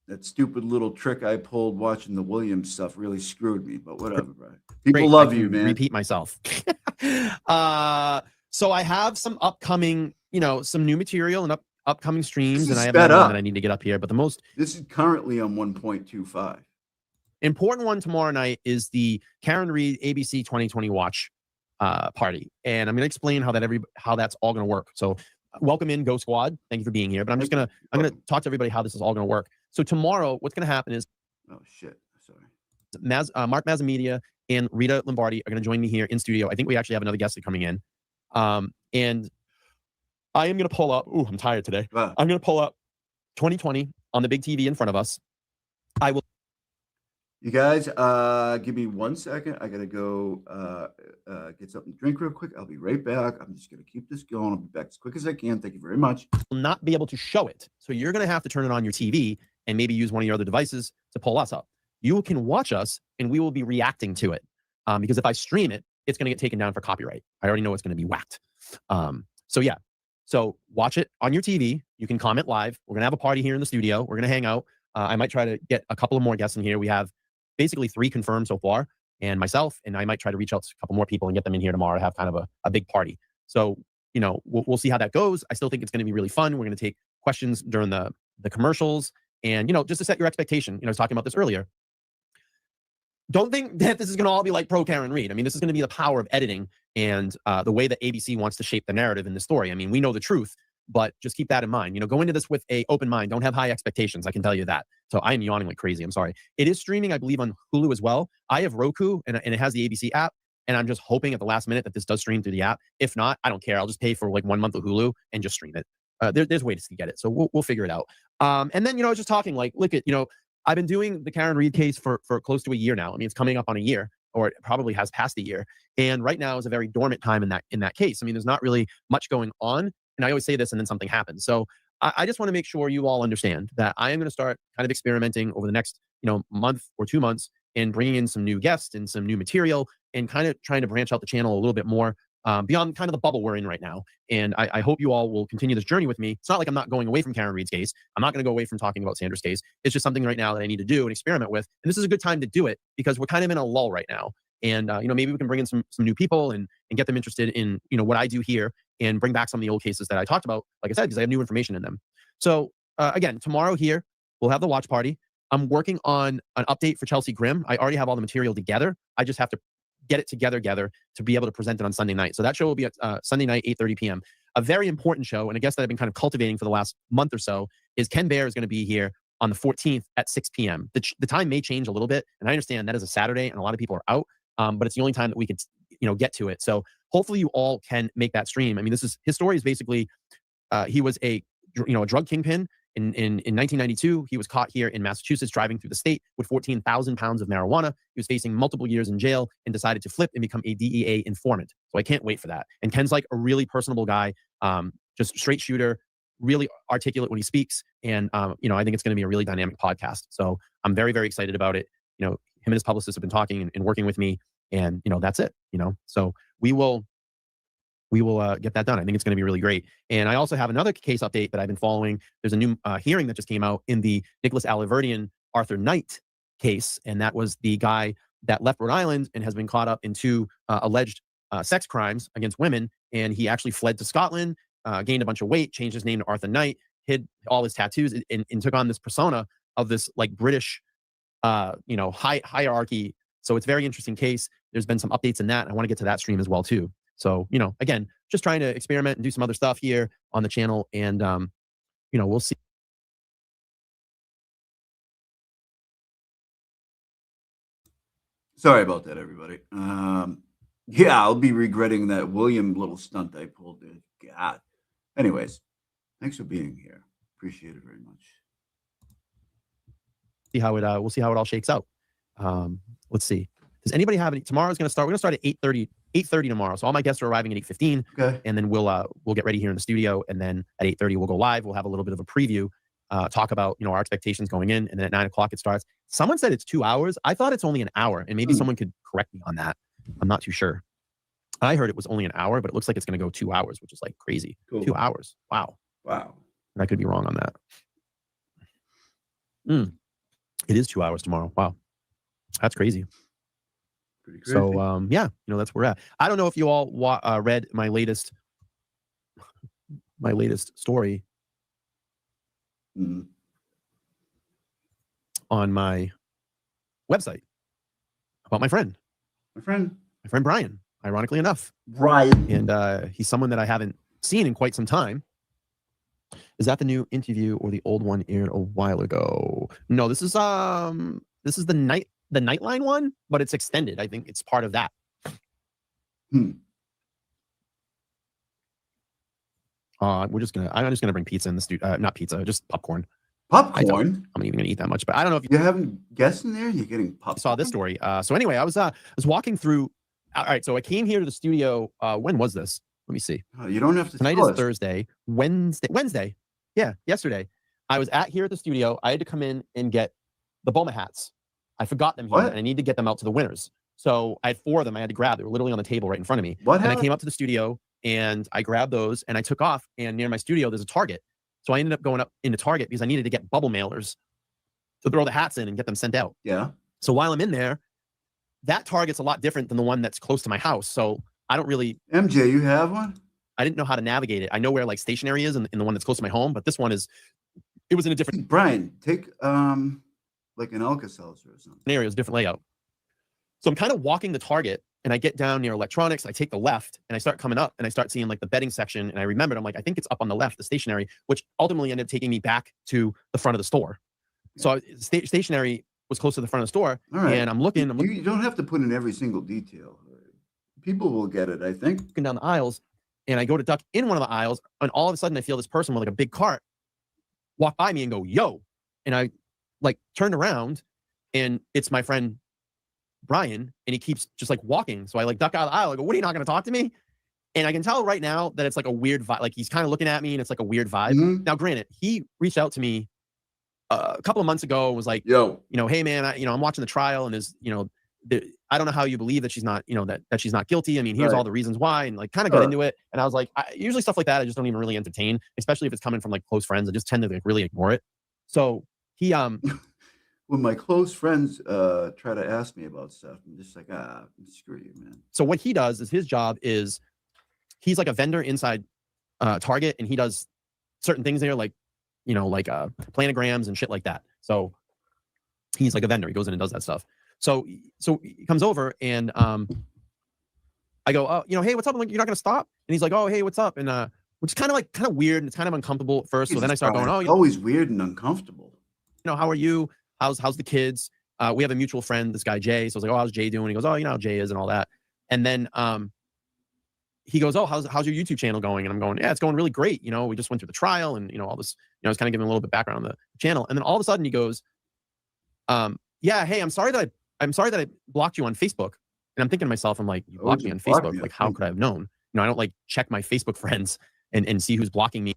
That stupid little trick I pulled watching the Williams stuff really screwed me, but whatever, bro. People love you, man. Repeat myself. So I have some upcoming, some new material and upcoming streams, and I have another one that I need to get up here. But this is currently on 1.25. Important one tomorrow night is the Karen Reed ABC 2020 Watch party, and I'm going to explain how that's all going to work. So welcome in, Ghost Squad. Thank you for being here. But I'm going to talk to everybody how this is all going to work. So tomorrow, what's going to happen is, sorry, Mark Mazzamedia and Rita Lombardi are going to join me here in studio. I think we actually have another guest coming in, and I am going to pull up. Ooh, I'm tired today. Wow. I'm going to pull up 2020 on the big TV in front of us. I will. You guys, give me 1 second. I gotta go get something to drink real quick. I'll be right back. I'm just gonna keep this going. I'll be back as quick as I can. Thank you very much. Will not be able to show it, so you're gonna have to turn it on your TV and maybe use one of your other devices to pull us up. You can watch us, and we will be reacting to it. Because if I stream it, it's gonna get taken down for copyright. I already know it's gonna be whacked. So watch it on your TV. You can comment live. We're gonna have a party here in the studio. We're gonna hang out. I might try to get a couple of more guests in here. We have basically 3 confirmed so far, and myself, and I might try to reach out to a couple more people and get them in here tomorrow to have kind of a big party. So, we'll see how that goes. I still think it's going to be really fun. We're going to take questions during the commercials, and, just to set your expectation, I was talking about this earlier. Don't think that this is going to all be like pro Karen Reed. I mean, this is going to be the power of editing and the way that ABC wants to shape the narrative in the story. I mean, we know the truth, but just keep that in mind. Go into this with an open mind. Don't have high expectations. I can tell you that. So I am yawning like crazy. I'm sorry. It is streaming, I believe, on Hulu as well. I have Roku, and it has the ABC app. And I'm just hoping at the last minute that this does stream through the app. If not, I don't care. I'll just pay for like 1 month of Hulu and just stream it. There's ways to get it. So we'll figure it out. And then, I was just talking like, look at, I've been doing the Karen Reed case for close to a year now. I mean, it's coming up on a year, or it probably has passed a year. And right now is a very dormant time in that case. I mean, there's not really much going on. And I always say this and then something happens. So I just want to make sure you all understand that I am going to start kind of experimenting over the next, month or 2 months and bringing in some new guests and some new material and kind of trying to branch out the channel a little bit more beyond kind of the bubble we're in right now. And I hope you all will continue this journey with me. It's not like I'm not going away from Karen Reed's case. I'm not going to go away from talking about Sandra's case. It's just something right now that I need to do and experiment with. And this is a good time to do it because we're kind of in a lull right now. And, maybe we can bring in some new people and get them interested in, what I do here and bring back some of the old cases that I talked about, like I said, because I have new information in them. So, again, tomorrow here, we'll have the watch party. I'm working on an update for Chelsea Grimm. I already have all the material together. I just have to get it together to be able to present it on Sunday night. So that show will be at Sunday night, 8:30 p.m. A very important show, and I guess that I've been kind of cultivating for the last month or so, is Ken Bear is going to be here on the 14th at 6 p.m. The time may change a little bit, and I understand that is a Saturday, and a lot of people are out. But it's the only time that we could, get to it. So hopefully you all can make that stream. I mean, his story is basically, he was a drug kingpin in 1992. He was caught here in Massachusetts driving through the state with 14,000 pounds of marijuana. He was facing multiple years in jail and decided to flip and become a DEA informant. So I can't wait for that. And Ken's like a really personable guy, just straight shooter, really articulate when he speaks. And, I think it's going to be a really dynamic podcast. So I'm very, very excited about it. Him and his publicist have been talking and working with me, and that's it. So we will get that done. I think it's going to be really great. And I also have another case update that I've been following. There's a new hearing that just came out in the Nicholas Aliverdian Arthur Knight case, and that was the guy that left Rhode Island and has been caught up in 2 alleged sex crimes against women. And he actually fled to Scotland, gained a bunch of weight, changed his name to Arthur Knight, hid all his tattoos, and took on this persona of this like British, hierarchy. So it's a very interesting case. There's been some updates in that. I want to get to that stream as well too. So, again, just trying to experiment and do some other stuff here on the channel. And, we'll see. Sorry about that, everybody. Yeah, I'll be regretting that William little stunt I pulled there. God. Anyways, thanks for being here. Appreciate it very much. See how it we'll see how it all shakes out. Let's see. Does anybody have any? Tomorrow's gonna start. We're gonna start at 8:30 tomorrow. So all my guests are arriving at 8:15. Okay. And then we'll get ready here in the studio. And then at 8:30 we'll go live. We'll have a little bit of a preview, talk about our expectations going in, and then at 9 o'clock it starts. Someone said it's 2 hours. I thought it's only an hour, and maybe someone could correct me on that. I'm not too sure. I heard it was only an hour, but it looks like it's gonna go 2 hours, which is like crazy. Cool. 2 hours. Wow. I could be wrong on that. It is 2 hours tomorrow. Wow. That's crazy. Pretty crazy. So, that's where we're at. I don't know if you all read my latest story on my website about my friend Brian, ironically enough. Brian. And he's someone that I haven't seen in quite some time. Is that the new interview or the old one aired a while ago? No, this is the Nightline one, but it's extended. I think it's part of that. I'm just gonna bring pizza in the studio. Not pizza, just popcorn. Popcorn? I'm not even gonna eat that much, but I don't know if you haven't guessed in there. You're getting popcorn. Saw this story. So anyway, I was walking through. All right, so I came here to the studio. When was this? Let me see. You don't have to. Tonight is Thursday. Wednesday. Yeah, yesterday. I was here at the studio. I had to come in and get the Boma hats. I forgot them here, and I need to get them out to the winners. So I had 4 of them I had to grab. They were literally on the table right in front of me. And I came up to the studio, and I grabbed those, and I took off. And near my studio, there's a Target. So I ended up going up into Target because I needed to get bubble mailers to throw the hats in and get them sent out. Yeah. So while I'm in there, that Target's a lot different than the one that's close to my house. So I don't really... MJ, you have one? I didn't know how to navigate it. I know where like stationery is in the one that's close to my home, but this one it was in a different... Brian, take like an Alka-Seltzer or something. Area is a different layout. So I'm kind of walking the Target, and I get down near electronics. I take the left, and I start coming up, and I start seeing like the bedding section. And I remembered, I'm like, I think it's up on the left, the stationery, which ultimately ended up taking me back to the front of the store. So stationery was close to the front of the store, and I'm looking. You don't have to put in every single detail. People will get it, I think. Looking down the aisles, and I go to duck in one of the aisles, and all of a sudden I feel this person with like a big cart walk by me and go, "Yo!" And I like turned around, and it's my friend Brian, and he keeps just like walking. So I like duck out of the aisle. I go, "What, are you not going to talk to me?" And I can tell right now that it's like a weird vibe. Like he's kind of looking at me, and it's like a weird vibe. Now, granted, he reached out to me a couple of months ago and was like, "Yo, hey man, I'm watching the trial, and there's, I don't know how you believe that she's not, that she's not guilty. I mean, here's all the reasons why," and like kind of got into it. And I was like, usually stuff like that, I just don't even really entertain, especially if it's coming from like close friends. I just tend to like really ignore it. So he, when my close friends try to ask me about stuff, I'm just like, screw you, man. So what he does is his job is he's like a vendor inside Target, and he does certain things there, like, planograms and shit like that. So he's like a vendor. He goes in and does that stuff. So he comes over, and I go, "Oh, hey, what's up?" I'm like, "You're not gonna stop?" And he's like, "Oh, hey, what's up?" And which is kind of weird, and it's kind of uncomfortable at first. So then I start going, "Oh, always weird and uncomfortable. How are you? How's the kids?" We have a mutual friend, this guy Jay. So I was like, "Oh, how's Jay doing?" He goes, "Oh, you know how Jay is," and all that. And then he goes, "Oh, how's your YouTube channel going?" And I'm going, "Yeah, it's going really great. We just went through the trial, and all this." I was kind of giving a little bit background on the channel, and then all of a sudden he goes, "Yeah, hey, I'm sorry that I blocked you on Facebook." And I'm thinking to myself, I'm like, "You blocked me on Facebook? Like, how could I have known?" I don't like check my Facebook friends and see who's blocking me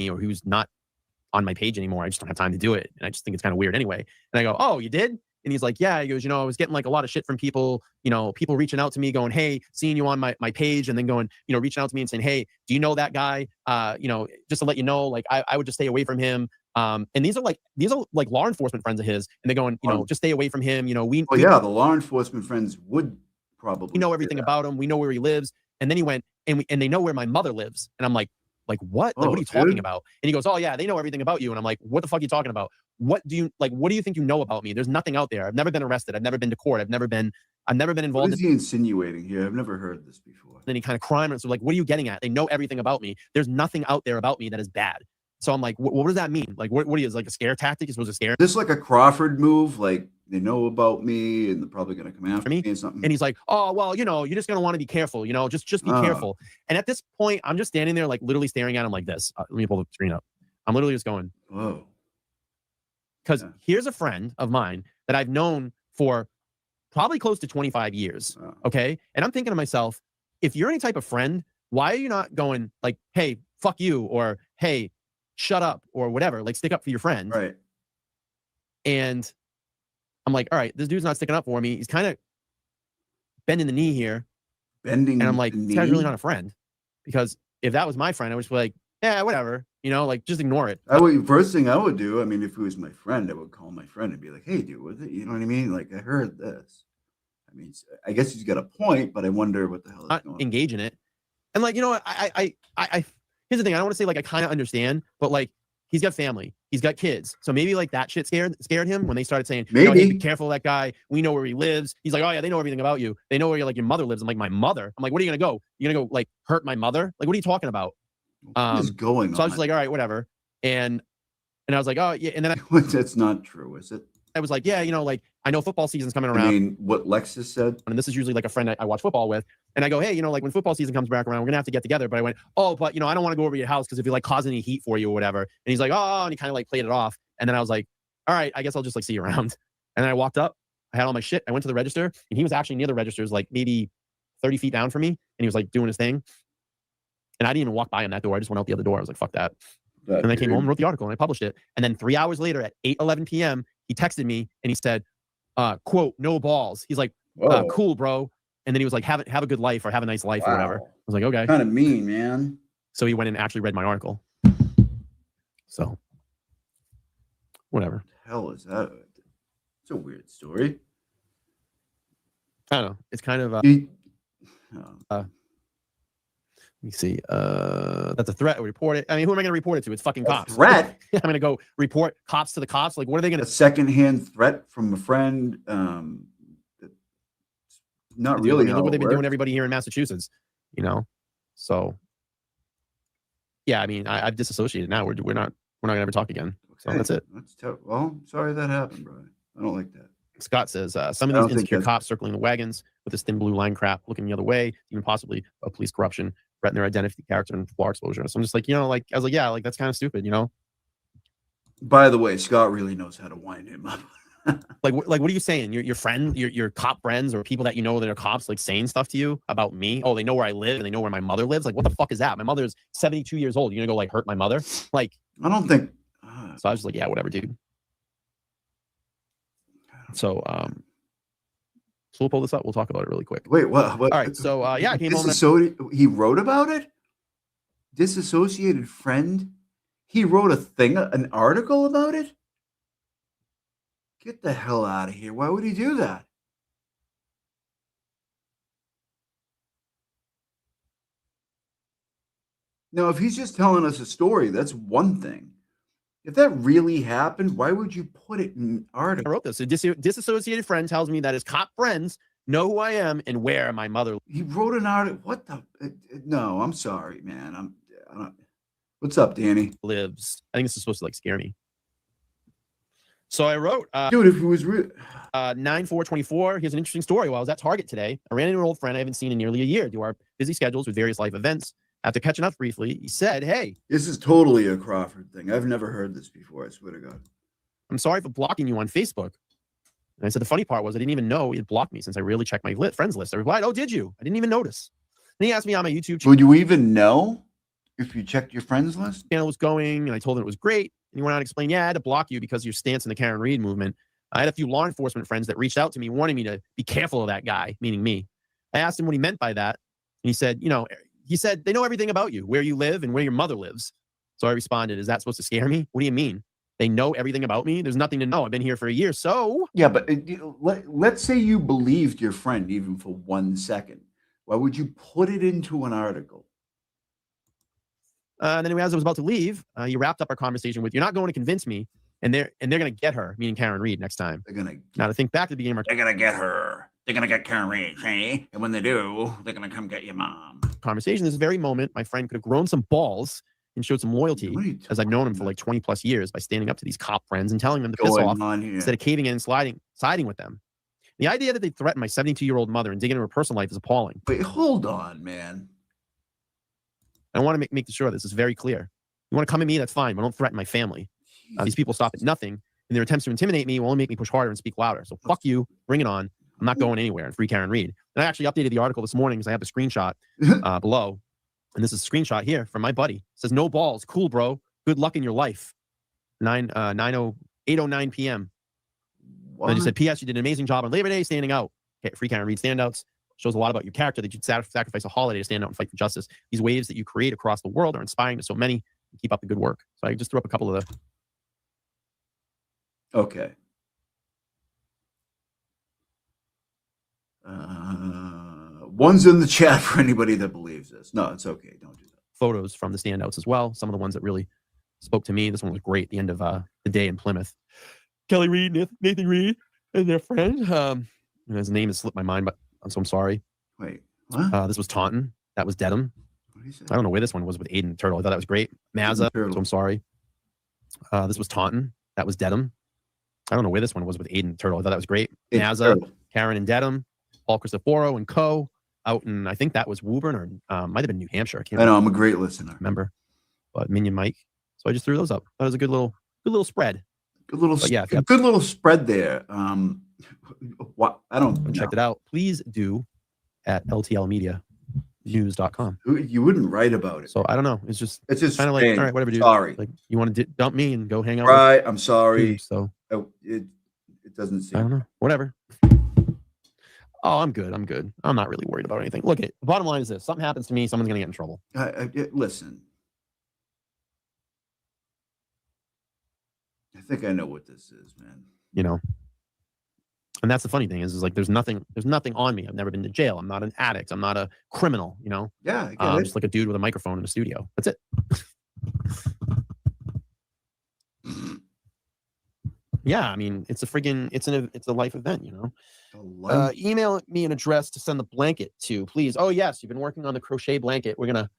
or who's not on my page anymore. I just don't have time to do it, and I just think it's kind of weird anyway. And I go, "Oh, you did?" And he's like, "Yeah." He goes, "I was getting like a lot of shit from people, people reaching out to me going, 'Hey, seeing you on my page,' and then going, reaching out to me and saying, 'Hey, do you know that guy? Just to let you know, like I would just stay away from him.'" And these are like law enforcement friends of his, and they're going, "Just stay away from him. The law enforcement friends would probably know everything about him. We know where he lives." And then he went, and they know where my mother lives. And I'm like, Like, what? Like, what are you talking about? And he goes, oh yeah, they know everything about you. And I'm like, what the fuck are you talking about? What do you think you know about me? There's nothing out there. I've never been arrested. I've never been to court. I've never been involved. What is he insinuating here? I've never heard this before. Any kind of crime. And so like, what are you getting at? They know everything about me. There's nothing out there about me that is bad. So I'm like, what does that mean? Like, what is like a scare tactic? You're supposed to scare? Is this like a Crawford move? Like they know about me and they're probably going to come after me or something? And he's like, oh, well, you're just going to want to be careful, just be careful. And at this point, I'm just standing there, like literally staring at him like this. Let me pull the screen up. I'm literally just going, whoa. Because here's a friend of mine that I've known for probably close to 25 years. Okay. And I'm thinking to myself, if you're any type of friend, why are you not going like, hey, fuck you, or hey, shut up, or whatever, like stick up for your friend. Right. And I'm like, all right, this dude's not sticking up for me. He's kind of bending the knee here. And I'm like, this guy's really not a friend. Because if that was my friend, I would just be like, yeah, whatever. Like just ignore it. First thing I would do, I mean, if he was my friend, I would call my friend and be like, hey, dude, what is it? You know what I mean? Like, I heard this. I mean, I guess he's got a point, but I wonder what the hell is going on. Engage in it. And like, I here's the thing. I don't want to say like I kind of understand, but like he's got family, he's got kids, so maybe like that shit scared him when they started saying, hey, be careful of that guy. We know where he lives. He's like, oh yeah, they know everything about you. They know where your mother lives. I'm like, my mother. I'm like, what are you gonna go? You gonna go like hurt my mother? Like, what are you talking about? What is going on? So I was just like, all right, whatever. And I was like, oh yeah. And then that's not true, is it? I was like, yeah, like I know football season's coming around. I mean, what Lexus said, and this is usually like a friend I watch football with, and I go, hey, like when football season comes back around, we're gonna have to get together. But I went, oh, but I don't want to go over to your house because if you like cause any heat for you or whatever. And he's like, oh, and he kind of like played it off. And then I was like, all right, I guess I'll just like see you around. And then I walked up, I had all my shit, I went to the register, and he was actually near the registers, like maybe 30 feet down from me, and he was like doing his thing. And I didn't even walk by him that door. I just went out the other door. I was like, fuck that. And I came home and wrote the article and I published it. And then 3 hours later at 8:11 p.m., he texted me and he said, quote, no balls. He's like, cool, bro. And then he was like, have a good life or have a nice life or whatever. I was like, okay. Kind of mean, man. So he went and actually read my article. So whatever. What the hell is that? It's a weird story. I don't know. It's kind of let me see. That's a threat. Report it. I mean, who am I going to report it to? It's fucking cops. Threat? I'm going to go report cops to the cops. Like, what are they going to? A secondhand threat from a friend. Not really. Look what they've been doing to everybody here in Massachusetts. So yeah. I mean, I've disassociated now. We're not going to ever talk again. So that's it. That's tough. Well, sorry that happened, bro. I don't like that. Scott says some of these insecure cops circling the wagons with this thin blue line crap, looking the other way, even possibly a police corruption, threaten their identity, character, and flaw exposure. So I'm just like, I was like, yeah, like that's kind of stupid, By the way, Scott really knows how to wind him up. like what are you saying? Your friend, your cop friends, or people that that are cops, like saying stuff to you about me? Oh, they know where I live and they know where my mother lives. Like, what the fuck is that? My mother's 72 years old. You're gonna go like hurt my mother? Like, I don't think. So I was just like, yeah, whatever, dude. So we'll pull this up. We'll talk about it really quick. Wait, what? All right. So yeah, I came home. He wrote about it. Disassociated friend. He wrote an article about it. Get the hell out of here! Why would he do that? Now, if he's just telling us a story, that's one thing. If that really happened, why would you put it in an article? I wrote this. A disassociated friend tells me that his cop friends know who I am and where my mother. He wrote an article. What the? No, I'm sorry, man. What's up, Danny? Lives. I think this is supposed to like scare me. So I wrote, dude, if it was real. 9/4/24. Here's an interesting story. While I was at Target today, I ran into an old friend I haven't seen in nearly a year due to our busy schedules with various life events. After catching up briefly, he said, hey. This is totally a Crawford thing. I've never heard this before, I swear to God. I'm sorry for blocking you on Facebook. And I said, the funny part was I didn't even know he had blocked me since I rarely checked my friends list. I replied, oh, did you? I didn't even notice. Then he asked me on my YouTube channel. Would you even know if you checked your friends list? Channel was going, and I told him it was great. And he went on to explain, yeah, I had to block you because of your stance in the Karen Reed movement. I had a few law enforcement friends that reached out to me wanting me to be careful of that guy, meaning me. I asked him what he meant by that. And he said, he said, they know everything about you, where you live and where your mother lives. So I responded, is that supposed to scare me? What do you mean? They know everything about me? There's nothing to know. I've been here for a year, so. Yeah, but let's say you believed your friend even for 1 second. Why would you put it into an article? And then as I was about to leave, you wrapped up our conversation with, "You're not going to convince me," and they're gonna get her, meaning Karen Reed, next time. They're gonna. Now to think back to the beginning of They're gonna get her. They're gonna get Karen Reed, hey? And when they do, they're gonna come get your mom. conversation, this very moment, my friend could have grown some balls and showed some loyalty, as I've known him for like 20 plus years, by standing up to these cop friends and telling them to piss off instead of caving in and siding with them. The idea that they threatened my 72-year-old mother and dig into her personal life is appalling. Wait, hold on, man. I want to make sure this is very clear. You want to come at me, that's fine, but don't threaten my family. These people stop at nothing, and their attempts to intimidate me will only make me push harder and speak louder. So fuck you, bring it on. I'm not going anywhere, and free Karen Reed. And I actually updated the article this morning because I have the screenshot below. And this is a screenshot here from my buddy. It says, "No balls. Cool, bro. Good luck in your life." 8:09 p.m. And I just said, "P.S. You did an amazing job on Labor Day standing out. Okay, free Karen Reed standouts. Shows a lot about your character that you'd sacrifice a holiday to stand out and fight for justice. These waves that you create across the world are inspiring to so many. Keep up the good work." So I just threw up a couple of the... Okay. One's in the chat for anybody that believes this. No, it's okay. Don't do that. Photos from the standouts as well. Some of the ones that really spoke to me. This one was great. The end of the day in Plymouth. Kelly Reed, Nathan Reed, and their friend. His name has slipped my mind, but I'm sorry. Wait, what? This was Taunton. That was Dedham. I don't know where this one was with Aiden Turtle. I thought that was great. Mazza. So I'm sorry. This was Taunton. That was Dedham. I don't know where this one was with Aiden Turtle. I thought that was great. Mazza, Karen and Dedham, Paul Cristoforo and Co. out in, I think that was Woburn or might have been New Hampshire. I can't I know, I'm a great listener. Remember, but Minion Mike. So I just threw those up. That was a good little spread. Good little, yeah, good little spread there. What I don't check it out. Please do at ltlmedianews.com. You wouldn't write about it. So I don't know. It's just kind of like, all right, whatever, dude. Sorry. Like you want to dump me and go hang out. Right. I'm sorry. So it doesn't seem. I don't know. Whatever. Oh, I'm good. I'm not really worried about anything. Look, the bottom line is this: something happens to me, someone's gonna get in trouble. Listen. I think I know what this is, man. You know. And that's the funny thing is like there's nothing on me. I've never been to jail. I'm not an addict. I'm not a criminal, you know? Yeah. I'm just like a dude with a microphone in a studio. That's it. Yeah, I mean, it's a life event, you know. Email me an address to send the blanket to, please. Oh yes, you've been working on the crochet blanket. We're gonna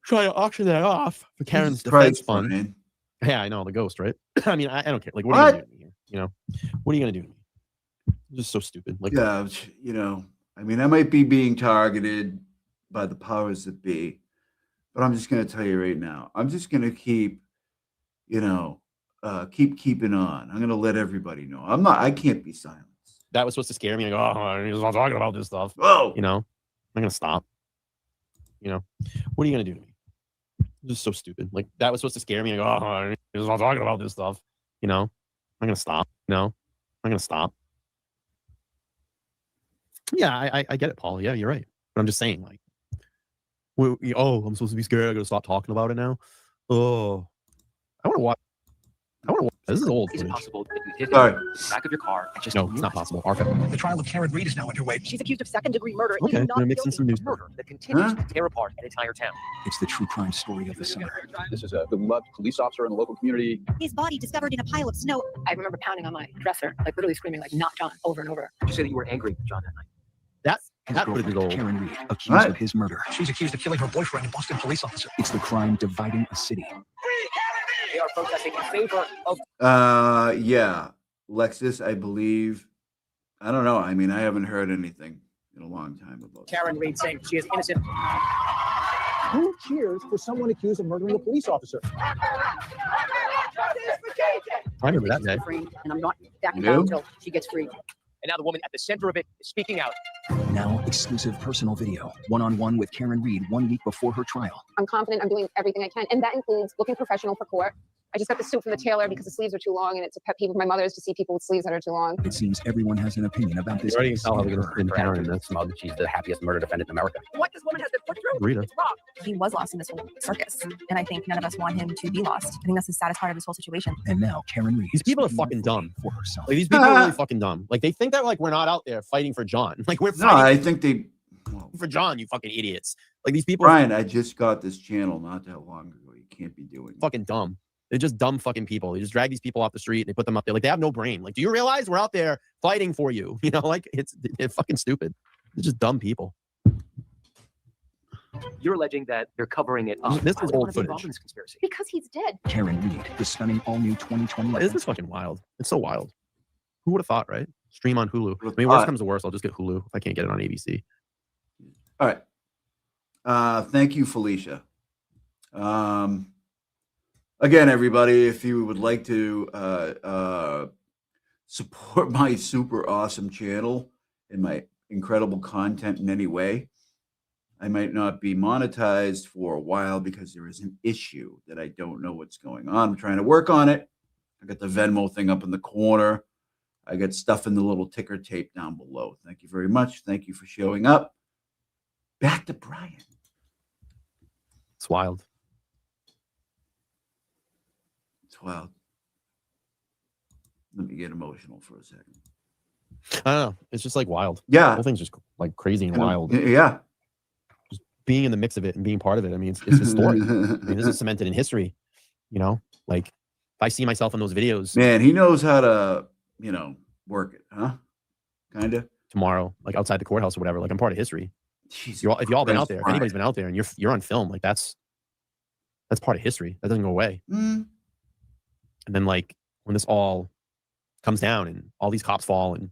try to auction that off for Karen's defense fund. Man. Yeah, I know, the ghost, right? I mean, I don't care. Like, what are you gonna do to me here? You know, what are you gonna do to me? Just so stupid. Like, yeah, you know, I mean, I might be being targeted by the powers that be, but I'm just gonna tell you right now, I'm just gonna keep, you know, keeping on. I'm gonna let everybody know. I can't be silenced. That was supposed to scare me. I go, oh, he's not talking about this stuff. Whoa. You know, I'm not gonna stop. You know, what are you gonna do to me? Just so stupid. Like, that was supposed to scare me. I go, oh, he's not talking about this stuff. You know, I'm gonna stop. No, I'm gonna stop. Yeah, I get it, Paul. Yeah, you're right. But I'm just saying, like, I'm supposed to be scared. I gotta stop talking about it now. Oh, I want to watch. This is old. Is it possible that you hit Sorry. the back of your car and just No, it's not possible. The trial of Karen Reed is now underway. She's accused of second-degree murder. Okay, I'm gonna mix in some news. Murder that continues to tear apart an entire town. It's the true crime story of the summer. This is a beloved police officer in the local community. His body discovered in a pile of snow. I remember pounding on my dresser, like literally screaming, like, not John, over and over. You say that you were angry with John that night. His girlfriend, Karen Reed, accused of his murder. She's accused of killing her boyfriend, a Boston police officer. It's the crime dividing a city. They are protesting in favor of... Yeah. Lexus, I believe. I don't know. I mean, I haven't heard anything in a long time about Karen Reed saying she is innocent. Who cheers for someone accused of murdering a police officer? I remember that day. And I'm not backing down until she gets free. And now the woman at the center of it is speaking out. Now, exclusive personal video, one-on-one with Karen Reed 1 week before her trial. I'm confident I'm doing everything I can, and that includes looking professional for court. I just got the suit from the tailor because the sleeves are too long, and it's a pet peeve of my mother's to see people with sleeves that are too long. It seems everyone has an opinion about this. Already tell how they're going to spin Karen. That's She's the happiest murder defendant in America. What this woman has been put through, Rita. it's wrong. He was lost in this whole circus, and I think none of us want him to be lost. I think that's the saddest part of this whole situation. And now Karen Reed. These people are fucking dumb. For herself. Like, these people are really fucking dumb. Like, they think that, like, we're not out there fighting for John. Like, we're fighting I think they for John, you fucking idiots. Like these people, Brian, I just got this channel not that long ago. You can't be doing it. fucking dumb. They're just dumb fucking people. They just drag these people off the street and they put them up there. Like they have no brain. Like, do you realize we're out there fighting for you? You know, like they're fucking stupid. They're just dumb people. You're alleging that they're covering it up. This Why is would they old wanna be involved footage. in this conspiracy? Because he's dead. Karen Reed, the stunning all-new 2020. This is fucking wild. It's so wild. Who would have thought, right? Stream on Hulu. I mean, thought? worst comes to worst, I'll just get Hulu if I can't get it on ABC. All right. Thank you, Felicia. Again, everybody, if you would like to support my super awesome channel and my incredible content in any way, I might not be monetized for a while because there is an issue that I don't know what's going on. I'm trying to work on it. I got the Venmo thing up in the corner. I got stuff in the little ticker tape down below. Thank you very much. Thank you for showing up. Back to Brian. It's wild. It's wild. Let me get emotional for a second. I don't know. It's just like wild. Yeah. The whole thing's just like crazy and wild. Yeah. Just being in the mix of it and being part of it. I mean, it's historic. I mean, this is cemented in history. You know, like if I see myself in those videos. Man, he knows how to, work it, huh? Kind of. Tomorrow, like outside the courthouse or whatever. Like I'm part of history. Jesus if you all been out there, if Christ. anybody's been out there and you're on film, like that's part of history. That doesn't go away. Mm. And then like when this all comes down and all these cops fall and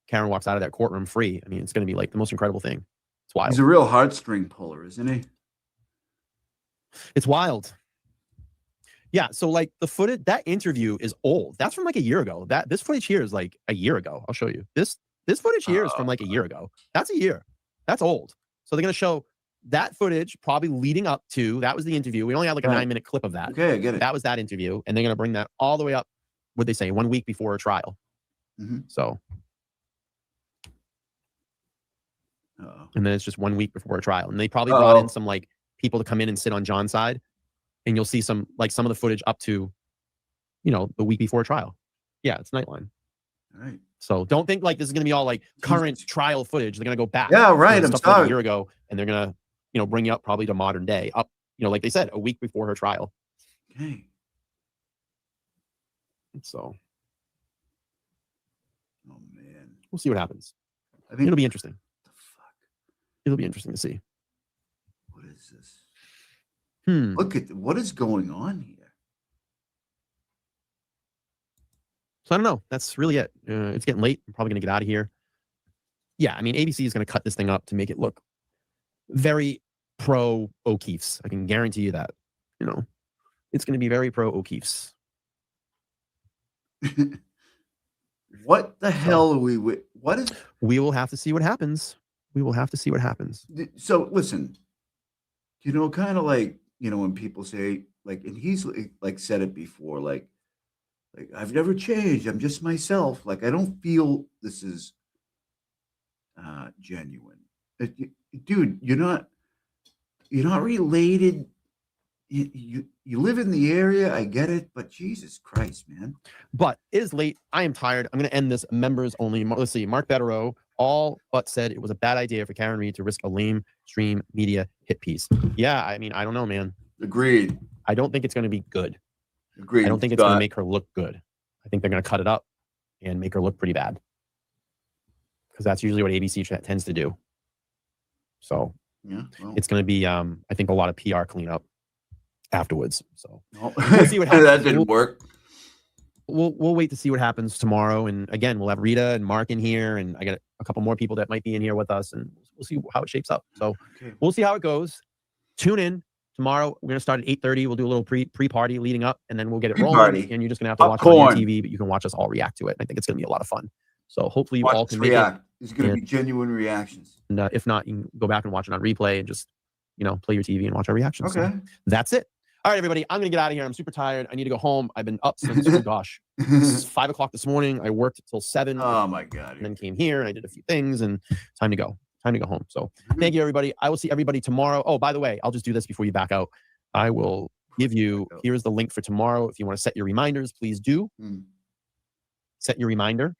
Karen walks out of that courtroom free, I mean, it's going to be like the most incredible thing. It's wild. He's a real heartstring puller, isn't he? It's wild. Yeah. So like the footage, that interview is old. That's from like a year ago. This footage here is like a year ago. I'll show you. This footage here is from like a year ago. That's a year. That's old. So they're going to show that footage probably leading up to, that was the interview. We only had like a 9-minute clip of that. Okay, I get it. That was that interview. And they're going to bring that all the way up, what'd they say, 1 week before a trial. So. And then it's just 1 week before a trial. And they probably brought in some like people to come in and sit on John's side. And you'll see some of the footage up to, the week before trial. Yeah, it's Nightline. All right. So don't think like this is going to be all like current trial footage. They're going to go back. Yeah, right. I'm Stuff from sorry. a year ago, and they're going to, bring you up probably to modern day. Up, like they said, a week before her trial. Okay. So. Oh man. We'll see what happens. I think it'll be interesting. It'll be interesting to see. What is this? Look at what is going on here. So I don't know. That's really it. It's getting late. I'm probably going to get out of here. Yeah, I mean, ABC is going to cut this thing up to make it look very pro O'Keefe's. I can guarantee you that. It's going to be very pro O'Keefe's. What the hell are we with? What is? We will have to see what happens. We will have to see what happens. So listen, kind of like, when people say like, and he's like said it before, like I've never changed. I'm just myself. Like, I don't feel this is genuine. Dude, you're not related. You live in the area. I get it, but Jesus Christ, man. But it is late. I am tired. I'm going to end this members only. Let's see. Mark Betterow all but said it was a bad idea for Karen Reed to risk a lame stream media hit piece. Yeah, I mean, I don't know, man. Agreed. I don't think it's going to be good. Agreed. I don't think it's going to make her look good. I think they're going to cut it up and make her look pretty bad. Because that's usually what ABC tends to do. So yeah, it's going to be, I think, a lot of PR cleanup afterwards. So we'll see what happens. That didn't work. We'll wait to see what happens tomorrow. And again, we'll have Rita and Mark in here. And I got a couple more people that might be in here with us. And we'll see how it shapes up. So we'll see how it goes. Tune in. Tomorrow, we're going to start at 8:30. We'll do a little pre-party leading up, and then we'll get it rolling. And you're just going to have to watch it on your TV, but you can watch us all react to it. I think it's going to be a lot of fun. So hopefully you all can react. It's going to be genuine reactions. And if not, you can go back and watch it on replay and just, play your TV and watch our reactions. Okay. So that's it. All right, everybody. I'm going to get out of here. I'm super tired. I need to go home. I've been up since, oh gosh, 5 o'clock this morning. I worked till 7. Oh my God. And then came here and I did a few things and time to go home. So thank you, everybody. I will see everybody tomorrow. Oh, by the way, I'll just do this before you back out. I will give you, here's the link for tomorrow. If you want to set your reminders, please do. Set your reminder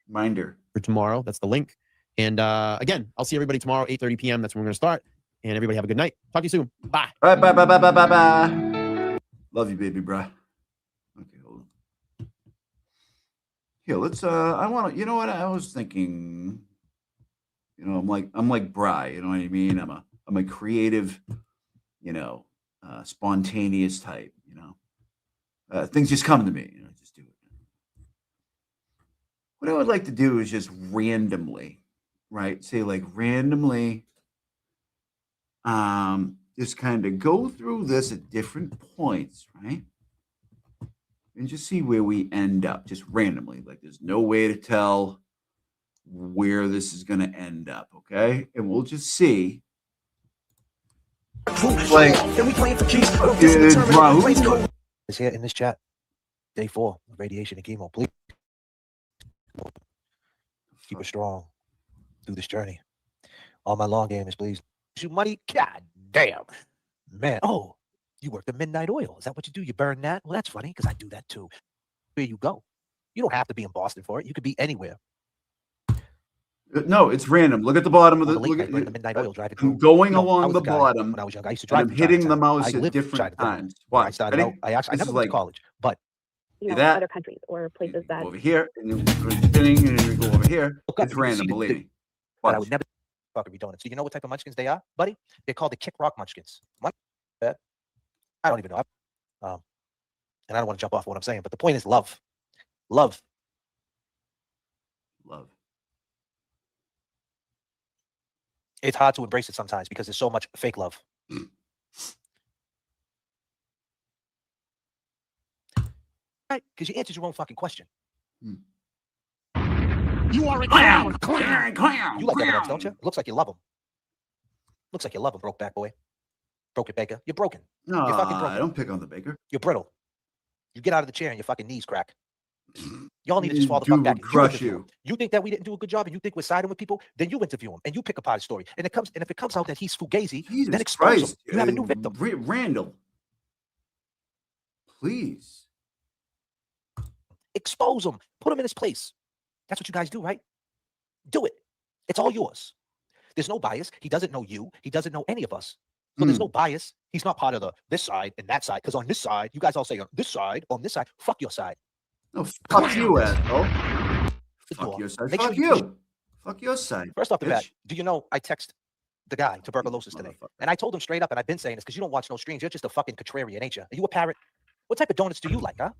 for tomorrow. That's the link. And again, I'll see everybody tomorrow, 8:30 p.m. That's when we're going to start. And everybody have a good night. Talk to you soon. Bye. All right, bye. Love you, baby, bruh. Okay, hold on. Here, let's. I want to. You know what? I was thinking. You know, I'm like Bry. You know what I mean? I'm a creative. You know, spontaneous type. You know, things just come to me. You know, just do it. What I would like to do is just randomly, right? Say like randomly. Just kind of go through this at different points, right? And just see where we end up, just randomly. Like there's no way to tell where this is going to end up, okay? And we'll just see. Like, is here in this chat. Day 4 of radiation and chemo. Please keep it strong through this journey. All my long game is please. You money, god damn, man. Oh, you work the midnight oil. Is that what you do? You burn that? Well, that's funny because I do that too. Where you go, you don't have to be in Boston for it. You could be anywhere. No, it's random. Look at the bottom of the. Look At the midnight oil driving. I'm going No, along the guy bottom. when I was young. I used to drive. I'm hitting the mouse I at lived different Chinatown. times. When Why? I started out. I never went to college, but that other countries or places that over here, and then we're spinning, and then we go over here. It's random, believe me. But I would never fucking be donuts. Do you know what type of munchkins they are, buddy? They're called the Kick Rock munchkins. I don't even know. And I don't want to jump off what I'm saying, but the point is love. Love. It's hard to embrace it sometimes because there's so much fake love. Right? Because you answered your own fucking question. You are a clown. You like evidence, don't you? It looks like you love him. Looks like you love him, broke back boy. Broke it, Baker. You're broken. No, You're fucking broken. I don't pick on the baker. You're brittle. You get out of the chair and your fucking knees crack. Y'all need to just fall the fuck back. Crush you. You think that we didn't do a good job and you think we're siding with people? Then you interview him and you pick apart his story. And if it comes out that he's fugazi, then expose him. You have a new victim. Randall. Please. Expose him. Put him in his place. That's what you guys do, right? Do it. It's all yours. There's no bias. He doesn't know you. He doesn't know any of us. So there's no bias. He's not part of this side and that side. Because on this side, you guys all say on this side, fuck your side. No, fuck you, asshole. Fuck your side. Fuck you. Fuck your side. First off the bat, do you know I text the guy tuberculosis today? And I told him straight up, and I've been saying this because you don't watch no streams. You're just a fucking contrarian, ain't you? Are you a parrot? What type of donuts do you like, huh?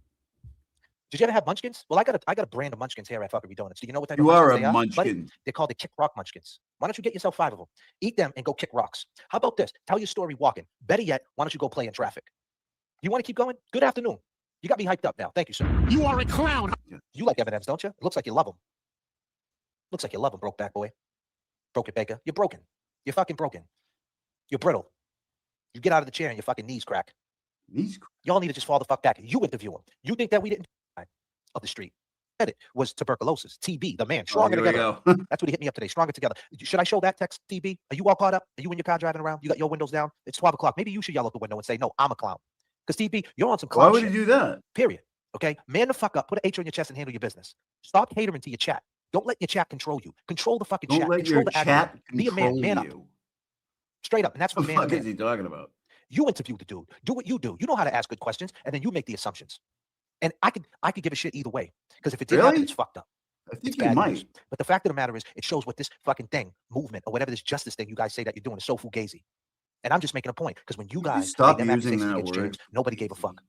Did you ever have munchkins? Well, I got a brand of munchkins here at Fuckery Donuts. Do you know what type of munchkins they are? Munchkin. They're called the Kick Rock munchkins. Why don't you get yourself 5 of them? Eat them and go kick rocks. How about this? Tell your story walking. Better yet, why don't you go play in traffic? You want to keep going? Good afternoon. You got me hyped up now. Thank you, sir. You are a clown. You like M&Ms, don't you? It looks like you love them. Looks like you love them, broke back boy. Broke it, Baker. You're broken. You're fucking broken. You're brittle. You get out of the chair and your fucking knees crack. Y'all need to just fall the fuck back. You interview him. You think that we didn't of the street? It was tuberculosis, TB, the man, stronger together. That's what he hit me up today. Stronger together. Should I show that text, TB? Are you all caught up? Are you in your car driving around? You got your windows down? It's 12 o'clock. Maybe you should yell out the window and say, no, I'm a clown. Because TB, you're on some clown. Why would shit. you do that? Period. Okay? Man the fuck up. Put an H on your chest and handle your business. Stop catering to your chat. Don't let your chat control you. Control the fucking chat. Don't let Control your the chat algorithm. Be a man. Man up. you. Straight up. And that's what What man the fuck is. is he talking about? You interview the dude. Do what you do. You know how to ask good questions, and then you make the assumptions. And I could give a shit either way. Because if it didn't happen, it's fucked up. I think you might. News. But the fact of the matter is, it shows what this fucking thing, movement, or whatever this justice thing you guys say that you're doing is so fugazi. And I'm just making a point. Because when you guys stop made them using accusations that against word. James, nobody gave a fuck.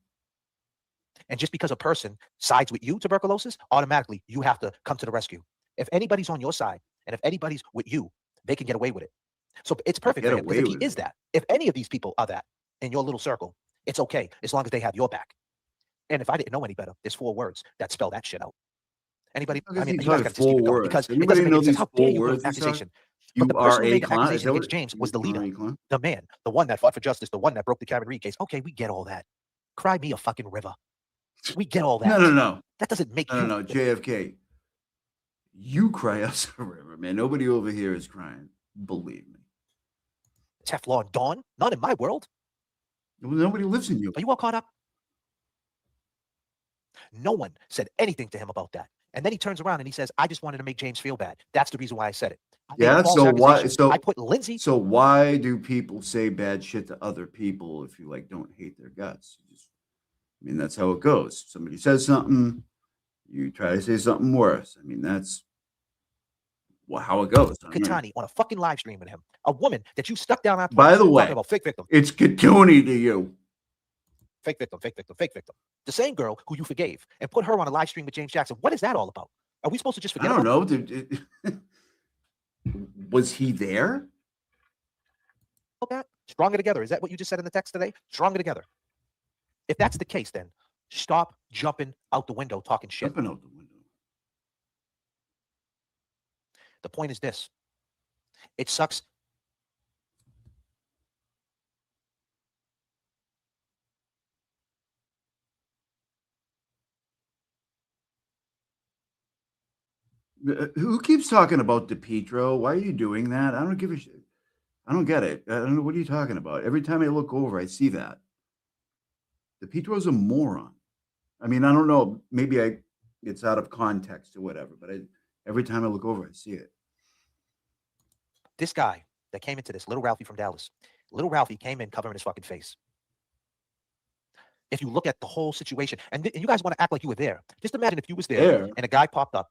And just because a person sides with you, tuberculosis, automatically you have to come to the rescue. If anybody's on your side, and if anybody's with you, they can get away with it. So it's perfect for him. Because if he is that, if any of these people are that in your little circle, it's okay as long as they have your back. And if I didn't know any better, there's 4 words that spell that shit out. Anybody? I mean, you guys got to just keep it going because it doesn't make sense. How dare you make an accusation? But the person who made the accusation against James was the leader, the man, the one that fought for justice, the one that broke the Karen Reed case. Okay, we get all that. Cry me a fucking river. We get all that. No. That doesn't make No, JFK. You cry us a river, man. Nobody over here is crying. Believe me. Teflon Dawn? Not in my world. Nobody lives in you. Are you all caught up? No one said anything to him about that. And then he turns around and he says, I just wanted to make James feel bad. That's the reason why I said it. Yeah. So why? So I put Lindsay. So why do people say bad shit to other people if you like don't hate their guts? I mean, that's how it goes. Somebody says something, you try to say something worse. I mean, that's how it goes. Katani on a fucking live stream with him, a woman that you stuck down on. By the way, talking about fake victim. It's Katuni to you. Fake victim, fake victim, fake victim. The same girl who you forgave and put her on a live stream with James Jackson. What is that all about? Are we supposed to just forget? I don't know. Was he there? That stronger together. Is that what you just said in the text today? Stronger together. If that's the case, then stop jumping out the window talking shit. Jumping out the window. The point is this. It sucks. Who keeps talking about DePietro? Why are you doing that? I don't give a shit. I don't get it. I don't know. What are you talking about? Every time I look over, I see that. DePietro's a moron. I mean, I don't know. Maybe it's out of context or whatever, but every time I look over, I see it. This guy that came into this, little Ralphie from Dallas, little Ralphie came in covering his fucking face. If you look at the whole situation, and you guys want to act like you were there, just imagine if you was there and a guy popped up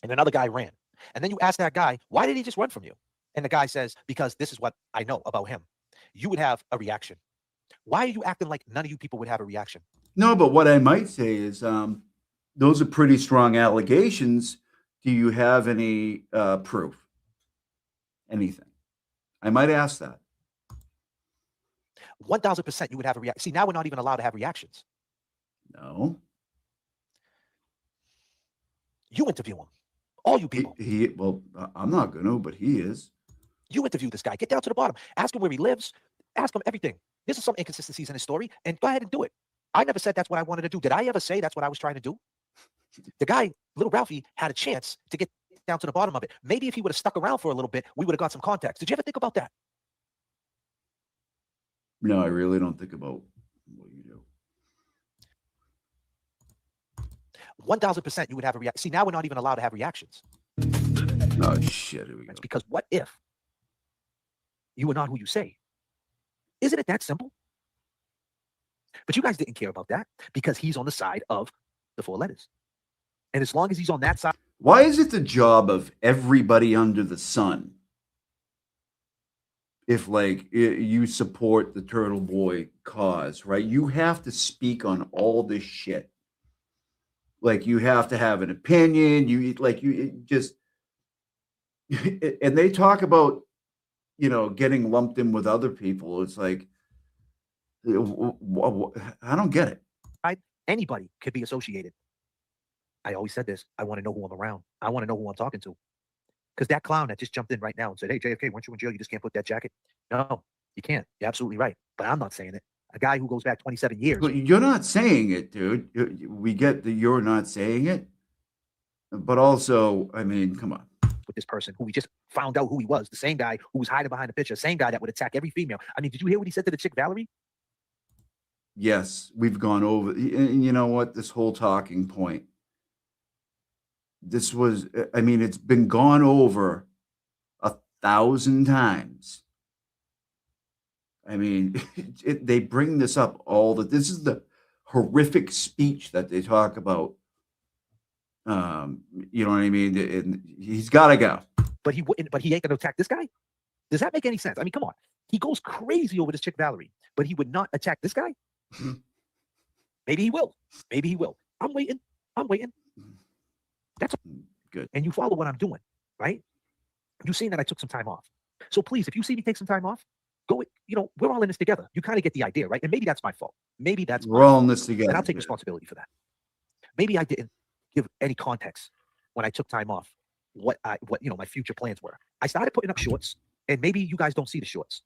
and another guy ran. And then you ask that guy, why did he just run from you? And the guy says, because this is what I know about him. You would have a reaction. Why are you acting like none of you people would have a reaction? No, but what I might say is those are pretty strong allegations. Do you have any proof? Anything? I might ask that. 1,000% you would have a reaction. See, now we're not even allowed to have reactions. No. You interview him. All you people. Well, I'm not going to, but he is. You interview this guy. Get down to the bottom. Ask him where he lives. Ask him everything. There's some inconsistencies in his story, and go ahead and do it. I never said that's what I wanted to do. Did I ever say that's what I was trying to do? The guy, little Ralphie, had a chance to get down to the bottom of it. Maybe if he would have stuck around for a little bit, we would have got some context. Did you ever think about that? No, I really don't think about what you do. 1,000% you would have a reaction. See, now we're not even allowed to have reactions. Oh, shit. Here we go. Because what if you are not who you say? Isn't it that simple? But you guys didn't care about that because he's on the side of the four letters. And as long as he's on that side. Why is it the job of everybody under the sun, if like you support the Turtle Boy cause, right? You have to speak on all this shit. Like you have to have an opinion. And they talk about, getting lumped in with other people. It's like, I don't get it. Anybody could be associated. I always said this. I want to know who I'm around. I want to know who I'm talking to. Because that clown that just jumped in right now and said, hey, JFK, weren't you in jail? You just can't put that jacket. No, you can't. You're absolutely right. But I'm not saying it. A guy who goes back 27 years. But you're not saying it, dude. We get that you're not saying it. But also, I mean, come on. With this person who we just found out who he was, the same guy who was hiding behind the picture, same guy that would attack every female. I mean, did you hear what he said to the chick, Valerie? Yes, we've gone over. And you know what? This whole talking point. This was, I mean, it's been gone over 1,000 times. I mean, they bring this up this is the horrific speech that they talk about. You know what I mean? And he's got to go. But he ain't going to attack this guy? Does that make any sense? I mean, come on. He goes crazy over this chick, Valerie, but he would not attack this guy? Maybe he will. Maybe he will. I'm waiting. That's good. And you follow what I'm doing, right? You've seen that I took some time off. So please, if you see me take some time off, go, we're all in this together. You kind of get the idea, right? And maybe that's my fault. We're all in this together. And I'll take responsibility for that. Maybe I didn't give any context when I took time off, what my future plans were. I started putting up shorts, and maybe you guys don't see the shorts.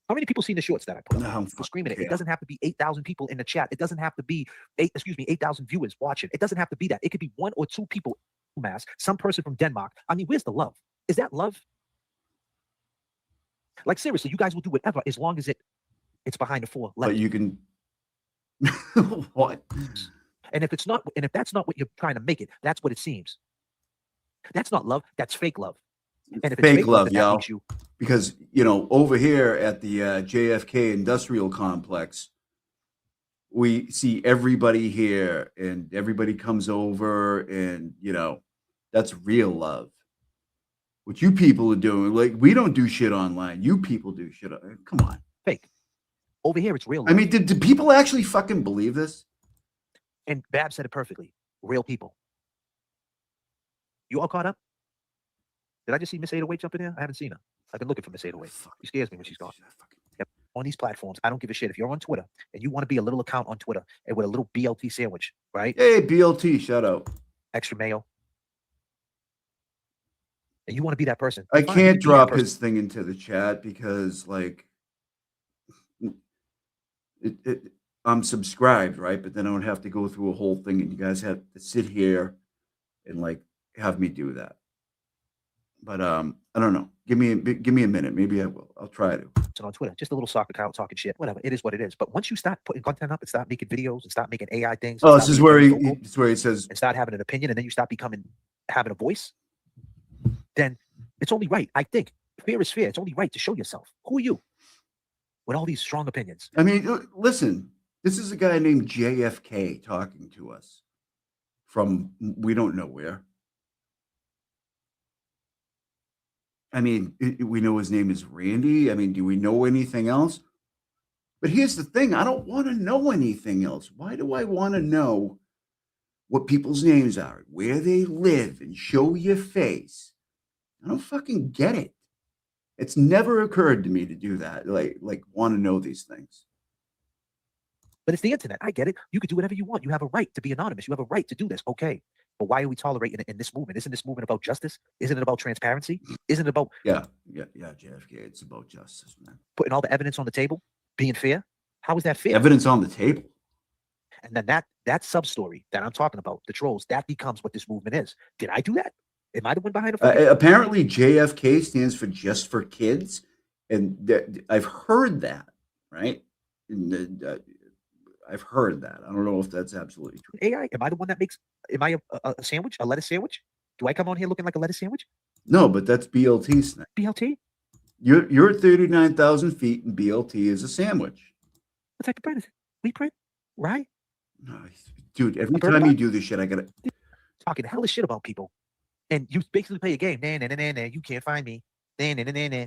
How many people seen the shorts that I put up? For screaming it. It doesn't have to be 8,000 people in the chat. It doesn't have to be 8,000 viewers watching. It doesn't have to be that. It could be 1 or 2 people, some person from Denmark. I mean, where's the love? Is that love? Like seriously, you guys will do whatever as long as it's behind the 4 letters. But you can what? And if that's not what you're trying to make it, that's what it seems. That's not love. That's fake love. And if it's fake love, then that y'all. makes you Because, over here at the JFK Industrial Complex, we see everybody here and everybody comes over and, that's real love. What you people are doing, like, we don't do shit online. You people do shit. Come on. fake. Over here, it's real. I mean, did people actually fucking believe this? And Bab said it perfectly. Real people. You all caught up? Did I just see Miss 808 jump in here? I haven't seen her. I've been looking for Miss 808. She scares me when she's gone. Yep. On these platforms, I don't give a shit. If you're on Twitter and you want to be a little account on Twitter and with a little BLT sandwich, right? Hey, BLT, shout out. Extra mayo. And you want to be that person. I fine, you can't can be that drop person. his thing into the chat because, like, I'm subscribed, right? But then I would have to go through a whole thing, and you guys have to sit here and like have me do that. But I don't know. Give me a minute. Maybe I will. I'll try to. On Twitter, just a little soccer account talking shit. Whatever. It is what it is. But once you start putting content up and start making videos and start making AI things. Oh, this is where he says and start having an opinion, and then you start having a voice. Then it's only right. I think fair is fair. It's only right to show yourself. Who are you? With all these strong opinions. I mean, listen. This is a guy named JFK talking to us from we don't know where. I mean, we know his name is Randy. I mean, do we know anything else? But here's the thing. I don't want to know anything else. Why do I want to know what people's names are, where they live, and show your face? I don't fucking get it. It's never occurred to me to do that. Like want to know these things. But it's the internet. I get it. You can do whatever you want. You have a right to be anonymous. You have a right to do this. Okay. But why are we tolerating it in this movement? Isn't this movement about justice? Isn't it about transparency? Isn't it about Yeah, JFK. It's about justice, man. putting all the evidence on the table, being fair? How is that fair? Evidence on the table. And then that sub story that I'm talking about, the trolls, that becomes what this movement is. Did I do that? Am I the one behind it? Apparently, JFK stands for Just for Kids, and I've heard that, right? I've heard that. I don't know if that's absolutely true. AI? Am I the one that makes? Am I a sandwich? A lettuce sandwich? Do I come on here looking like a lettuce sandwich? No, but that's BLT's thing. BLT? You're at 39,000 feet, and BLT is a sandwich. What type of bread is it? Wheat bread? Right? No, dude, every time you do this shit, I gotta talking hellish shit about people, and you basically play a game. Nah, you can't find me. Nah.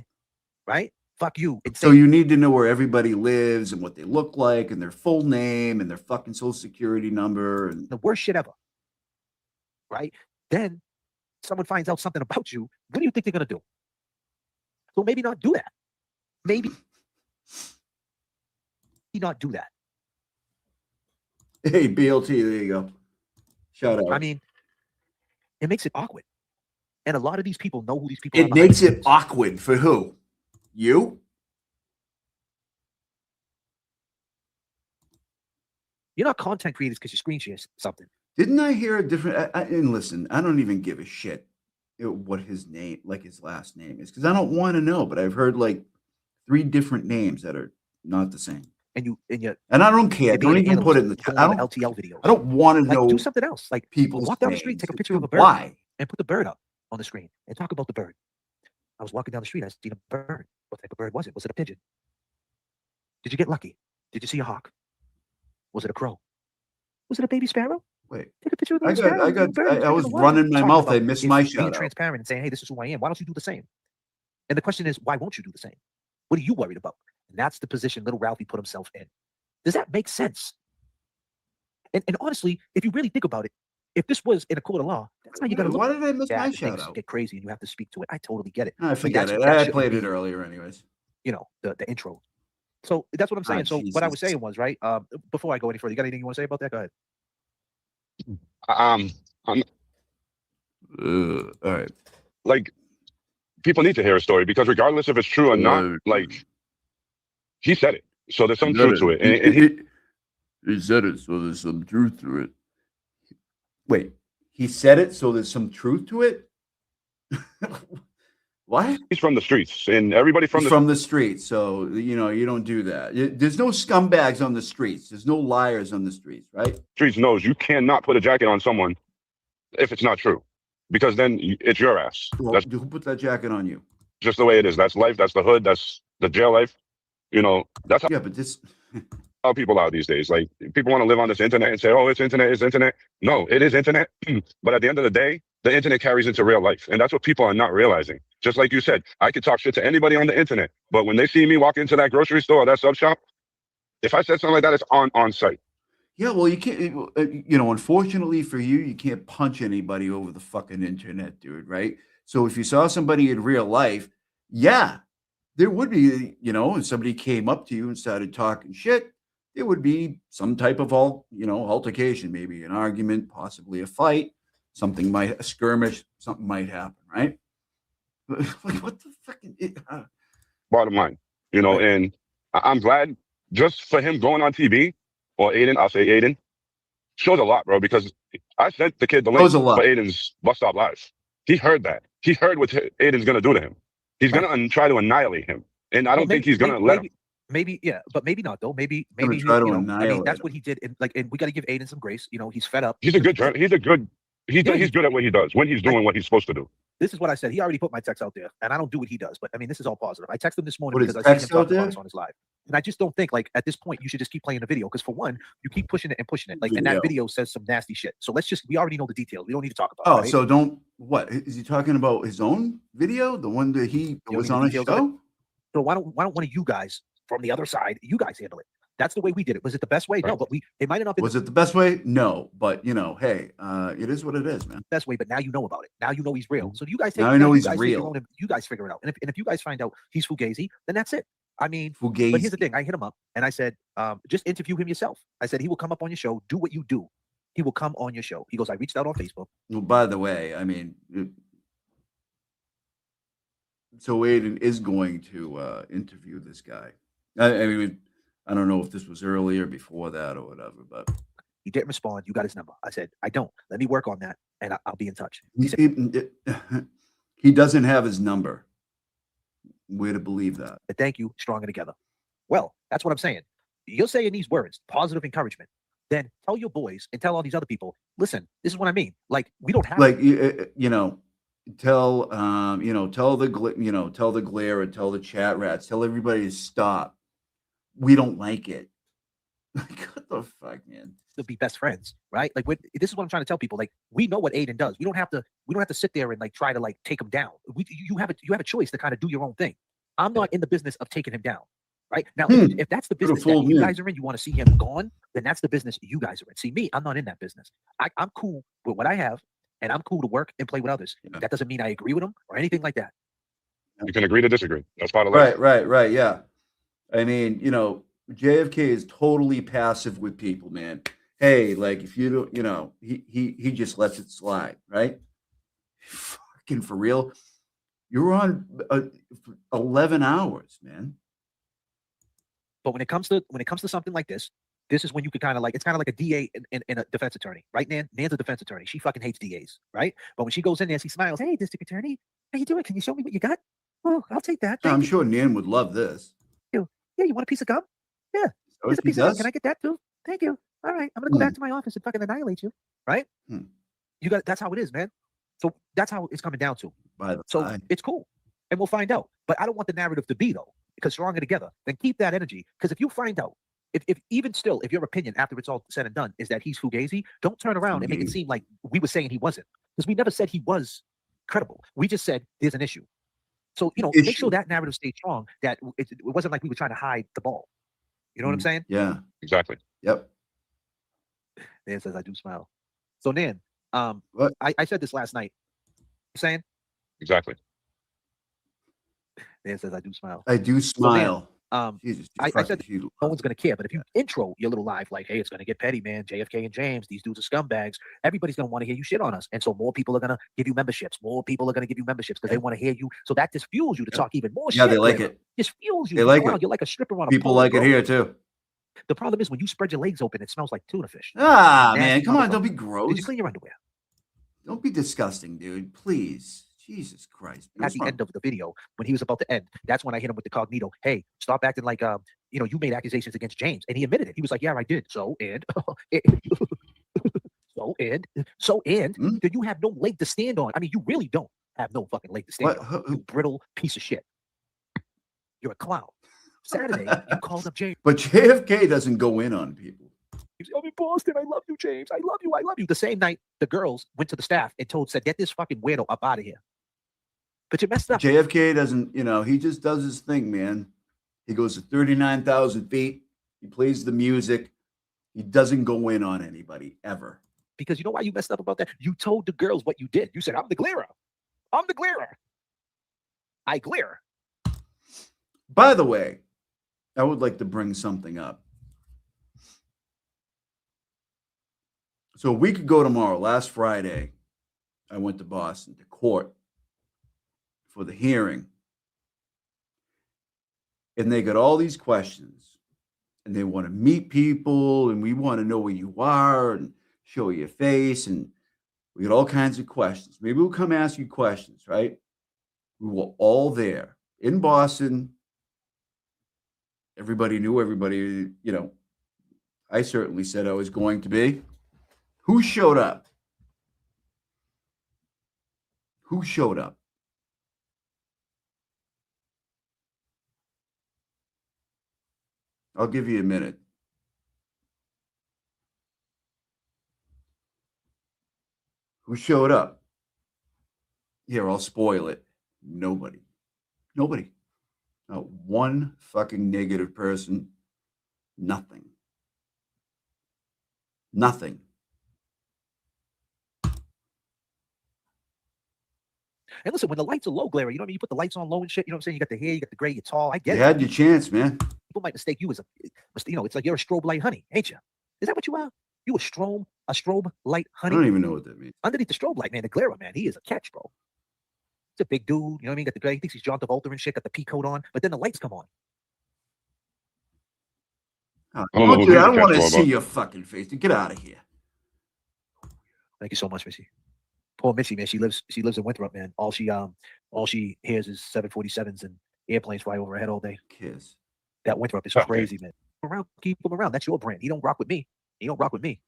Right? Fuck you. So you need to know where everybody lives and what they look like and their full name and their fucking social security number and the worst shit ever. Right? Then someone finds out something about you. What do you think they're gonna do? So maybe not do that. Maybe not do that. Hey, BLT, there you go. Shout out. I mean, it makes it awkward. And a lot of these people know who these people are. It makes it awkward for who? You? You're not content creators because you screen share something. Didn't I hear a different? And listen, I don't even give a shit what his name, like his last name is, because I don't want to know. But I've heard like 3 different names that are not the same. And I don't care. Don't even put it in the chat. I don't LTL videos. I don't want to know. Do something else. Like people walk down the street, take a picture of a bird. Why? And put the bird up on the screen and talk about the bird. I was walking down the street. I seen a bird. What type of bird was it? Was it a pigeon? Did you get lucky? Did you see a hawk? Was it a crow? Was it a baby sparrow? Wait. Take a picture of the sparrow. I was running my mouth. I missed my shout being out. transparent and saying, hey, this is who I am. Why don't you do the same? And the question is, why won't you do the same? What are you worried about? And that's the position little Ralphie put himself in. Does that make sense? And honestly, if you really think about it, if this was in a court of law, that's how you got to look. Why did I miss my things shout out? get crazy and you have to speak to it. I totally get it. I forget it. That I shouldn't played it be, earlier, anyways. You know, the intro. So that's what I'm saying. So what I was saying was, right, before I go any further, you got anything you want to say about that? Go ahead. All right. Like, people need to hear a story because regardless if it's true or not, like, he said it. So there's some truth to it. And he said it, so there's some truth to it. Wait, he said it, so there's some truth to it? What? He's from the streets, and everybody He's from the streets, so, you know, you don't do that. There's no scumbags on the streets. There's no liars on the streets, right? Streets knows you cannot put a jacket on someone if it's not true. because then it's your ass. Well, That's who put that jacket on you? just the way it is. That's life. That's the hood. That's the jail life. You know, that's how, Yeah, but this how people are these days. Like people want to live on this internet and say, "Oh, it's internet, it's internet." No, it is internet. But at the end of the day, the internet carries into real life, and that's what people are not realizing. Just like you said, I could talk shit to anybody on the internet, but when they see me walk into that grocery store or that sub shop, if I said something like that, it's on site. Yeah, well, you can't, you know, unfortunately for you, you can't punch anybody over the fucking internet, dude, right? So if you saw somebody in real life, yeah, there would be, you know, if somebody came up to you and started talking shit, there would be some type of altercation, maybe an argument, possibly a fight, a skirmish, something might happen, right? Like, what the fucking Bottom line, you know, and I'm glad just for him going on TV, or Aiden, I'll say Aiden, shows a lot, bro, because I sent the kid the link Shows a for lot. Aiden's Bus Stop Live. He heard that. He heard what Aiden's going to do to him. He's going to try to annihilate him. And I don't think he's going to let him. Maybe, yeah, but maybe not though. Maybe gonna he, try to you know, I mean, annihilate that's him. what he did. And we got to give Aiden some grace. You know, he's fed up. He's a good he's good at what he does when he's doing what he's supposed to do. This is what I said. He already put my text out there, and I don't do what he does. But I mean, this is all positive. I texted him this morning What, because his I seen text him out talking about there? us on his live, and I just don't think like at this point you should just keep playing the video because for one, you keep pushing it and pushing it. Like, and that video says some nasty shit. So we already know the details. We don't need to talk about. Oh, it, right? so don't what is he talking about? His own video, the one that he You was don't on need his the details of show? So why don't one of you guys from the other side, you guys handle it? That's the way we did it. Was it the best way? No, but it might have not been Was it the best way? No, but you know, hey, it is what it is, man. best way, but now you know about it. Now you know he's real. So you guys take Now I know you he's guys take real. your own, you guys figure it out. And if you guys find out he's Fugazi, then that's it. I mean, But Fugazi. here's the thing. I hit him up and I said, just interview him yourself. I said he will come up on your show, do what you do. He will come on your show. He goes, I reached out on Facebook. Well, by the way, I mean, so Aiden is going to interview this guy. I mean, I don't know if this was earlier, before that, or whatever, but He didn't respond. You got his number. I said, I don't. Let me work on that and I'll be in touch. He said, he doesn't have his number. Way to believe that. thank you, stronger together. Well, that's what I'm saying. You're saying these words, positive encouragement. Then tell your boys and tell all these other people, listen, this is what I mean. Like, we don't have Like, you know, tell the glare and tell the chat rats, tell everybody to stop. We don't like it. Like, what the fuck, man? to be best friends, right? Like, this is what I'm trying to tell people. Like, we know what Aiden does. We don't have to sit there and like try to like take him down. You have a choice to kind of do your own thing. I'm not in the business of taking him down, right? Now, if that's the business that you guys are in, you want to see him gone, then that's the business you guys are in. See, me, I'm not in that business. I'm cool with what I have, and I'm cool to work and play with others. That doesn't mean I agree with them or anything like that. You can agree to disagree. That's part of life. Right. Yeah. I mean, JFK is totally passive with people, man. Hey, like if you don't, he just lets it slide, right? Fucking for real. You're on 11 hours, man. But when it comes to something like this is when you could kind of like, it's kind of like a DA and a defense attorney, right? Nan's a defense attorney. She fucking hates DAs, right? But when she goes in there, she smiles. Hey, district attorney, how you doing? Can you show me what you got? Oh, I'll take that. I'm sure Nan would love this. Yeah, you want a piece of gum? Yeah, here's a piece of gum. Can I get that too? Thank you. All right, I'm gonna go back to my office and fucking annihilate you, right? That's how it is, man. So that's how it's coming down to. It's cool, and we'll find out. But I don't want the narrative to be though, because stronger together. Then keep that energy, because if you find out, if even still, if your opinion after it's all said and done is that he's Fugazi, don't turn around and make it seem like we were saying he wasn't, because we never said he was credible. We just said there's an issue. So make sure that narrative stays strong. That it wasn't like we were trying to hide the ball. You know what I'm saying? Yeah, exactly. Yep. Nan says I do smile. So Nan, I said this last night. You saying? Exactly. Nan says I do smile. I do smile. So Nan, Jesus, I said no one's gonna care, but if you intro your little live like, hey, it's gonna get petty, man. JFK and James, these dudes are scumbags. Everybody's gonna want to hear you shit on us, and so more people are gonna give you memberships. More people are gonna give you memberships because they want to hear you. So that just fuels you to talk even more shit. Yeah, they like it. Just fuels you. They like Wow, it. You're like a stripper on a People pole, like it bro. here too. The problem is when you spread your legs open, it smells like tuna fish. Ah, Nasty man, come on, motherfucker. don't be Did gross. you clean your underwear? Don't be disgusting, dude. Please, Jesus Christ. At the end of the video, when he was about to end, that's when I hit him with the cognito. Hey, stop acting like you made accusations against James, and he admitted it. He was like, "Yeah, I did." So and and then you have no leg to stand on. I mean, you really don't have no fucking leg to stand on. You brittle piece of shit. You're a clown. Saturday, you called up James. But JFK doesn't go in on people. I'm in Boston. I love you, James. I love you. I love you. The same night, the girls went to the staff and said, get this fucking weirdo up out of here. But you messed up. JFK doesn't, he just does his thing, man. He goes to 39,000 feet. He plays the music. He doesn't go in on anybody ever. Because you know why you messed up about that? You told the girls what you did. You said, I'm the glarer. I'm the glarer. I glare. By the way, I would like to bring something up. So a week ago tomorrow, last Friday, I went to Boston to court for the hearing. And they got all these questions. And they want to meet people, and we want to know where you are and show your face. And we got all kinds of questions. Maybe we'll come ask you questions, right? We were all there in Boston. Everybody knew everybody, I certainly said I was going to be. Who showed up? Who showed up? I'll give you a minute. Who showed up? Here, I'll spoil it. Nobody. Nobody. Not one fucking negative person. Nothing. Nothing. And listen, when the lights are low, glare, you know what I mean? You put the lights on low and shit. You know what I'm saying? You got the hair, you got the gray, you're tall. I get it. You had your chance, man. People might mistake you as it's like you're a strobe light honey, ain't you? Is that what you are? You a strobe light honey? I don't even know what that means. Underneath the strobe light, man, the glare, man, he is a catch, bro. He's a big dude, you know what I mean? Got the gray, he thinks he's John Travolta and shit, got the pea coat on, but then the lights come on. I don't want to see your fucking face. Get out of here. Thank you so much, Missy. Poor Missy, man. She lives in Winthrop, man. All she hears is 747s and airplanes fly over her head all day. Kiss. That Winthrop is crazy, man. Keep him around. That's your brand. He don't rock with me. He don't rock with me.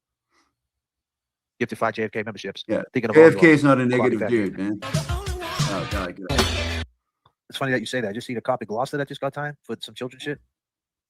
Gifted 5 JFK memberships. Yeah. Thinking of JFK is not a negative dude, man. Oh God, get out. It's funny that you say that. I just seen a copy Gloucester that just got time for some children shit.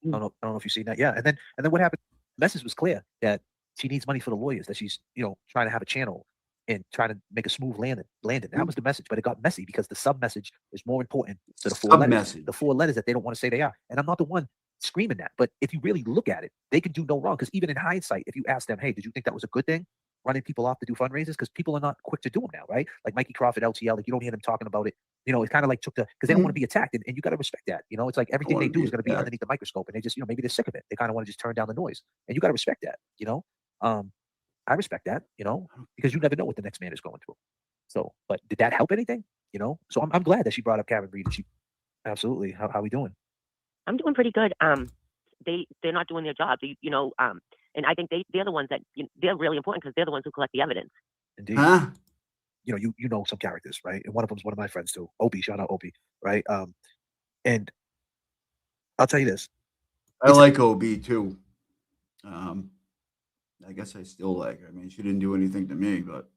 I don't know if you've seen that. Yeah. And then what happened? The message was clear that she needs money for the lawyers, that she's, trying to have a channel and trying to make a smooth landing. That was the message, but it got messy because the sub message is more important to the four letters. The 4 letters that they don't want to say they are. And I'm not the one screaming that, but if you really look at it, they can do no wrong. Because even in hindsight, if you ask them, hey, did you think that was a good thing, running people off to do fundraisers? Because people are not quick to do them now, right? Like Mikey Crawford, LTL, like you don't hear them talking about it. It's kind of like because they don't want to be attacked, and you got to respect that. It's like everything they do is going to be underneath the microscope, and they just, maybe they're sick of it. They kind of want to just turn down the noise, and you got to respect that. I respect that, because you never know what the next man is going through. So, but did that help anything? So I'm glad that she brought up Karen Reed. And she absolutely. How we doing? I'm doing pretty good. They're not doing their job. And I think they're the ones that they're really important because they're the ones who collect the evidence. Indeed. You know some characters, right? And one of them is one of my friends too. Opie, shout out Opie, right? And I'll tell you this. I like OB too. I guess I still like her. I mean, she didn't do anything to me, but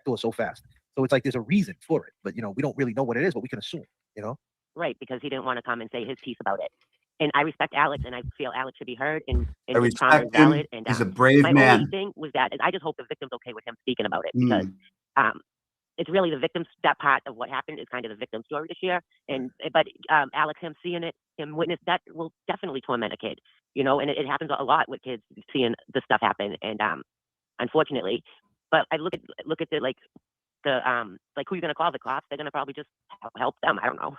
do it so fast. So it's like there's a reason for it, but we don't really know what it is, but we can assume, Right, because he didn't want to come and say his piece about it. And I respect Alex, and I feel Alex should be heard, and his trauma is valid. And he's a brave my man. only thing was that I just hope the victim's okay with him speaking about it, because it's really the victim's, that part of what happened is kind of the victim's story to share. But Alex, him seeing it, him witness that will definitely torment a kid, and it happens a lot with kids seeing the stuff happen. And unfortunately, but I look at the like who you're gonna call, the cops? They're gonna probably just help them. I don't know.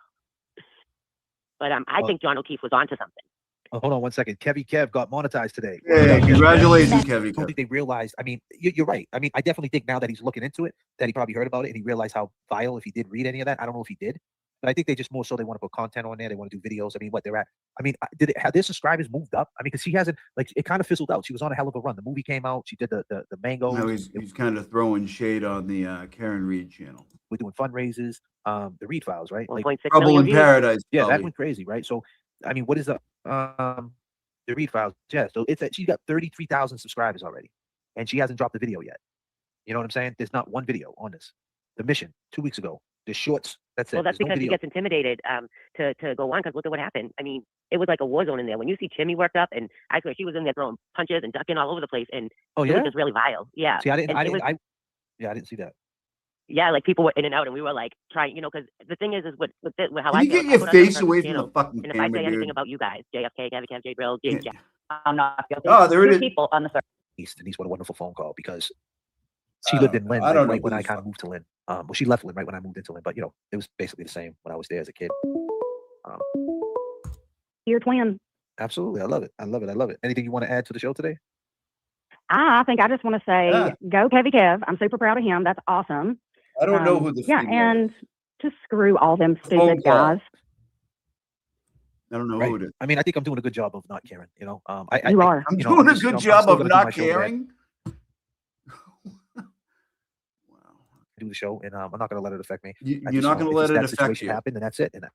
But I think John O'Keefe was onto something. Hold on one second. Kev got monetized today. Yeah, congratulations, Kevy. I don't think they realized. I mean, you're right. I mean, I definitely think now that he's looking into it, that he probably heard about it and he realized how vile if he did read any of that. I don't know if he did, but I think they just more so they want to put content on there. They want to do videos. I mean, what they're at. I mean, have their subscribers moved up? I mean, because she hasn't, like, it kind of fizzled out. She was on a hell of a run. The movie came out. She did the mango. No, he's kind of throwing shade on the Karen Reed channel. We're doing fundraisers. The Reed Files, right? Like Trouble in Paradise. Yeah, probably. that went crazy, right? So, I mean, what is the The read files, yeah. So it's that she got 33,000 subscribers already, and she hasn't dropped the video yet. You know what I'm saying? There's not one video on this. The mission 2 weeks ago. The shorts. That's it. Well, that's There's no because she video. gets intimidated to go on, because look at what happened. I mean, it was like a war zone in there. When you see Chimmy worked up, and I swear she was in there throwing punches and ducking all over the place, and Oh, it yeah? was just really vile. Yeah. See, I didn't. And I it didn't. was- I didn't see that. Yeah, like people were in and out, and we were like trying, because the thing is with how Can I you feel, get I your put on face certain away from the channels, fucking and if I say camera, anything dude? about you guys, JFK, Gabby Cam, J Brill, Yeah. I'm not guilty. Oh, there it Two is. people on the circle. Denise, what a wonderful phone call, because she lived in Lynn I don't know right when who I the kind of moved to Lynn. Well, she left Lynn right when I moved into Lynn, but it was basically the same when I was there as a kid. Your twin. Absolutely, I love it. I love it. I love it. Anything you want to add to the show today? I think I just want to say, go Kevy Kev. I'm super proud of him. That's awesome. I don't know who the yeah, female and just screw all them Phone stupid call. guys. I don't know Right. who it is. I mean, I think I'm doing a good job of not caring. You are. I'm you know, doing a just, good I'm job still of gonna do my not show, Dad. caring. Do the show, and I'm not going to let it affect me. You're I just, not gonna it's let just it that affect situation you. happened, and that's it. And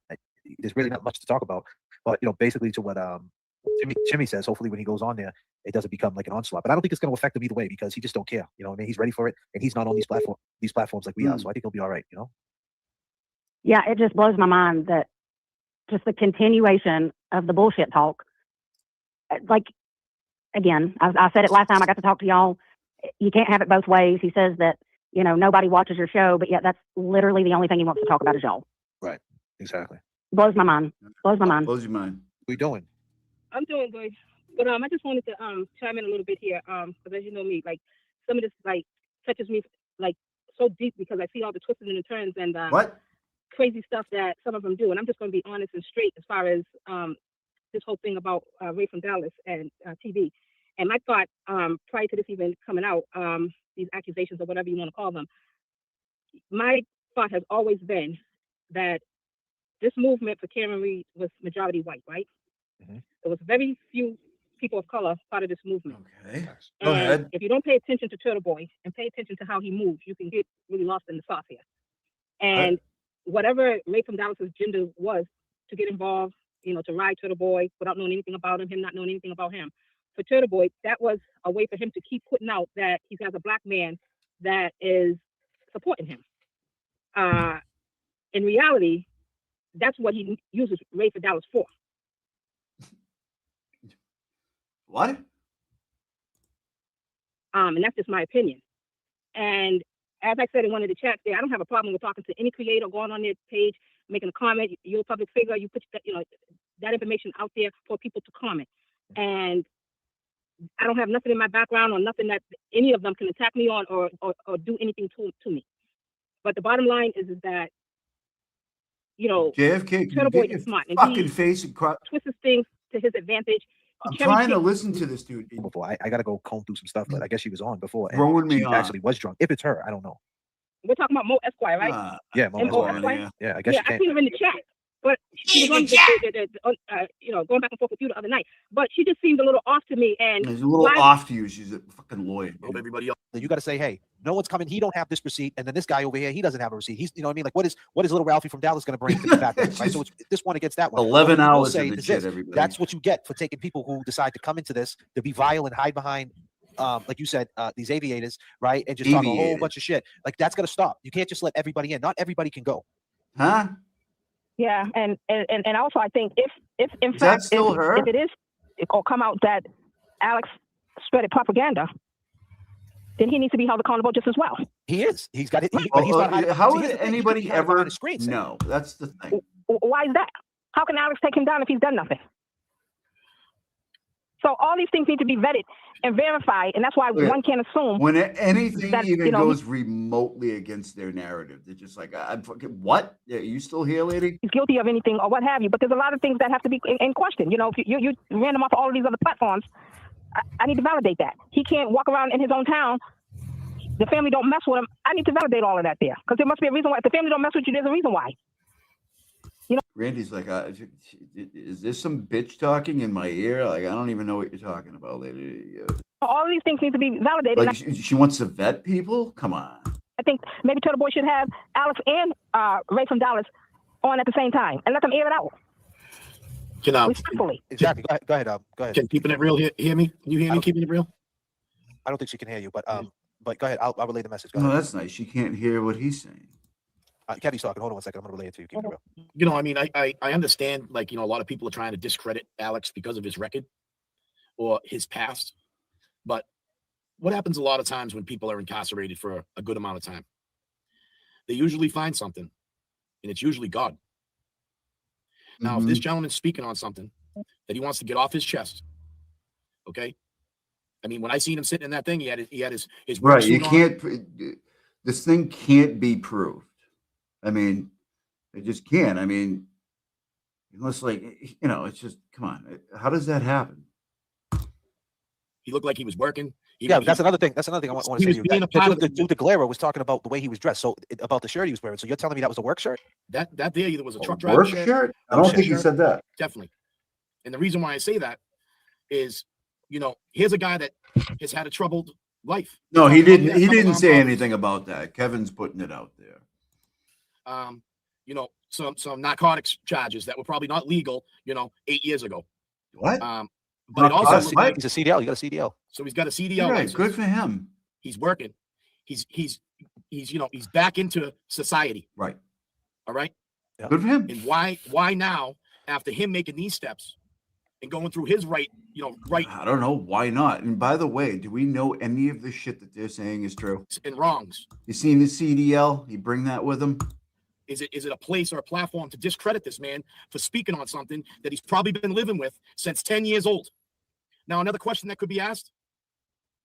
there's really not much to talk about. But basically to what Jimmy says, hopefully when he goes on there, it doesn't become like an onslaught. But I don't think it's going to affect him either way, because he just don't care. You know what I mean? He's ready for it, and he's not on these platforms like we are. So I think he'll be all right. Yeah, it just blows my mind that just the continuation of the bullshit talk. Like, again, I said it last time I got to talk to y'all. You can't have it both ways. He says that, nobody watches your show, but yet that's literally the only thing he wants to talk about is y'all. Right. Exactly. Blows my mind. Blows my mind. Blows your mind. What are you doing? I'm doing good. But I just wanted to chime in a little bit here. Because as you know me, like some of this like touches me like so deep, because I see all the twists and the turns and What? crazy stuff that some of them do. And I'm just gonna be honest and straight as far as this whole thing about Ray from Dallas and TV. And my thought, prior to this even coming out, these accusations or whatever you want to call them, my thought has always been that this movement for Karen Reed was majority white, right? Mm-hmm. There was very few people of color part of this movement. Okay. Go And ahead. if you don't pay attention to Turtle Boy and pay attention to how he moves, you can get really lost in the sauce here. And whatever Ray from Dallas's agenda was to get involved, to ride Turtle Boy without knowing anything about him not knowing anything about him. For Turtle Boy, that was a way for him to keep putting out that he has a black man that is supporting him. In reality, that's what he uses Ray for Dallas for. What? And that's just my opinion. And as I said in one of the chats there, I don't have a problem with talking to any creator, going on their page, making a comment. You're a public figure. You put that information out there for people to comment. And I don't have nothing in my background or nothing that any of them can attack me on or do anything to me. But the bottom line is that, JFK, can you Turtle Boy get your is smart. And fucking he face and twists things to his advantage. I'm trying to listen to this dude. Before I got to go comb through some stuff, but I guess she was on before. And Throwing me she off. actually was drunk. If it's her, I don't know. We're talking about Mo Esquire, right? Yeah, Mo M.O. Esquire. Esquire? Yeah, I guess she I can't. seen her in the chat. But she was on going back and forth with you the other night. But she just seemed a little off to me. And He's a little off to you. She's a fucking lawyer. Everybody else. You got to say, hey, no one's coming. He don't have this receipt, and then this guy over here, he doesn't have a receipt. He's, you know what I mean? Like, what is little Ralphie from Dallas going to bring to the back? Right? So it's this one against that one. 11 What we will hours say of the is shit, this, everybody. That's what you get for taking people who decide to come into this to be vile and hide behind, like you said, these aviators, right? And just talk a whole Aviators. bunch of shit. Like, that's got to stop. You can't just let everybody in. Not everybody can go. Huh? yeah, and also I think if in Is that fact still if, her? if it is or come out that Alex spreaded propaganda, then he needs to be held accountable just as well. He is. He's got it. But he's not hiding. How See, would here's the thing, he could anybody be hiding behind ever the screen, know? That's the thing. Why is that? How can Alex take him down if he's done nothing? So all these things need to be vetted and verified, and that's why Look, one can't assume When anything that, even you know, goes remotely against their narrative, they're just like, I'm fucking, what? Yeah, you still here, lady? he's guilty of anything or what have you. But there's a lot of things that have to be in question. If you ran him off all of these other platforms, I need to validate that. He can't walk around in his own town. The family don't mess with him. I need to validate all of that there, because there must be a reason why. If the family don't mess with you, there's a reason why. Randy's like, is this some bitch talking in my ear? Like, I don't even know what you're talking about, lady. All of these things need to be validated. Like, she wants to vet people? Come on. I think maybe Turtle Boy should have Alex and Ray from Dallas on at the same time and let them air it out. Respectfully. Exactly. Go ahead. Go ahead. Can Keeping It Real hear me? Can you hear me? Keeping It Real? I don't think she can hear you, but go ahead. I'll relay the message. Go No, ahead. that's nice. She can't hear what he's saying. Kevin's talking. Hold on 1 second. I'm gonna relay it to you. Keep it real. You know, I mean, I understand, like, you know, a lot of people are trying to discredit Alex because of his record or his past. But what happens a lot of times when people are incarcerated for a good amount of time? They usually find something, and it's usually God. Now, if this gentleman's speaking on something that he wants to get off his chest, okay? I mean, when I seen him sitting in that thing, he had his work Right. You suit on. can't. This thing can't be proved. I mean, it just can't. I mean, unless, like, you know, it's just, come on. How does that happen? He looked like he was working. That's another thing. That's another thing I want to say to you. The dude, the Galera, was talking about the way he was dressed. So about the shirt he was wearing. So you're telling me that was a work shirt? That there either was a truck driver Work shirt? I don't think he said that. Definitely. And the reason why I say that is, you know, here's a guy that has had a troubled life. No, he didn't. He didn't say anything about that. Kevin's putting it out there. You know, some narcotics charges that were probably not legal, you know, 8 years ago. What? But it also he's a CDL. You got a CDL. So he's got a CDL. Right, license. good for him. He's working. He's you know, he's back into society. Right. All right. Yeah. Good for him. And why now, after him making these steps and going through his right? I don't know why not. And by the way, do we know any of the shit that they're saying is true? And wrongs. You seen the CDL? You bring that with him? Is it a place or a platform to discredit this man for speaking on something that he's probably been living with since 10 years old? Now, another question that could be asked.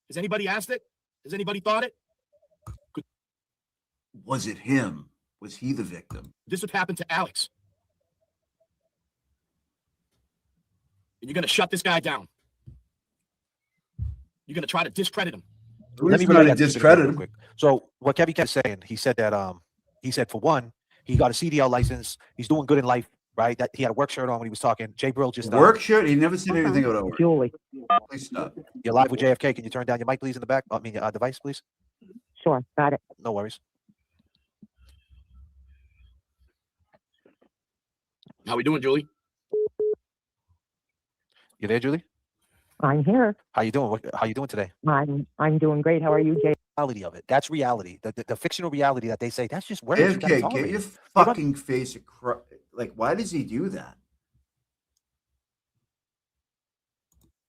Has anybody asked it? Has anybody thought it? Was it him? Was he the victim? This would happen to Alex. And you're going to shut this guy down. You're going to try to discredit him. Let me try to discredit him. Quick. So what Kevin kept saying, he said that he said, for one, he got a CDL license. He's doing good in life, right? That he had a work shirt on when he was talking. Jay Brill just work shirt. He never said anything about work. Julie. Please stop. You're live with JFK. Can you turn down your mic, please, in the back? I mean, your device, please. Sure, got it. No worries. How we doing, Julie? You there, Julie? I'm here. How you doing? How you doing today? I'm doing great. How are you, Jay? Reality of it. That's reality. The fictional reality that they say. That's just words. You gotta JFK, tolerate get your it. fucking face across. Like, why does he do that?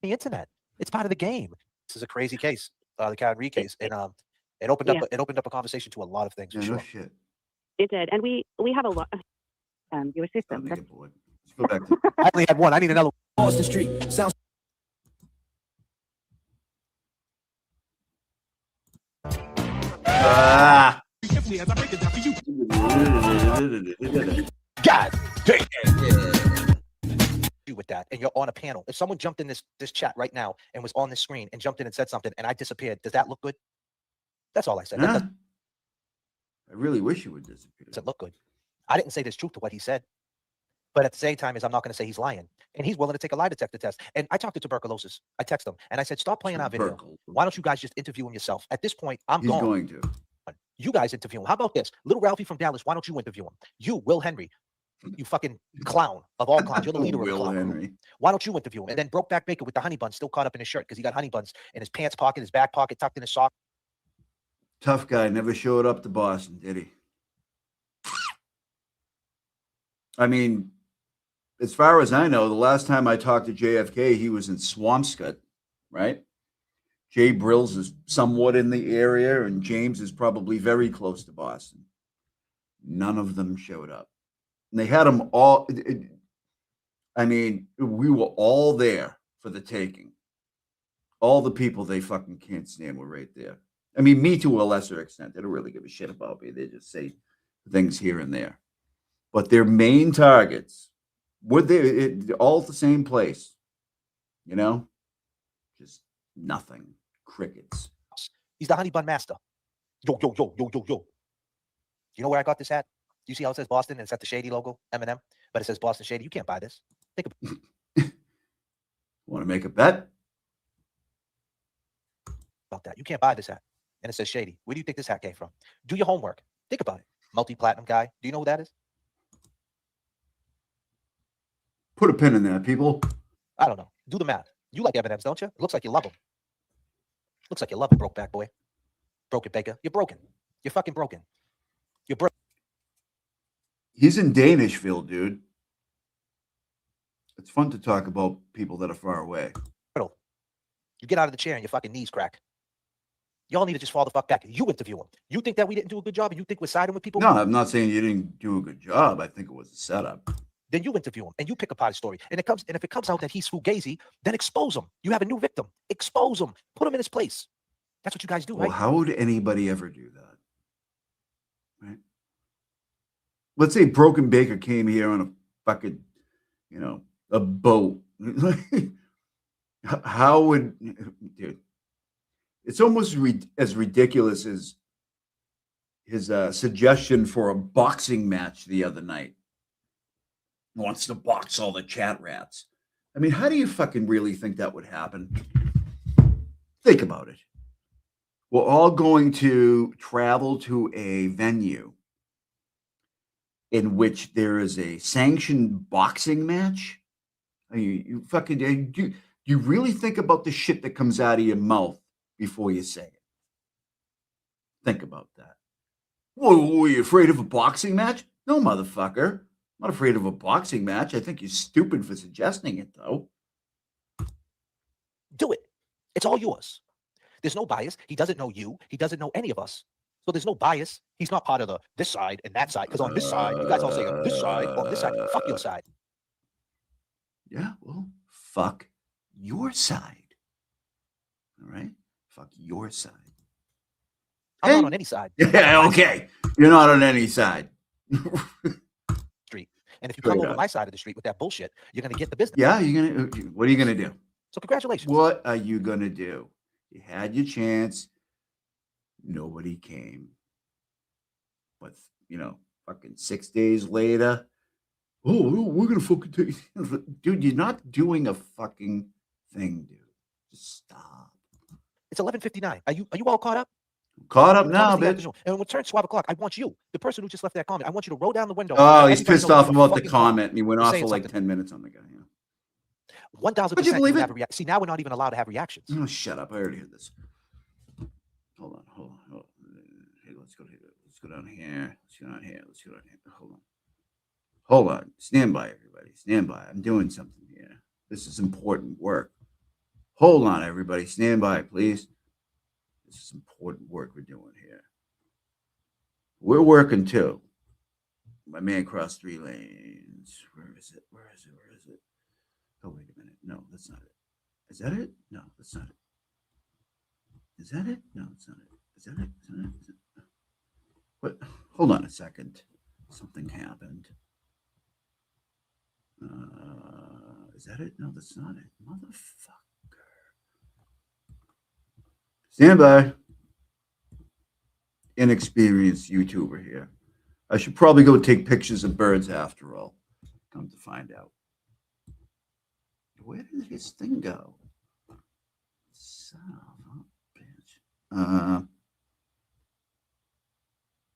The internet. It's part of the game. This is a crazy case, the Karen Reed case, and it opened up a conversation to a lot of things. For sure. No shit. It did, and we have a lot. Your system. Let's go back to I only had one. I need another one. Austin Street. Sounds. God damn. You with that, and you're on a panel. If someone jumped in this chat right now and was on the screen and jumped in and said something, and I disappeared, does that look good? That's all I said. Yeah. I really wish he would disappear. Does it look good? I didn't say there's truth to what he said, but at the same time, I'm not going to say he's lying, and he's willing to take a lie detector test. And I talked to tuberculosis. I text him and I said, "Stop playing our video. Why don't you guys just interview him yourself?" At this point, I'm He's gone. going to. You guys interview him. How about this? Little Ralphie from Dallas, why don't you interview him? You, Will Henry, you fucking clown of all clowns. You're the leader of Will clown. Henry. Why don't you interview him? And then Brokeback Baker with the honey bun still caught up in his shirt because he got honey buns in his pants pocket, his back pocket, tucked in his sock. Tough guy. Never showed up to Boston, did he? I mean, as far as I know, the last time I talked to JFK, he was in Swampscott, right? Jay Brill's is somewhat in the area, and James is probably very close to Boston. None of them showed up. And they had them all. I mean, we were all there for the taking. All the people they fucking can't stand were right there. I mean, me to a lesser extent. They don't really give a shit about me. They just say things here and there. But their main targets were there, all at the same place. You know? Just nothing. Crickets. He's the honey bun master. Yo, yo, yo, yo, yo, yo. You know where I got this hat? You see how it says Boston and it's got the Shady logo, Eminem, but it says Boston Shady. You can't buy this. Think Want to make a bet? about that. You can't buy this hat. And it says Shady. Where do you think this hat came from? Do your homework. Think about it. Multi-platinum guy. Do you know who that is? Put a pin in that, people. I don't know. Do the math. You like M&Ms, don't you? It looks like you love them. Looks like you love them, broke back boy. Broken baker. You're broken. You're fucking broken. You're broken. He's in Danishville, dude. It's fun to talk about people that are far away. You get out of the chair and your fucking knees crack. Y'all need to just fall the fuck back. You interview him. You think that we didn't do a good job and you think we're siding with people? No, I'm not saying you didn't do a good job. I think it was a setup. Then you interview him and you pick apart his story. And if it comes out that he's fugazi, then expose him. You have a new victim. Expose him. Put him in his place. That's what you guys do, Well, right? how would anybody ever do that? Right? Let's say Broken Baker came here on a fucking, a boat. How would, dude? It's almost as ridiculous as his suggestion for a boxing match the other night. Wants to box all the chat rats. I mean, how do you fucking really think that would happen? Think about it. We're all going to travel to a venue in which there is a sanctioned boxing match. I mean, you fucking do you really think about the shit that comes out of your mouth before you say it? Think about that. Well, were you afraid of a boxing match? No, motherfucker. I'm not afraid of a boxing match. I think you're stupid for suggesting it, though. Do it. It's all yours. There's no bias. He doesn't know you. He doesn't know any of us. So there's no bias. He's not part of the this side and that side. Because on this side, you guys all say this side, on this side. Fuck your side. Yeah, well, fuck your side. All right? Fuck your side. I'm not on any side. Yeah, okay. You're not on any side. Street. And if you come over my side of the street with that bullshit, you're going to get the business. Yeah, what are you going to do? So congratulations. What are you going to do? You had your chance. Nobody came. But, fucking 6 days later, we're going to fucking take you. Dude, you're not doing a fucking thing, dude. Just stop. It's 11:59. Are you all caught up? Caught up now, bitch. And when it turns 12 o'clock, I want you, the person who just left that comment, I want you to roll down the window. Oh, he's pissed off about the comment, and he went off for like 10 minutes on the guy. Yeah. 1,000%. Would you believe it? See, now we're not even allowed to have reactions. Oh, shut up. I already heard this. Hold on. Hey, let's go down here. Hold on. Stand by, everybody. Stand by. I'm doing something here. This is important work. Hold on, everybody. Stand by, please. This is important work we're doing here. We're working too. My man crossed 3 lanes. Where is it? Oh, wait a minute. No, that's not it. Is that it? No, that's not it. Is that it? No, it's not it. Is that it? What? Hold on a second. Something happened. Is that it? No, that's not it. Motherfucker. Stand by. Inexperienced YouTuber here. I should probably go take pictures of birds after all. Come to find out. Where did his thing go? Son of a bitch.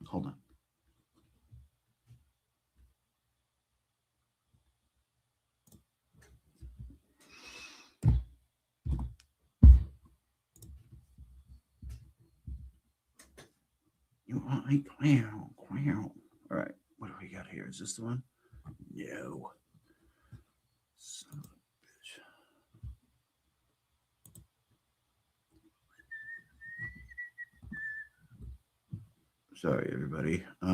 Hold on. All right, what do we got here? Is this the one? No. Son of a bitch. Sorry, everybody. 4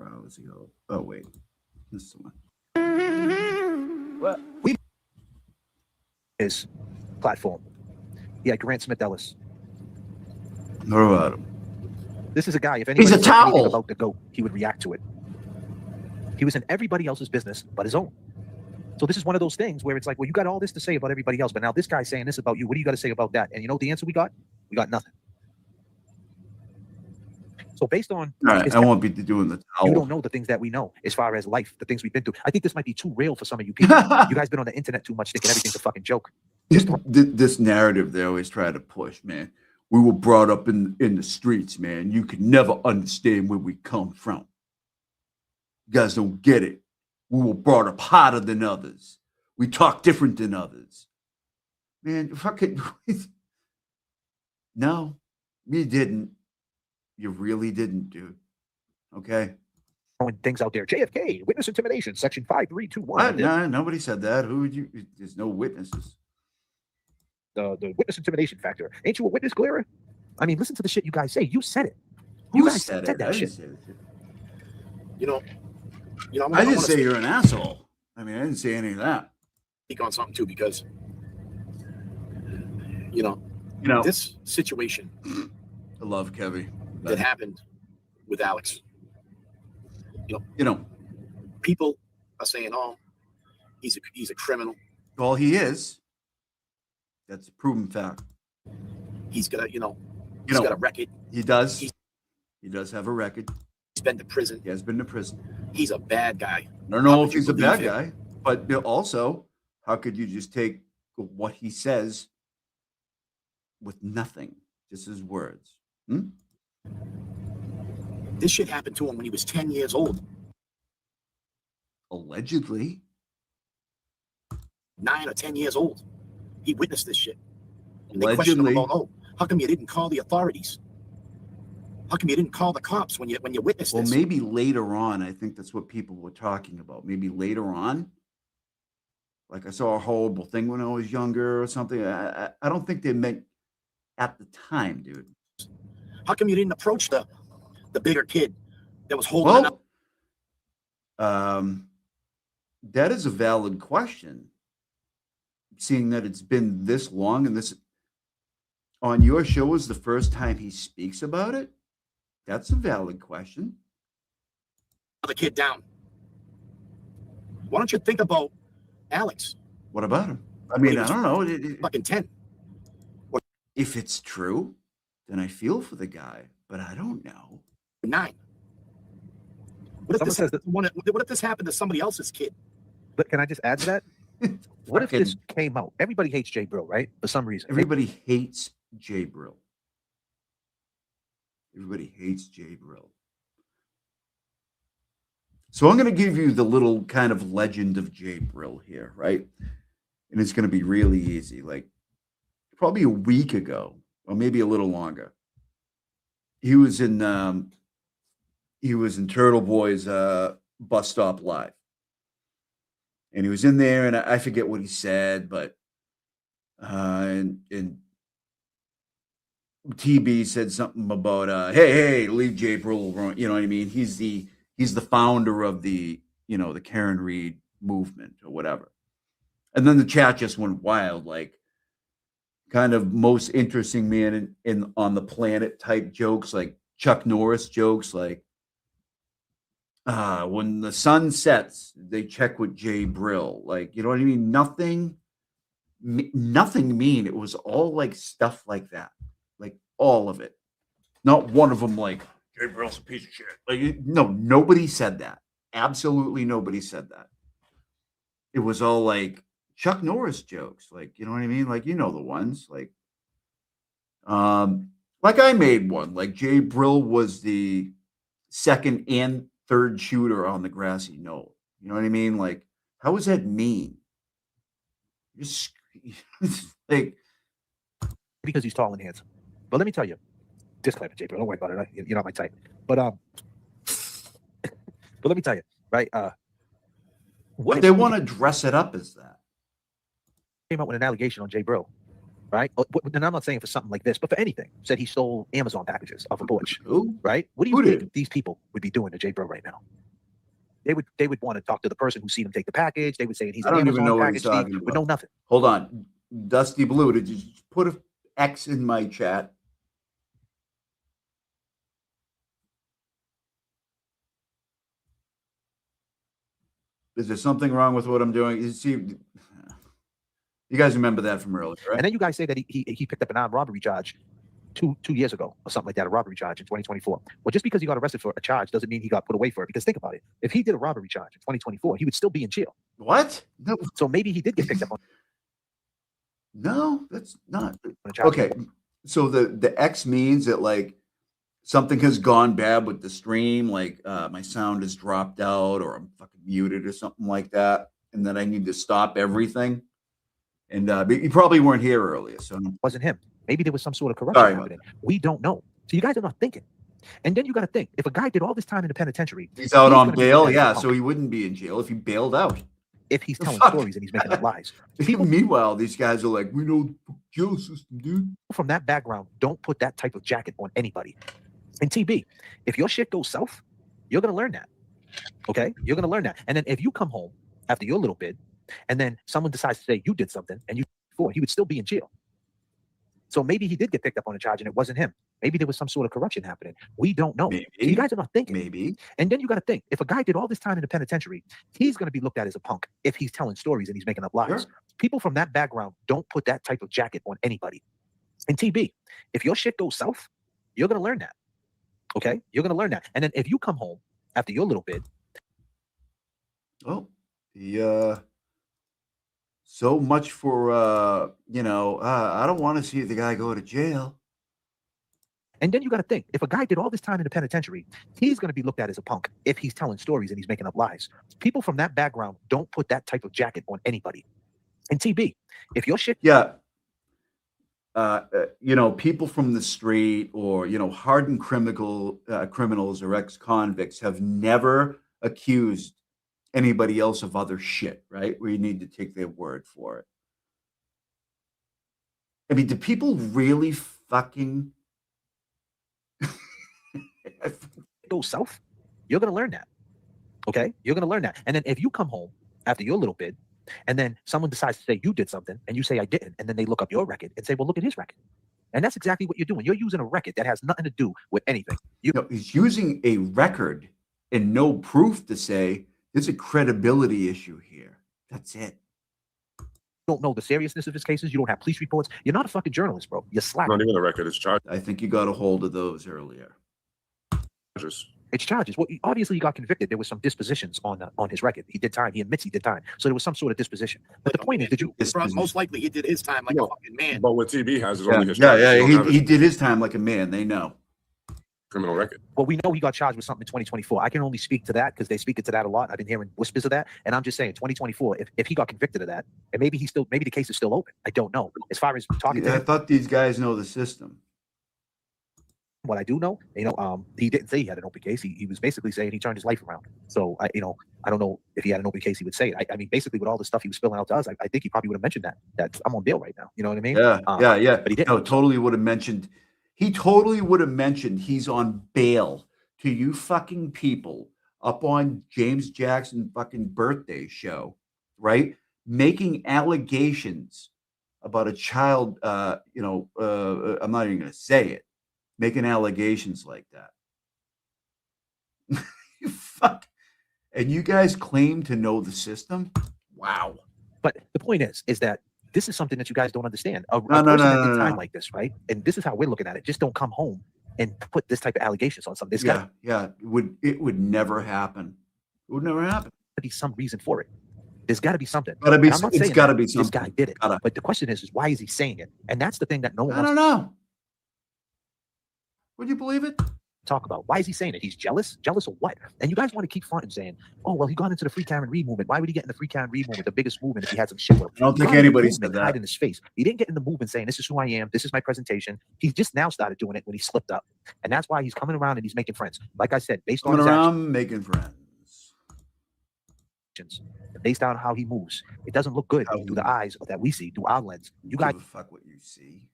hours ago. Oh, wait. This is the one. What? His platform. Yeah, Grant Smith Ellis. What about him? This is a guy, if anybody He's a said anything towel. about the GOAT, he would react to it. He was in everybody else's business but his own. So this is one of those things where it's like, well, you got all this to say about everybody else, but now this guy's saying this about you. What do you got to say about that? And you know what the answer we got? We got nothing. So based on... All right, I won't be doing the towel. You don't know the things that we know as far as life, the things we've been through. I think this might be too real for some of you people. You guys been on the internet too much thinking everything's a fucking joke. This narrative they always try to push, man. We were brought up in the streets, man. You could never understand where we come from. You guys don't get it. We were brought up harder than others. We talk different than others. Man, fucking no, you didn't. You really didn't, dude. Okay. Throwing things out there. JFK, witness intimidation, section 5321. No, nobody said that. Who would you? There's no witnesses. The witness intimidation factor. Ain't you a witness, Clara? I mean, listen to the shit you guys say. You said it. You guys said said it. that I shit. didn't say that shit. You know, I didn't say you're an asshole. I mean, I didn't say any of that. Speak on something too, because you know this situation. I love Kevy. That happened with Alex. You know, people are saying, "Oh, he's a criminal." Well, he is. That's a proven fact. He's got a, he's got a record. He does. He does have a record. He's been to prison. He has been to prison. He's a bad guy. I don't know How if could you he's a believe bad him? guy, but also, how could you just take what he says with nothing, just his words? This shit happened to him when he was 10 years old. Allegedly. 9 or 10 years old. He witnessed this shit. And they questioned him Allegedly. about, how come you didn't call the authorities? How come you didn't call the cops when you witnessed Well, this? maybe later on, I think that's what people were talking about. Maybe later on, like I saw a horrible thing when I was younger or something. I don't think they meant at the time, dude. How come you didn't approach the bigger kid that was holding up? That is a valid question. Seeing that it's been this long and this on your show is the first time he speaks about it, that's a valid question. The kid down. Why don't you think about Alex? What about him? I mean, I don't know. Fucking 10. If it's true, then I feel for the guy, but I don't know. 9. What if this happened to somebody else's kid? But can I just add to that? What if this came out? Everybody hates Jay Brill, right? For some reason. Everybody hates Jay Brill. Everybody hates Jay Brill. So I'm going to give you the little kind of legend of Jay Brill here, right? And it's going to be really easy. Like probably a week ago, or maybe a little longer, he was in Turtle Boy's Bus Stop Live. And he was in there, and I forget what he said, but and TB said something about hey, leave Jay Brill alone. You know what I mean? He's the founder of the the Karen Reed movement or whatever. And then the chat just went wild, like kind of most interesting man in on the planet type jokes, like Chuck Norris jokes, like when the sun sets, they check with Jay Brill. Like, you know what I mean? Nothing mean. It was all like stuff like that. Like all of it. Not one of them like, Jay Brill's a piece of shit. Like, no, nobody said that. Absolutely nobody said that. It was all like Chuck Norris jokes. Like, you know what I mean? Like, you know the ones. Like I made one. Like Jay Brill was the second and third shooter on the grassy knoll. You know what I mean? Like, how is that mean? Just like because he's tall and handsome. But let me tell you, disclaimer, Jay Brill, don't worry about it. You're not my type. But let me tell you, right? What they want to dress it up as that. Came out with an allegation on Jay Brill, right? And I'm not saying for something like this, but for anything. Said he stole Amazon packages off a porch. Who? Right? What do you think these people would be doing to Jay Brill right now? They would want to talk to the person who seen him take the package. They would say he's I don't an even Amazon know what package he's talking thief, about. but no nothing. Hold on. Dusty Blue, did you put an X in my chat? Is there something wrong with what I'm doing? You see, you guys remember that from earlier, right? And then you guys say that he picked up an armed robbery charge two years ago or something like that, a robbery charge in 2024. Well, just because he got arrested for a charge doesn't mean he got put away for it. Because think about it. If he did a robbery charge in 2024, he would still be in jail. What? No. So maybe he did get picked up on. No, that's not. Okay. So the X means that like something has gone bad with the stream, like my sound has dropped out or I'm fucking muted or something like that, and then I need to stop everything. And you probably weren't here earlier, so it wasn't him. Maybe there was some sort of Sorry corruption about happening. We don't know. So you guys are not thinking. And then you got to think, if a guy did all this time in the penitentiary, he's out on gonna be bail. looked at as a Yeah, punk so he wouldn't be in jail if he bailed out. if he's telling Fuck. stories and he's making up lies. Meanwhile, these guys are like, we know the jail system, dude. From that background, don't put that type of jacket on anybody. And TB, if your shit goes south, you're going to learn that. Okay? You're going to learn that. And then if you come home after your little bit, and then someone decides to say you did something and you before, he would still be in jail. So maybe he did get picked up on a charge and it wasn't him. Maybe there was some sort of corruption happening. We don't know. Maybe. So you guys are not thinking. Maybe. And then you got to think, if a guy did all this time in the penitentiary, he's going to be looked at as a punk if he's telling stories and he's making up lies. Sure. People from that background don't put that type of jacket on anybody. And TB, if your shit goes south, you're going to learn that. Okay? You're going to learn that. And then if you come home after your little bit. Oh, so much for, I don't want to see the guy go to jail. And then you got to think, if a guy did all this time in the penitentiary, he's going to be looked at as a punk if he's telling stories and he's making up lies. People from that background don't put that type of jacket on anybody. And TB, if your shit. Yeah. People from the street or, hardened criminals or ex-convicts have never accused anybody else of other shit, right? We need to take their word for it. I mean, do people really fucking go south? You're going to learn that. Okay? You're going to learn that. And then if you come home after your little bit, and then someone decides to say you did something, and you say I didn't, and then they look up your record and say, well, look at his record. And that's exactly what you're doing. You're using a record that has nothing to do with anything. He's using a record and no proof to say there's a credibility issue here. That's it. You don't know the seriousness of his cases. You don't have police reports. You're not a fucking journalist, bro. You're slacking. Not even a record. It's charges. I think you got a hold of those earlier. It's charges. Well, obviously he got convicted. There was some dispositions on his record. He did time. He admits he did time. So there was some sort of disposition. But the point is, did you? Most likely he did his time like a fucking man. But what TB has is Yeah, only his he did his time like a man. They know. Criminal record. Well, we know he got charged with something in 2024. I can only speak to that because they speak to that a lot. I've been hearing whispers of that, and I'm just saying 2024. If he got convicted of that, and maybe the case is still open. I don't know. As far as talking to I him, thought these guys know the system. what I do know, he didn't say he had an open case. He was basically saying he turned his life around. So I don't know if he had an open case, he would say it. I mean, basically with all the stuff he was spilling out to us, I think he probably would have mentioned that I'm on bail right now. You know what I mean? Yeah. But he didn't. No, totally would have mentioned. He totally would have mentioned he's on bail to you fucking people up on James Jackson fucking birthday show, right? Making allegations about a child. I'm not even going to say it. Making allegations like that. Fuck. And you guys claim to know the system? Wow. But the point is that this is something that you guys don't understand. A No, person that no, did time no. like this, right? And this is how we're looking at it. Just don't come home and put this type of allegations on something. It would never happen. It would never happen. Be some reason for it. There's got to be something. Gotta be. And I'm not It's saying got to that be this something. guy did it. But the question is why is he saying it? And that's the thing that no one I wants don't know. Would you believe it? talk about. Why is he saying it? He's jealous? Jealous of what? And you guys want to keep fronting saying, oh, well, he got into the free Karen Reed movement. Why would he get in the free Karen Reed movement, the biggest movement, if he had some shit with him? I don't He think got in the anybody movement, said that. hide in his face. He didn't get in the movement saying, this is who I am. This is my presentation. He just now started doing it when he slipped up. And that's why he's coming around and he's making friends. Like I said, based on Coming his around making friends. actions, based on how he moves, it doesn't look good through the eyes that we see, through our lens. You guys Give a fuck what you see.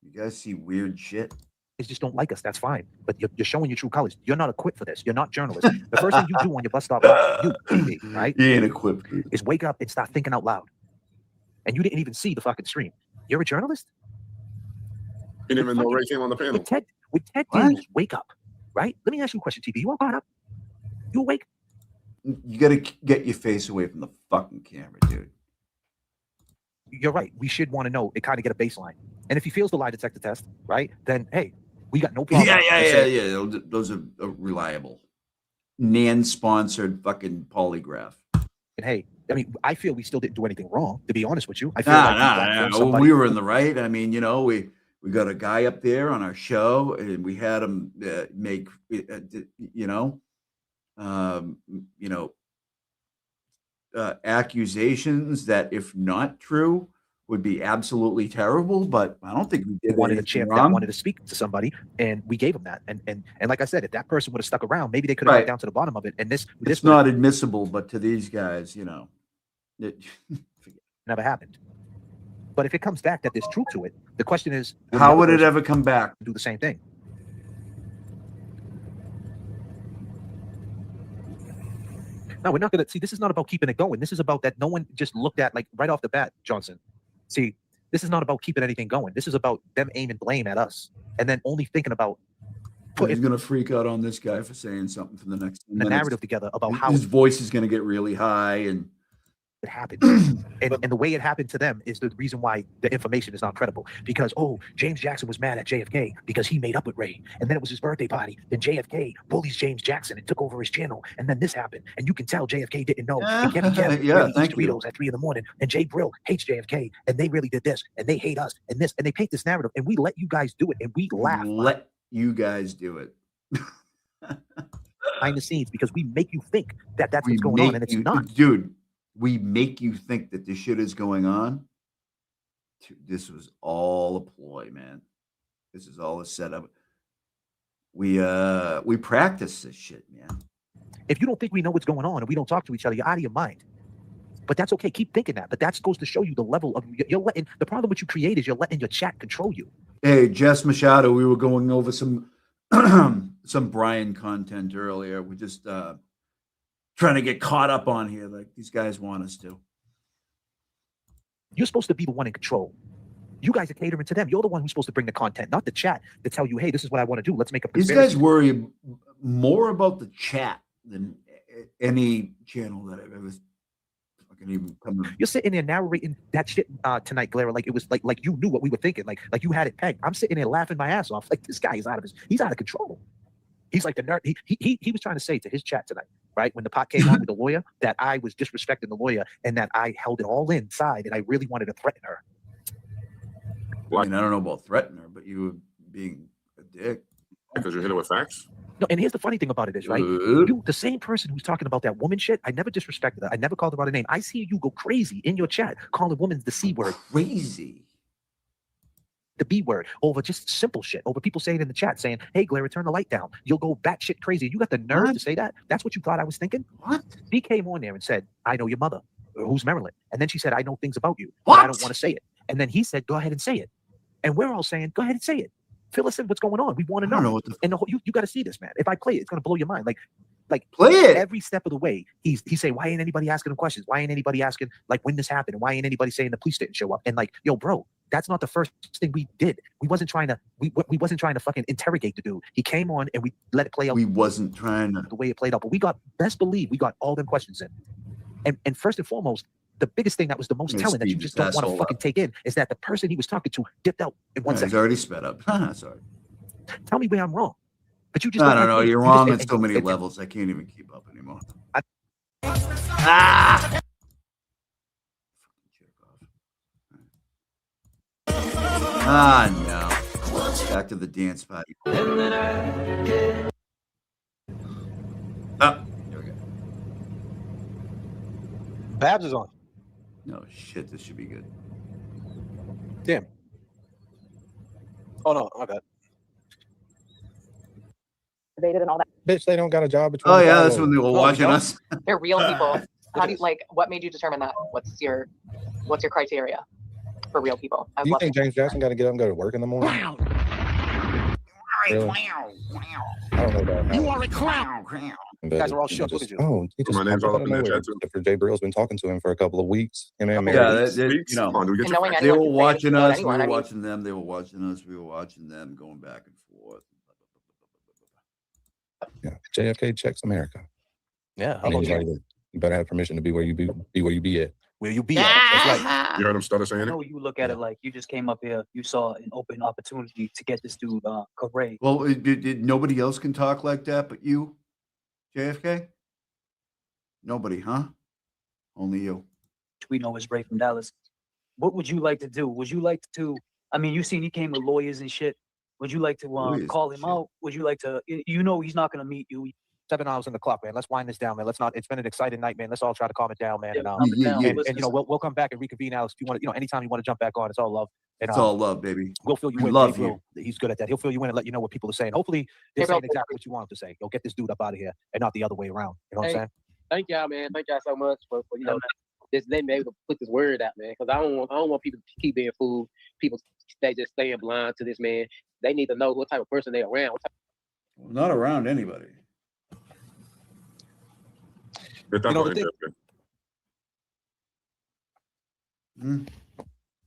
You guys see weird shit. just don't like us. That's fine. But you're showing your true colors. You're not equipped for this. You're not journalists. The first thing you do on your bus stop, you, TV, right? You ain't equipped. Is wake up and start thinking out loud. And you didn't even see the fucking stream. You're a journalist? You didn't even know Ray came on the panel. With Ted Daniels, wake up, right? Let me ask you a question, TP. You all caught up? You awake? You got to get your face away from the fucking camera, dude. You're right. We should want to know. It kind of get a baseline. And if he fails the lie detector test, right, then hey, we got no problem. Yeah. Those are reliable. Nan-sponsored fucking polygraph. And hey, I mean, I feel we still didn't do anything wrong, to be honest with you. I feel like Nah. We were in the right. I mean, we We got a guy up there on our show, and we had him make, accusations that, if not true, would be absolutely terrible. But I don't think we did wanted a anything champ wrong. that wanted to speak to somebody, and we gave him that. And like I said, if that person would have stuck around, maybe they could have Right. got down to the bottom of it. And this It's not admissible, but to these guys, it never happened. But if it comes back that there's truth to it, the question is, how would it ever come back? Do the same thing. No, we're not going to see. This is not about keeping it going. This is about that no one just looked at, like, right off the bat, Johnson. See, this is not about keeping anything going. This is about them aiming blame at us and then only thinking about He's going to freak out on this guy for saying something for the next the narrative together about how his voice is going to get really high and it happened. and the way it happened to them is the reason why the information is not credible. Because, James Jackson was mad at JFK because he made up with Ray. And then it was his birthday party. Then JFK bullies James Jackson and took over his channel. And then this happened. And you can tell JFK didn't know. And Kevin really eats Doritos at 3 a.m. And Jay Brill hates JFK. And they really did this. And they hate us. And this. And they paint this narrative. And we let you guys do it. And we laugh. Let you guys do it. Behind the scenes, because we make you think that that's what's going on. And it's not. Dude. We make you think that this shit is going on. This was all a ploy, man. This is all a setup. We practice this shit, man. If you don't think we know what's going on and we don't talk to each other, you're out of your mind. But that's okay. Keep thinking that. But that goes to show you the level of you're letting. The problem what you create is you're letting your chat control you. Hey, Jess Machado, we were going over some Brian content earlier. We just trying to get caught up on here like these guys want us to. You're supposed to be the one in control. You guys are catering to them. You're the one who's supposed to bring the content, not the chat to tell you, hey, this is what I want to do. Let's make a conspiracy. These guys worry more about the chat than any channel that I've ever fucking even come to. You're sitting there narrating that shit tonight, Glera, like it was like you knew what we were thinking, like you had it pegged. I'm sitting there laughing my ass off. Like, this guy is he's out of control. He's like the nerd. He was trying to say to his chat tonight, right, when the pot came on with the lawyer, that I was disrespecting the lawyer and that I held it all inside and I really wanted to threaten her. I mean, I don't know about threaten her, but you were being a dick. Because you hit it with facts? No, and here's the funny thing about it is, right, you, the same person who's talking about that woman shit, I never disrespected her. I never called her by her name. I see you go crazy in your chat, calling women the C word. Crazy. The B word over just simple shit, over people saying in the chat, saying, hey, Glera, turn the light down. You'll go batshit crazy. You got the nerve to say that? That's what you thought I was thinking? What? B came on there and said, I know your mother, who's Marilyn. And then she said, I know things about you, what? But I don't want to say it. And then he said, go ahead and say it. And we're all saying, go ahead and say it. Fill us in what's going on. We want to know. And you got to see this, man. If I play it, it's going to blow your mind. Like play it every step of the way. He's saying, why ain't anybody asking him questions? Why ain't anybody asking, like, when this happened? And why ain't anybody saying the police didn't show up? And like, yo, bro, that's not the first thing we did. We wasn't trying to fucking interrogate the dude. He came on and we let it play out. We wasn't trying to the way it played out, but we got, best believe, we got all them questions in. And first and foremost, the biggest thing that was the most telling that you just don't want to fucking take in is that the person he was talking to dipped out in 1 second. He's already sped up. Sorry. Tell me where I'm wrong. But you just I don't know. You're wrong on so many levels. I can't even keep up anymore. No. Back to the dance party. Here we go. Babs is on. No shit. This should be good. Damn. Oh no, my bad. Motivated and all that. Bitch, they don't got a job between. Oh yeah, that's when they were watching us. They're real people. How do you what made you determine that? What's your criteria for real people? Do you think James Jackson got to get up and go to work in the morning? Really? I don't know about that. You are a clown. You guys are all shook. Look at you. Oh, he just My name's all up in that chat too. for Jay Brill's been talking to him for a couple of weeks. Yeah, they were watching us. We were watching them. They were watching us. We were watching them, going back and forth. Yeah, JFK checks America. Yeah, you better have permission to be where you be where you be at. Where you be at. That's right. You heard him stutter saying I it? know you look at it like you just came up here, you saw an open opportunity to get this dude Correa. Well, nobody else can talk like that but you, JFK? Nobody, huh? Only you. We know is Ray from Dallas. What would you like to do? Would you like to I mean, you seen he came with lawyers and shit. Would you like to call him out? Would you like to? You know, he's not gonna meet you. 7 hours on the clock, man. Let's wind this down, man. Let's not. It's been an exciting night, man. Let's all try to calm it down, man. Yeah, And you know, we'll come back and reconvene, Alex. If you want to, anytime you want to jump back on, it's all love. And, It's all love, baby. We'll fill you We in. love Dave you. will. He's good at that. He'll fill you in and let you know what people are saying. Hopefully, they're saying exactly what you want them to say. You'll get this dude up out of here and not the other way around. You know what I'm saying? Thank y'all, man. Thank y'all so much for just letting me able to put this word out, man. Because I don't want people to keep being fooled. People they just staying blind to this man. They need to know what type of person they're around. Not around anybody.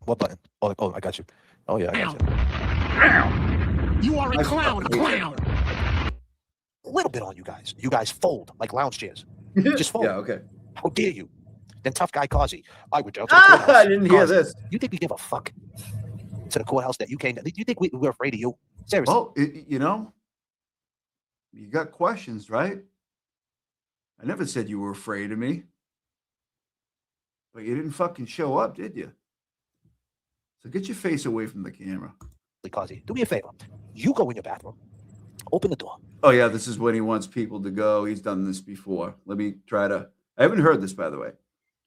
What button? Oh, I got you. Oh yeah, I got you. You are a clown, a clown. A little bit on you guys. You guys fold like lounge chairs. Just fold. Yeah, okay. How dare you? Then tough guy Cosy. I would down to the Ah, courthouse. I didn't hear Cosy, this. You think we give a fuck to the courthouse that you came? Do you think we're afraid of you? Seriously. Well, you got questions, right? I never said you were afraid of me. But you didn't fucking show up, did you? So get your face away from the camera. Cosy, do me a favor. You go in your bathroom. Open the door. Oh, yeah, this is when he wants people to go. He's done this before. Let me try to... I haven't heard this, by the way.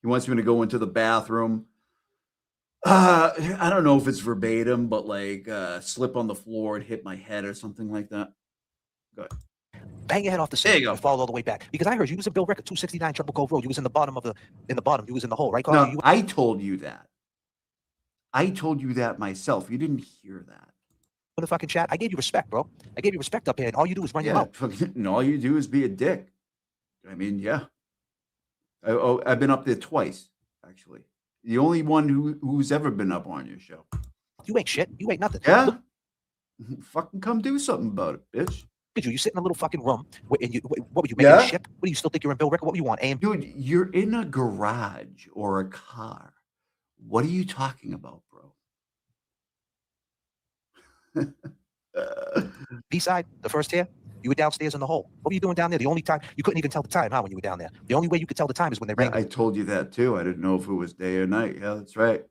He wants me to go into the bathroom. I don't know if it's verbatim, but like slip on the floor and hit my head or something like that. Go ahead. Bang your head off the seat and fall all the way back. Because I heard you was in Bill Ricker, 269 Triple Cove Road. You was in the bottom you was in the hole, right, Cosy? No, I told you that. I told you that myself. You didn't hear that. In the fucking chat, I gave you respect, bro. I gave you respect up here, and all you do is run your mouth. And all you do is be a dick. I mean, yeah. I've been up there twice, actually. The only one who's ever been up on your show. You ain't shit. You ain't nothing. Yeah? Fucking come do something about it, bitch. Did you sit in a little fucking room and what were you making a ship? What do you still think you're in Bill Ricker? What do you want? Dude, you're in a garage or a car. What are you talking about, bro? B-side, the first tier, you were downstairs in the hole. What were you doing down there? The only time you couldn't even tell the time, when you were down there. The only way you could tell the time is when they rang. I told you that too. I didn't know if it was day or night. Yeah, that's right.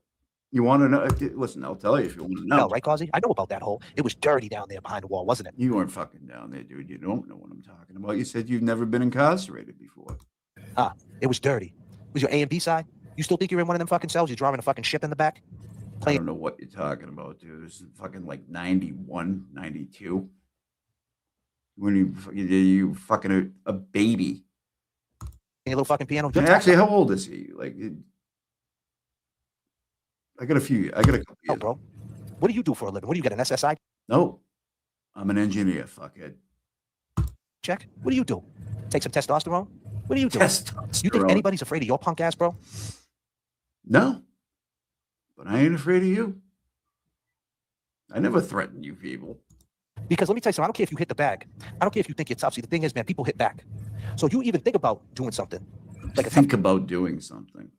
You want to know? Listen, I'll tell you if you want to know. No, right, Cosy? I know about that hole. It was dirty down there behind the wall, wasn't it? You weren't fucking down there, dude. You don't know what I'm talking about. You said you've never been incarcerated before. It was dirty. Was your A and B side? You still think you're in one of them fucking cells? You're driving a fucking ship in the back? I don't know what you're talking about, dude. This is fucking like 91, 92. When you fucking a baby. A little fucking piano. Actually, how old is he? Like, I got a couple years. Bro. What do you do for a living? What do you get, an SSI? No. I'm an engineer, fuckhead. Check. What do you do? Take some testosterone? What do you do? Testosterone. You think anybody's afraid of your punk ass, bro? No. But I ain't afraid of you. I never threaten you people. Because let me tell you something, I don't care if you hit the bag. I don't care if you think you're tough. See, the thing is, man, people hit back. So you even think about doing something. About doing something.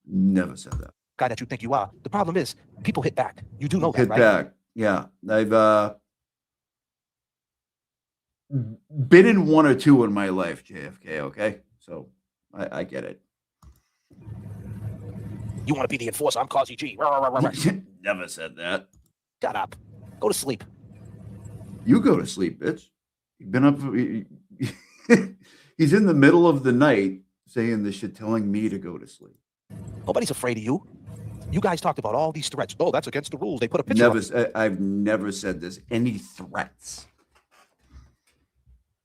Never said that. Guy that you think you are. The problem is, people hit back. You do know that, Hit right? back. Yeah. I've been in one or two in my life, JFK, okay? So I get it. You want to be the enforcer? I'm Cosy G. Never said that. Shut up. Go to sleep. You go to sleep, bitch. You've been up. He's in the middle of the night saying this shit, telling me to go to sleep. Nobody's afraid of you. You guys talked about all these threats. Oh, that's against the rules. They put a picture. I've never said there's any threats.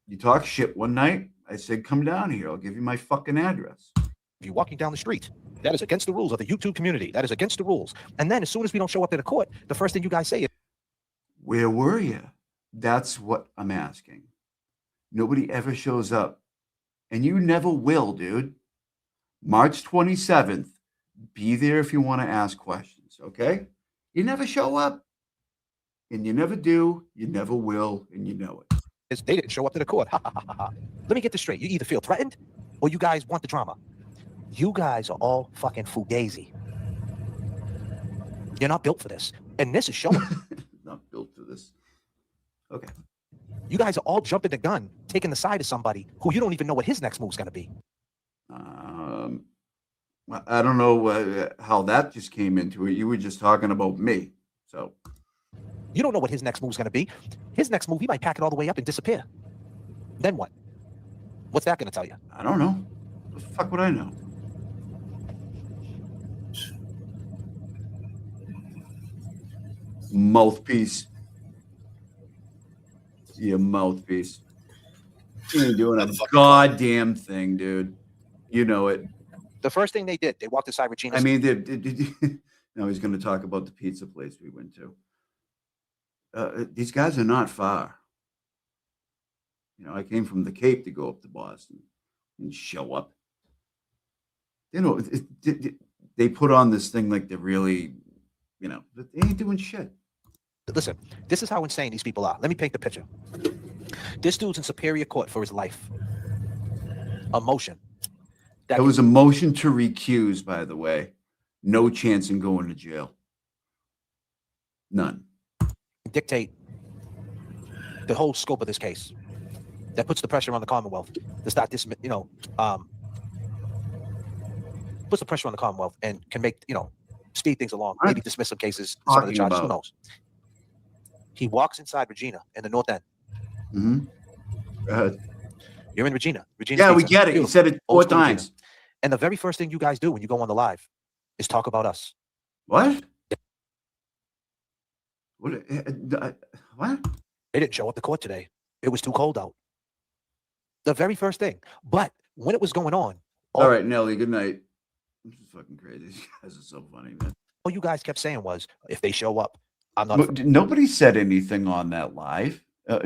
You talk shit one night. I said, come down here. I'll give you my fucking address. You're walking down the street. That is against the rules of the YouTube community. That is against the rules. And then as soon as we don't show up in the court, the first thing you guys say is, where were you? That's what I'm asking. Nobody ever shows up. And you never will, dude. March 27th. Be there if you want to ask questions, okay? You never show up. And you never do. You never will. And you know it. They didn't show up to the court. Let me get this straight. You either feel threatened or you guys want the drama. You guys are all fucking fugazi. You're not built for this. And this is showing. Not built for this. Okay. You guys are all jumping the gun, taking the side of somebody who you don't even know what his next move's going to be. I don't know how that just came into it. You were just talking about me. So You don't know what his next move's going to be. His next move, he might pack it all the way up and disappear. Then what? What's that going to tell you? I don't know. The fuck would I know? Mouthpiece. You mouthpiece. You ain't doing a goddamn thing, dude. You know it. The first thing they did, they walked inside Regina's. I mean, now he's going to talk about the pizza place we went to. These guys are not far. You know, I came from the Cape to go up to Boston and show up. You know, they put on this thing like they're really, you know, they ain't doing shit. Listen, this is how insane these people are. Let me paint the picture. This dude's in Superior Court for his life. A motion. That was a motion to recuse, by the way. No chance in going to jail. None. Dictate the whole scope of this case. That puts the pressure on the Commonwealth to start this, you know, puts the pressure on the Commonwealth and can make, you know, speed things along, maybe dismiss some cases, some of the charges, who knows. He walks inside Regina in the North End. Mm-hmm. You're in Regina. Yeah, we get it. You said it 4 times. Regina. And the very first thing you guys do when you go on the live is talk about us. What? What? They didn't show up to court today. It was too cold out. The very first thing. But when it was going on. All right, Nelly, good night. This is fucking crazy. These guys are so funny, man. All you guys kept saying was, if they show up, I'm not. Look, nobody said anything on that live. I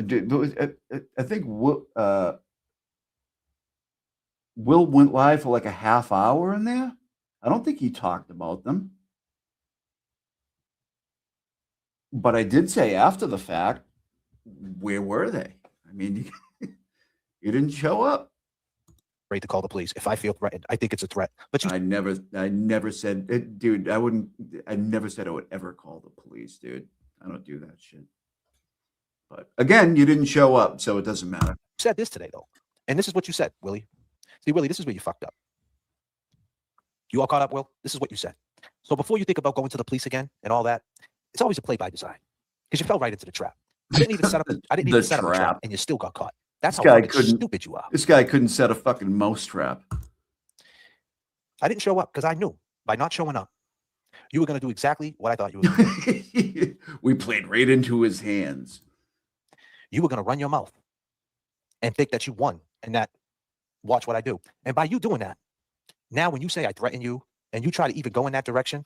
think Will went live for like a half hour in there. I don't think he talked about them. But I did say after the fact, where were they? I mean, you didn't show up. Ready to call the police. If I feel threatened, I think it's a threat. But I never said it, dude. I never said I would ever call the police, dude. I don't do that shit. But again, you didn't show up, so it doesn't matter. You said this today, though. And this is what you said, Willie. See, Willie, this is where you fucked up. You all caught up, Will? This is what you said. So before you think about going to the police again and all that, it's always a play by design. Because you fell right into the trap. I didn't even set up a trap, and you still got caught. That's how stupid you are. This guy couldn't set a fucking mouse trap. I didn't show up because I knew by not showing up, you were going to do exactly what I thought you were going to do. We played right into his hands. You were going to run your mouth and think that you won and that watch what I do. And by you doing that, now when you say I threaten you and you try to even go in that direction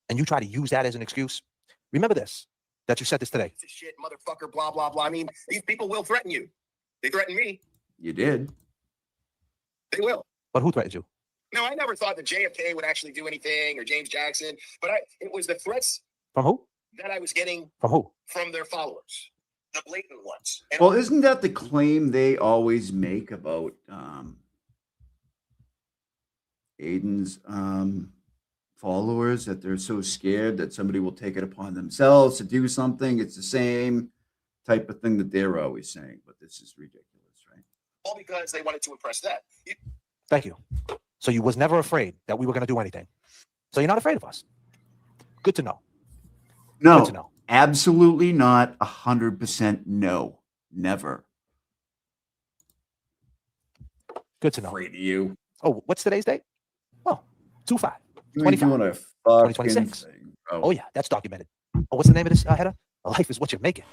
and you try to use that as an excuse, remember this, that you said this today. Shit, motherfucker, blah, blah, blah. I mean, these people will threaten you. They threatened me. You did. They will. But who threatened you? No, I never thought that JFK would actually do anything or James Jackson, but it was the threats. From who? That I was getting. From who? From their followers. The blatant ones. And well, isn't that the claim they always make about Aiden's followers, that they're so scared that somebody will take it upon themselves to do something? It's the same type of thing that they're always saying, but this is ridiculous, right? All because they wanted to impress that. Thank you. So you was never afraid that we were going to do anything. So you're not afraid of us. Good to know. No, Good to know. Absolutely not. 100% no. Never. Good to know. Afraid of you. Oh, what's today's date? Oh, 2/5. You ain't doing a 2026. thing, Oh, yeah, that's documented. Oh, what's the name of this header? Life is what you make it.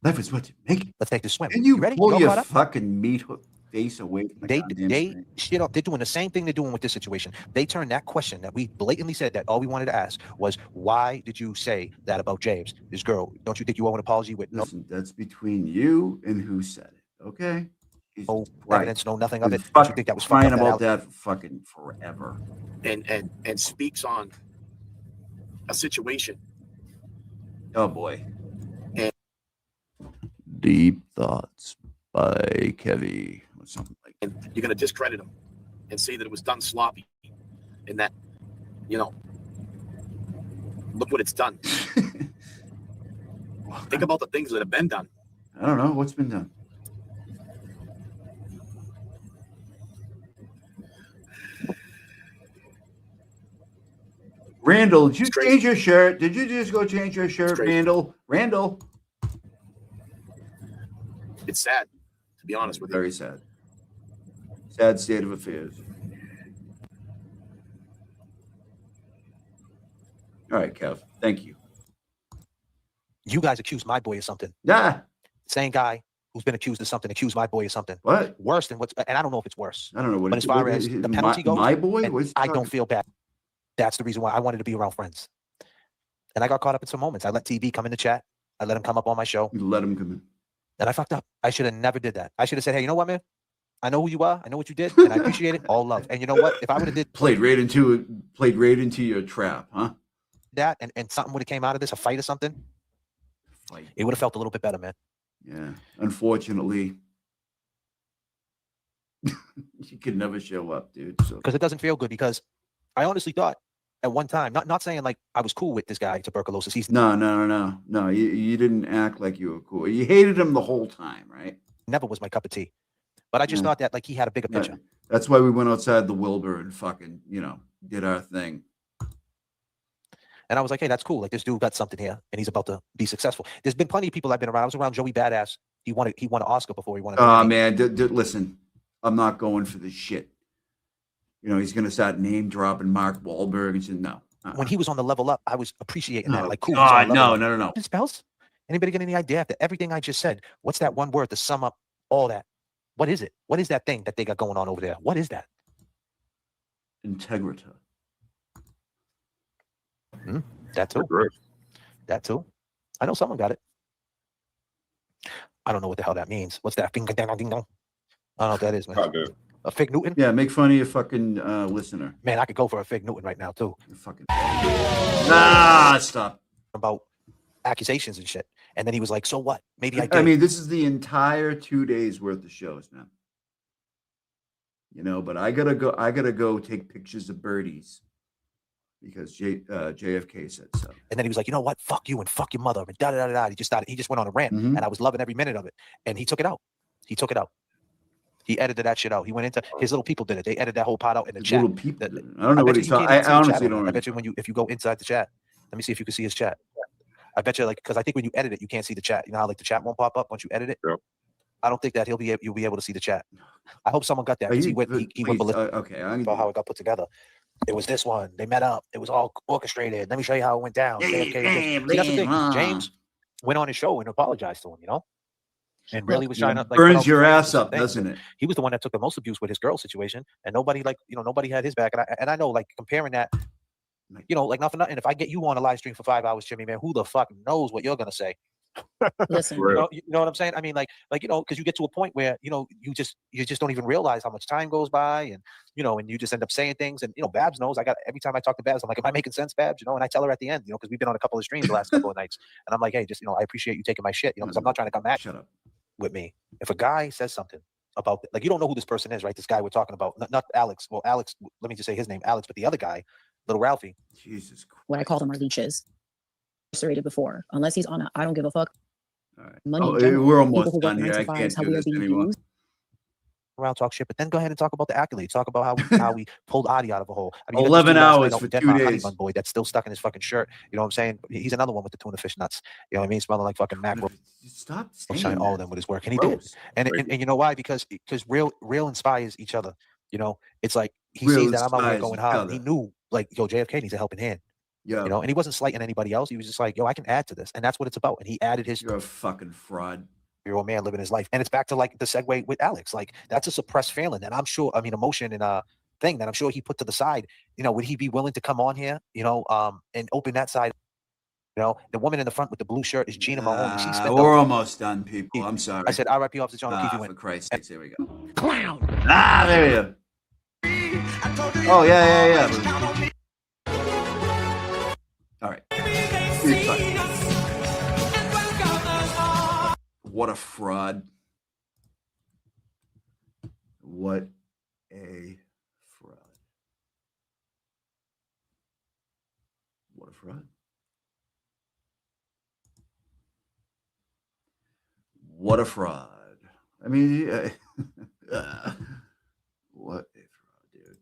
Life is what you make it. Let's take this swim. Can you ready? pull all your caught up? fucking meat hook face away from the goddamn screen? You know, they're doing the same thing they're doing with this situation. They turned that question that we blatantly said that all we wanted to ask was, why did you say that about James, this girl? Don't you think you owe an apology with? Listen, that's between you and who said it, okay? No Right. evidence, no nothing of it. Been Don't you think that was fucked crying up, about Alex? that for fucking forever. And speaks on a situation. Oh boy. And Deep Thoughts by Kevy or something like that. And you're going to discredit him and say that it was done sloppy and that, you know, look what it's done. Think about the things that have been done. I don't know what's been done. Randall, did you change your shirt? Did you just go change your shirt, Randall? Randall. It's sad, to be honest with you. Very sad. Sad state of affairs. All right, Kev. Thank you. You guys accused my boy of something. Yeah. Same guy who's been accused of something accused my boy of something. What? Worse than what's, and I don't know if it's worse. I don't know what. But as far as the penalty goes, my boy, and I don't feel bad. That's the reason why I wanted to be around friends. And I got caught up in some moments. I let TV come in the chat. I let him come up on my show. You let him come in. And I fucked up. I should have never did that. I should have said, hey, you know what, man? I know who you are. I know what you did, and I appreciate it. All love. And you know what? If I would have played right into your trap, huh? That and something would have came out of this, a fight or something, it would have felt a little bit better, man. Yeah. Unfortunately, you could never show up, dude. Because it doesn't feel good. Because I honestly thought at one time, not saying like I was cool with this guy, tuberculosis. He's no. You didn't act like you were cool. You hated him the whole time, right? Never was my cup of tea. But I just thought that like he had a bigger picture. That's why we went outside the Wilbur and fucking, did our thing. And I was like, hey, that's cool. Like this dude got something here, and he's about to be successful. There's been plenty of people I've been around. I was around Joey Badass. He won an Oscar before he won. Oh man, listen, I'm not going for this shit. He's gonna start name dropping Mark Wahlberg and shit. No. When he was on the Level Up, I was appreciating that. Like, cool. No. Spells? Anybody get any idea after everything I just said? What's that one word to sum up all that? What is it? What is that thing that they got going on over there? What is that? Integrita. That too. That too. I know someone got it. I don't know what the hell that means. What's that? Ding, ding, ding, ding. I don't know what that is, man. A Fig Newton? Yeah, make fun of your fucking listener. Man, I could go for a Fig Newton right now too. Fucking. Nah, stop. About accusations and shit. And then he was like, so what? Maybe I did. I mean, this is the entire 2 days worth of shows now. But I gotta go take pictures of birdies because JFK said so. And then he was like, you know what? Fuck you and fuck your mother. And da da da da. He just went on a rant, and I was loving every minute of it. And he took it out. He edited that shit out. He went into his little people did it. They edited that whole part out in the chat. Little people. I don't know what he's talking. I honestly don't know. I bet you if you go inside the chat, let me see if you can see his chat. I bet you because I think when you edit it, you can't see the chat. You know how the chat won't pop up once you edit it. Yep. I don't think that you'll be able to see the chat. I hope someone got that. He went ballistic about how it got put together. It was this one. They met up. It was all orchestrated. Let me show you how it went down. See, that's the thing. James went on his show and apologized to him. And really was trying to burns your ass up, doesn't it? He was the one that took the most abuse with his girl situation, and nobody nobody had his back. And I know comparing that. Like nothing. If I get you on a live stream for 5 hours, Jimmy, man, who the fuck knows what you're gonna say? Listen, you know what I'm saying? I mean, because you get to a point where you just don't even realize how much time goes by, and and you just end up saying things. And Babs knows. Every time I talk to Babs, I'm like, am I making sense, Babs? And I tell her at the end, because we've been on a couple of streams the last couple of nights, and I'm like, hey, just I appreciate you taking my shit, because I'm not trying to come at you with me. If a guy says something about you don't know who this person is, right? This guy we're talking about, not Alex. Well, Alex, let me just say his name, Alex, but the other guy. Little Ralphie. Jesus Christ. what I call them are leeches. Serrated before. Unless he's on a I don't give a fuck. All right. Money. We're almost done here. I can't do this anymore. Around talk shit, but then go ahead and talk about the accolades. Talk about how we pulled Adi out of a hole. I mean, 11 hours for 2 days. Boy, that's still stuck in his fucking shirt. You know what I'm saying? He's another one with the tuna fish nuts. You know what I mean? Smelling like fucking mackerel. Stop saying all of them with his work, and he did. And you know why? Because real inspires each other. It's like he sees that I'm out here going hard. He knew JFK needs a helping hand. Yeah. And he wasn't slighting anybody else. He was just like, I can add to this. And that's what it's about. And he added his. You're a fucking fraud. You're a man living his life. And it's back to the segue with Alex. That's a suppressed feeling. And I'm sure, emotion and thing that I'm sure he put to the side. Would he be willing to come on here, and open that side? The woman in the front with the blue shirt is Gina Mahoney. She spent we're almost done, people. I'm sorry. I said, R.I.P. Officer John O'Keefe. For Christ's sake, here we go. Clown. There we go. Oh, yeah. All right. What a fraud. What a fraud. What a fraud. What a fraud. I mean, what a fraud, dude.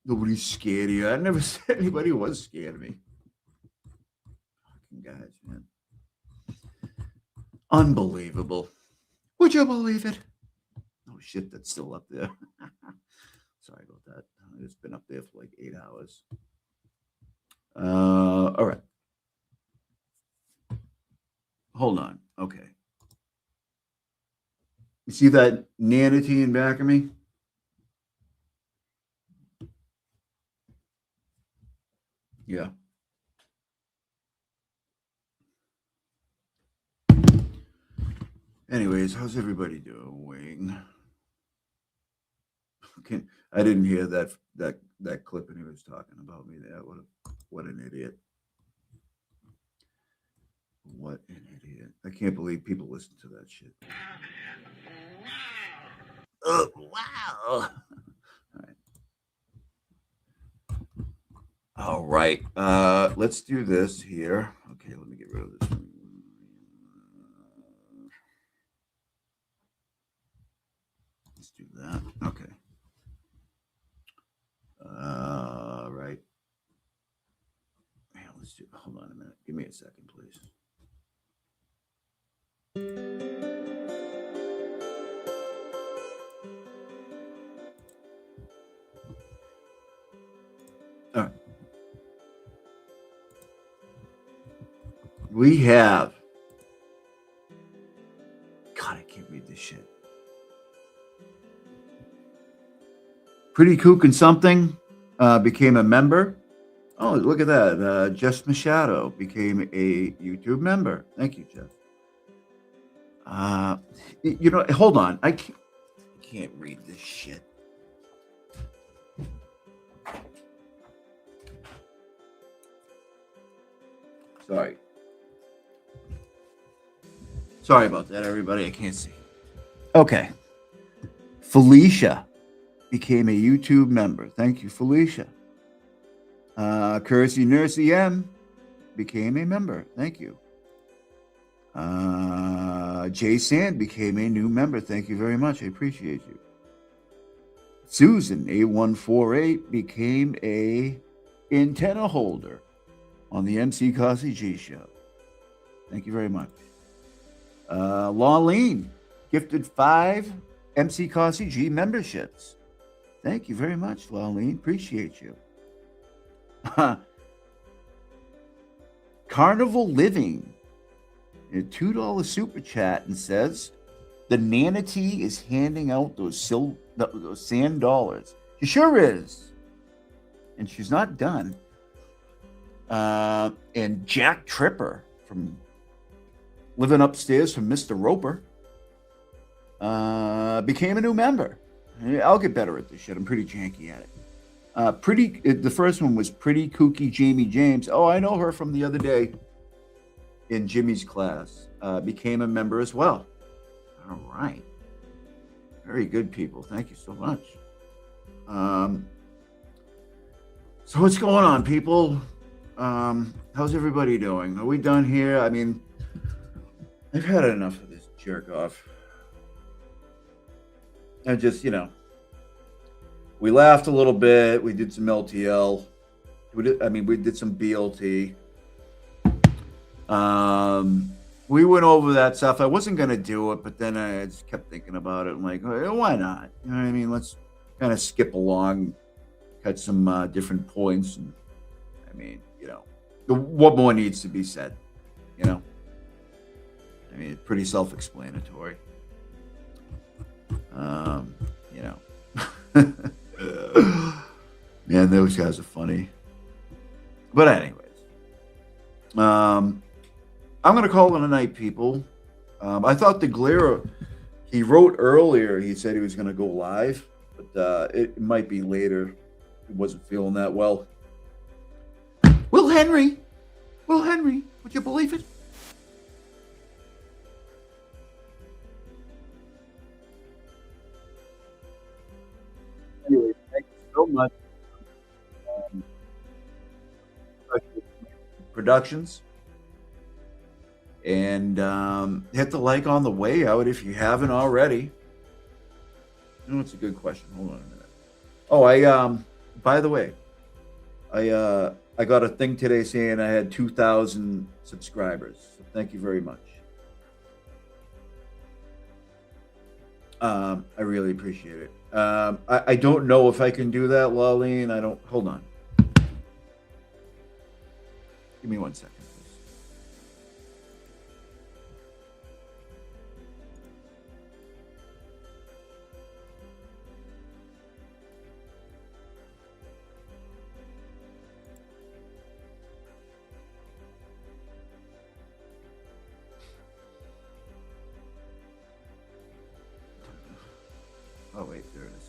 Nobody's scared of you. I never said anybody was scared of me. Fucking guys, man. Unbelievable. Would you believe it? Oh shit, that's still up there. Sorry about that. It's been up there for like 8 hours. All right. Hold on. Okay. You see that nanity in back of me? Yeah. Anyways, how's everybody doing? Okay, I didn't hear that clip and he was talking about me there. What an idiot. What an idiot. I can't believe people listen to that shit. Oh, wow. All right. Let's do this here. Okay, let me get rid of this. Let's do that. Okay. Right. Man, let's do. Hold on a minute. Give me a second, please. All right. We have. God, I can't read this shit. Pretty Kook and something became a member. Oh, look at that. Jeff Machado became a YouTube member. Thank you, Jeff. You know, hold on. I can't read this shit. Sorry. Sorry about that, everybody. I can't see. Okay. Felicia became a YouTube member. Thank you, Felicia. Kersey Nurse EM became a member. Thank you. Jay Sand became a new member. Thank you very much. I appreciate you. Susan A148 became a antenna holder on the MC Cossy G show. Thank you very much. Lawleen gifted 5 MC Cossy G memberships. Thank you very much, Lawleen. Appreciate you. Carnival Living, a $2 super chat, and says the nanity is handing out those sand dollars. She sure is, and she's not done. And Jack Tripper from living upstairs from Mr. Roper became a new member. I'll get better at this shit. I'm pretty janky at it. The first one was Pretty Kooky Jamie James. Oh, I know her from the other day in Jimmy's class. Became a member as well. All right. Very good, people. Thank you so much. So what's going on, people? How's everybody doing? Are we done here? I mean, I've had enough of this jerk off. I just, we laughed a little bit. We did some LTL. We did some BLT. We went over that stuff. I wasn't going to do it, but then I just kept thinking about it. I'm like, why not? You know what I mean? Let's kind of skip along, cut some different points. And I mean, what more needs to be said? I mean, it's pretty self-explanatory. Man, those guys are funny. But anyways, I'm going to call it a night, people. I thought the glare, he wrote earlier, he said he was going to go live, but it might be later. He wasn't feeling that well. Will Henry, would you believe it? Anyway, thank you so much. Productions. And hit the like on the way out if you haven't already. It's a good question. Hold on a minute. Oh, by the way, I got a thing today saying I had 2,000 subscribers. So thank you very much. I really appreciate it. I don't know if I can do that, Laurleen. I don't. Hold on. Give me 1 second, please. Oh wait, there it is.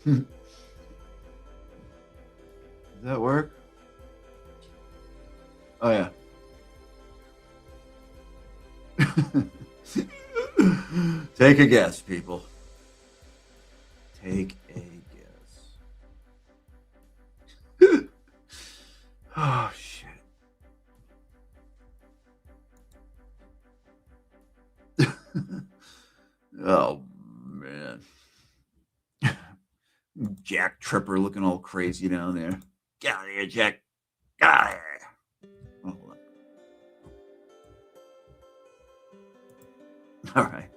Does that work? Oh yeah. Take a guess, people. Take a guess. Oh shit. Oh man. Jack Tripper looking all crazy down there. Get out of here, Jack. Get out of here. Oh, hold on. All right.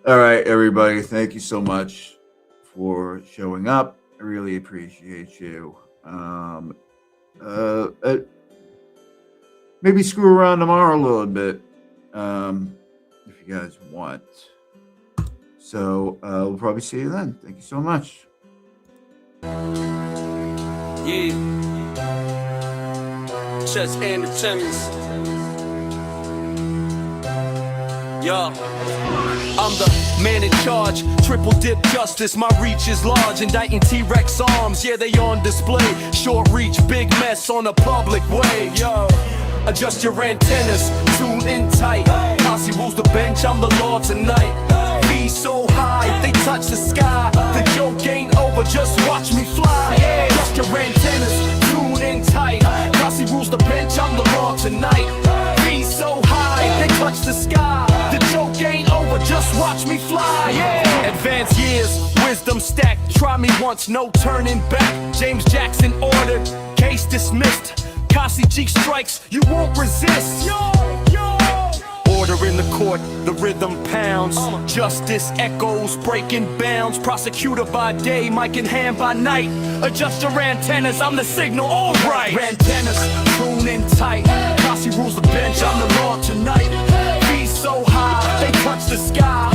All right, everybody. Thank you so much for showing up. I really appreciate you. Maybe screw around tomorrow a little bit, if you guys want. So we'll probably see you then. Thank you so much. Yeah. Just and the Timmons. Yo. I'm the man in charge, triple dip justice. My reach is large, indicting T-Rex arms. Yeah, they on display. Short reach, big mess on a public way. Yo. Adjust your antennas, tune in tight. Posse rules the bench, I'm the law tonight. Be so high, they touch the sky. The joke ain't over, just watch me fly. Adjust your antennas, tune in tight. Posse rules the bench, I'm the law tonight. Be so high, they touch the sky. The joke ain't over, just watch me fly. Advanced years, wisdom stacked. Try me once, no turning back. James Jackson ordered, case dismissed. Cossie cheek strikes, you won't resist. Order in the court, the rhythm pounds. Justice echoes, breaking bounds. Prosecutor by day, mic in hand by night. Adjust your antennas, I'm the signal, alright. Antennas, tune in tight. Cossie rules the bench, I'm the law tonight. Be so high, they touch the sky.